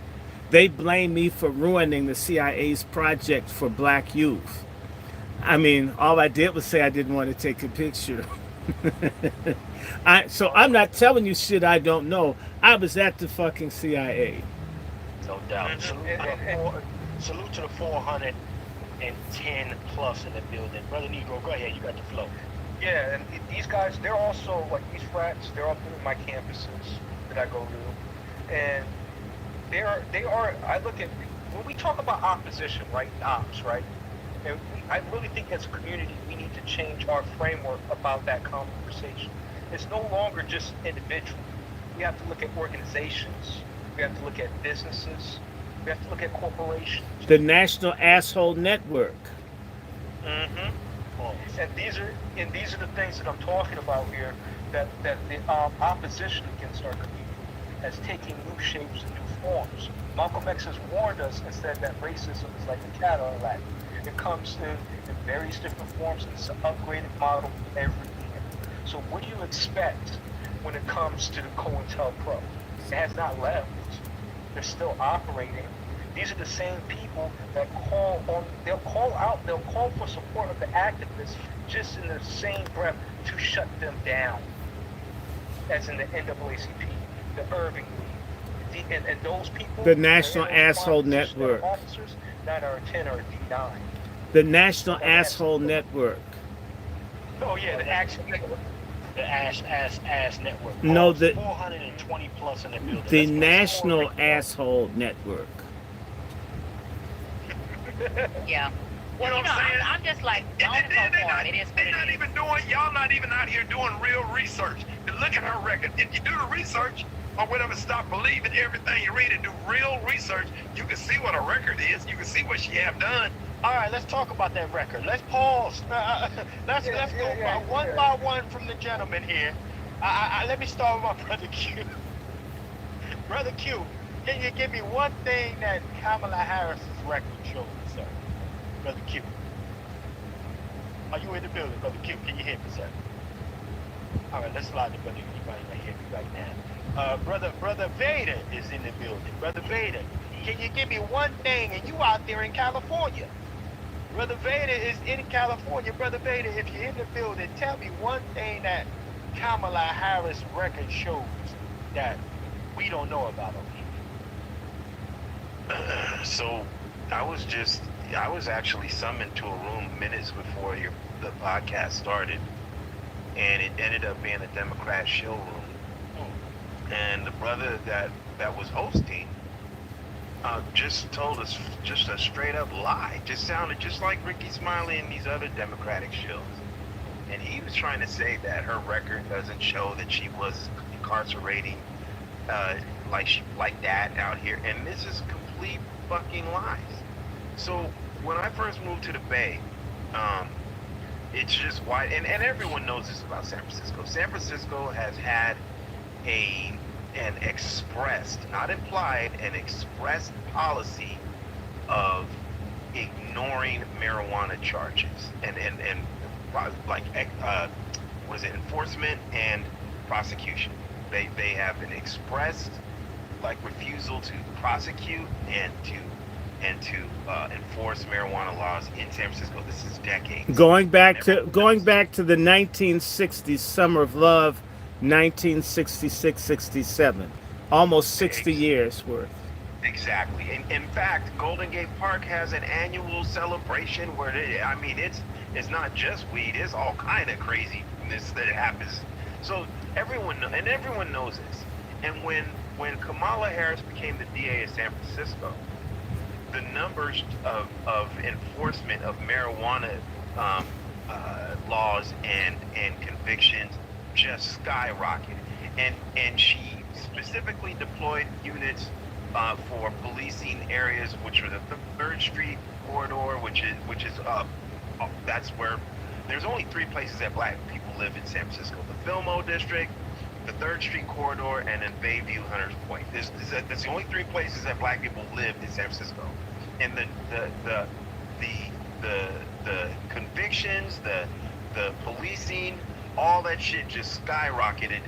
They blamed me for ruining the CIA's project for black youth. I mean, all I did was say I didn't want to take a picture. So I'm not telling you shit I don't know. I was at the fucking CIA. No doubt. Salute to the 410 plus in the building. Brother Negro, go ahead. You got the flow. Yeah, and these guys, they're also, like, these frats, they're up in my campuses that I go to. And they are, I look at, when we talk about opposition, right, ops, right, and I really think as a community, we need to change our framework about that conversation. It's no longer just individual. We have to look at organizations. We have to look at businesses. We have to look at corporations. The National Asshole Network. Mm-hmm. And these are the things that I'm talking about here. That the opposition against our community has taken new shapes and new forms. Malcolm X has warned us and said that racism is like a Cadillac. It comes in various different forms, and it's an upgraded model every year. So what do you expect when it comes to the COINTELPRO? It has not left. They're still operating. These are the same people that they'll call for support of the activists just in the same breath to shut them down. As in the NAACP, the Irving League, and those people. The National Asshole Network. Officers that are 10 or D9. The National Asshole Network. Oh yeah, the Action Network. The ass network. No, the 420 plus in the building. The National Asshole Network. Yeah. You know what I'm saying? I'm just like, don't go for it. It is what it is. Y'all not even out here doing real research. And look at her record. If you do the research, or whatever, stop believing everything you read and do real research, you can see what a record is. You can see what she have done. All right, let's talk about that record. Let's pause. Let's go one by one from the gentleman here. Let me start with my brother Q. Brother Q, can you give me one thing that Kamala Harris's record shows, sir? Brother Q. Are you in the building, Brother Q? Can you hear me, sir? All right, let's slide to Brother Q. He might hear me right now. Brother Vader is in the building. Brother Vader, can you give me one thing? And you out there in California. Brother Vader is in California. Brother Vader, if you're in the building, tell me one thing that Kamala Harris record shows that we don't know about over here. So I was actually summoned to a room minutes before the podcast started, and it ended up being a Democrat show room. And the brother that was hosting just told us just a straight up lie. Just sounded just like Ricky Smiley and these other Democratic shows. And he was trying to say that her record doesn't show that she was incarcerating like that out here. And this is complete fucking lies. So when I first moved to the Bay, it's just wide, and everyone knows this about San Francisco. San Francisco has had an expressed, not implied, an expressed policy of ignoring marijuana charges and like was it enforcement and prosecution. They have an expressed like refusal to prosecute and to enforce marijuana laws in San Francisco. This is decades. Going back to the 1960s, Summer of Love, 1966-67, almost 60 years worth. Exactly. In fact, Golden Gate Park has an annual celebration where it's not just weed. It's all kind of craziness that happens. So everyone knows this. And when Kamala Harris became the DA of San Francisco, the numbers of enforcement of marijuana laws and convictions just skyrocketed. And she specifically deployed units for policing areas, which are the 3rd Street corridor, which is that's where there's only 3 places that black people live in San Francisco: the Fillmore District, the 3rd Street corridor, and then Bayview, Hunters Point. That's the only 3 places that black people lived in San Francisco. And the convictions, the policing, all that shit just skyrocketed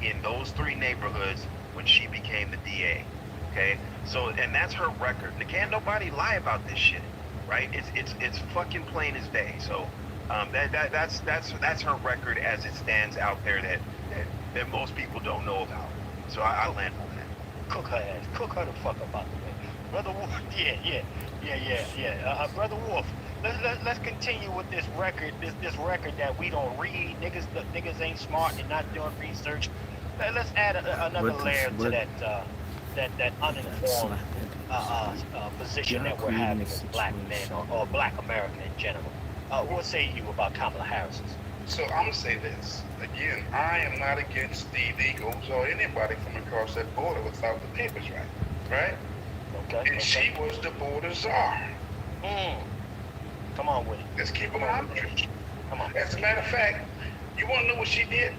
in those 3 neighborhoods when she became the DA. Okay, so and that's her record. And can't nobody lie about this shit, right? It's fucking plain as day. So that's her record as it stands out there that most people don't know about. So I land on that. Cook her ass. Cook her the fuck up out the way. Brother Wolf, yeah. Brother Wolf, let's continue with this record, this record that we don't read. Niggas ain't smart and not doing research. Let's add another layer to that uninformed position that we're having as black men or black America in general. What say you about Kamala Harris? So I'm gonna say this again. I am not against the illegals or anybody from across that border without the papers right? Okay. And she was the border czar. Come on with it. Let's keep it on. Come on. As a matter of fact, you want to know what she did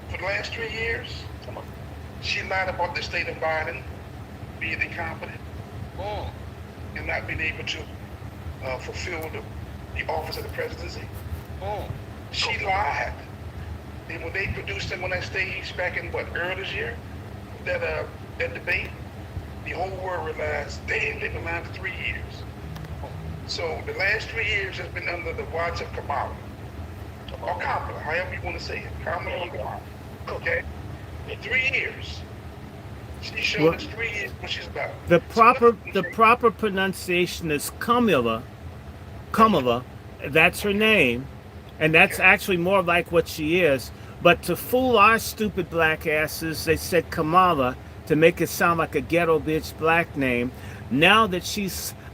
for the last 3 years? Come on. She lied about the state of Biden being incompetent and not being able to fulfill the office of the presidency. She lied. And when they produced him on that stage back in early this year, that debate, the whole world realized, damn, they've been lying for 3 years. So the last 3 years has been under the watch of Kamala. Or Kamala, however you want to say it. Kamala or Kamala. Okay? In 3 years. She showed us 3 years what she's about. The proper pronunciation is Kamala. That's her name. And that's actually more like what she is. But to fool our stupid black asses, they said Kamala to make it sound like a ghetto bitch black name. Now that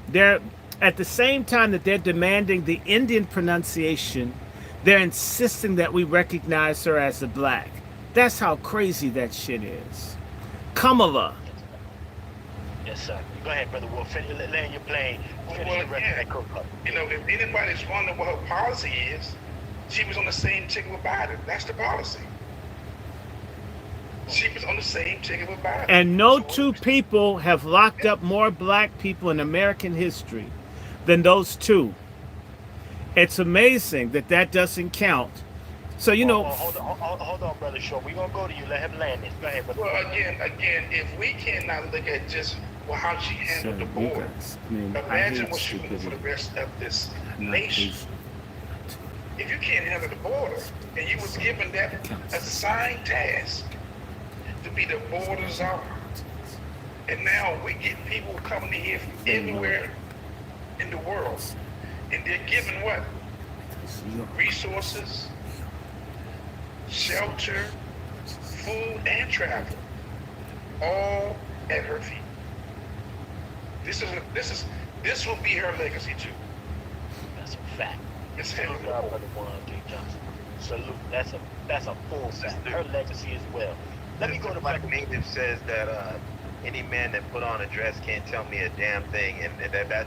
they're at the same time that they're demanding the Indian pronunciation, they're insisting that we recognize her as a black. That's how crazy that shit is. Kamala. Yes, sir. Go ahead, Brother Wolf. Land your plane. You know, if anybody's wondering what her policy is, she was on the same ticket with Biden. That's the policy. She was on the same ticket with Biden. And no two people have locked up more black people in American history than those two. It's amazing that doesn't count. So, you know... Hold on, Brother Short. We're going to go to you. Let him land this. Go ahead, Brother. Well, again, if we cannot look at just how she handled the border, imagine what she will do for the rest of this nation. If you can't handle the border, and you was given that assigned task to be the border czar, and now we get people coming in here from everywhere in the world, and they're given what? Resources, shelter, food, and travel, all at her feet. This will be her legacy too. That's a fact. It's Salute, that's a full fact. Her legacy as well. Let me go to Black Native says that any man that put on a dress can't tell me a damn thing, and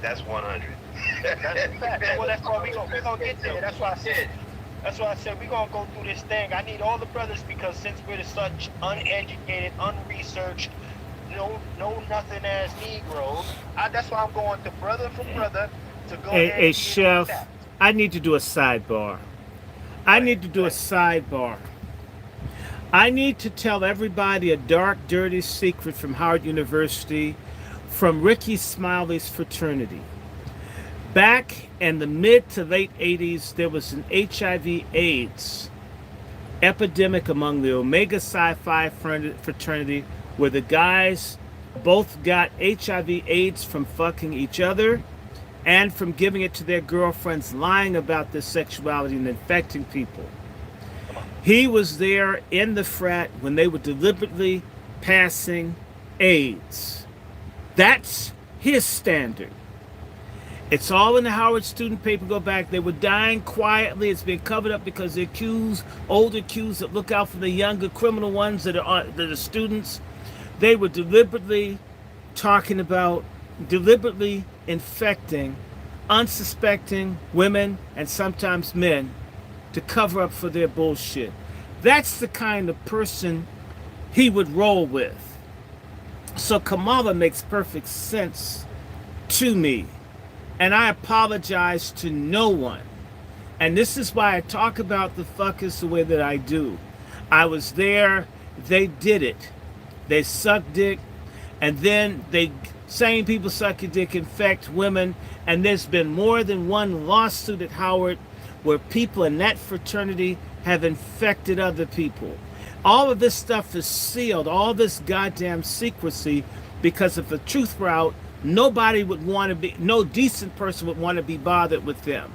that's 100. That's a fact. Well, that's why we're gonna get there. That's why I said we're gonna go through this thing. I need all the brothers, because since we're such uneducated, unresearched, no nothing as Negroes, that's why I'm going to brother for brother to go ahead. Hey, Chef, I need to do a sidebar. I need to tell everybody a dark, dirty secret from Howard University, from Ricky Smiley's fraternity. Back in the mid to late 80s, there was an HIV/AIDS epidemic among the Omega Psi Phi fraternity, where the guys both got HIV/AIDS from fucking each other and from giving it to their girlfriends, lying about their sexuality and infecting people. He was there in the frat when they were deliberately passing AIDS. That's his standard. It's all in the Howard student paper. Go back. They were dying quietly. It's been covered up because the accused, older accused that look out for the younger criminal ones that are students. They were deliberately talking about, deliberately infecting unsuspecting women and sometimes men to cover up for their bullshit. That's the kind of person he would roll with. So Kamala makes perfect sense to me. And I apologize to no one. And this is why I talk about the fuckers the way that I do. I was there. They did it. They sucked dick. And then they, same people suck your dick, infect women. And there's been more than one lawsuit at Howard where people in that fraternity have infected other people. All of this stuff is sealed. All this goddamn secrecy, because if the truth were out, nobody would want to be, no decent person would want to be bothered with them.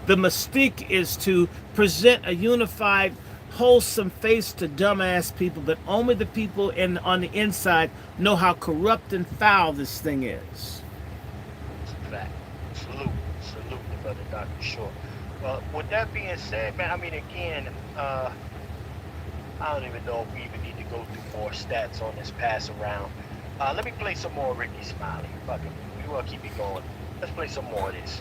The mystique is to present a unified, wholesome face to dumbass people, but only the people on the inside know how corrupt and foul this thing is. Fact. Salute to brother Dr. Short. With that being said, man, I mean, again, I don't even know if we even need to go through more stats on this pass around. Let me play some more Ricky Smiley. Fuck it. We want to keep it going. Let's play some more of this.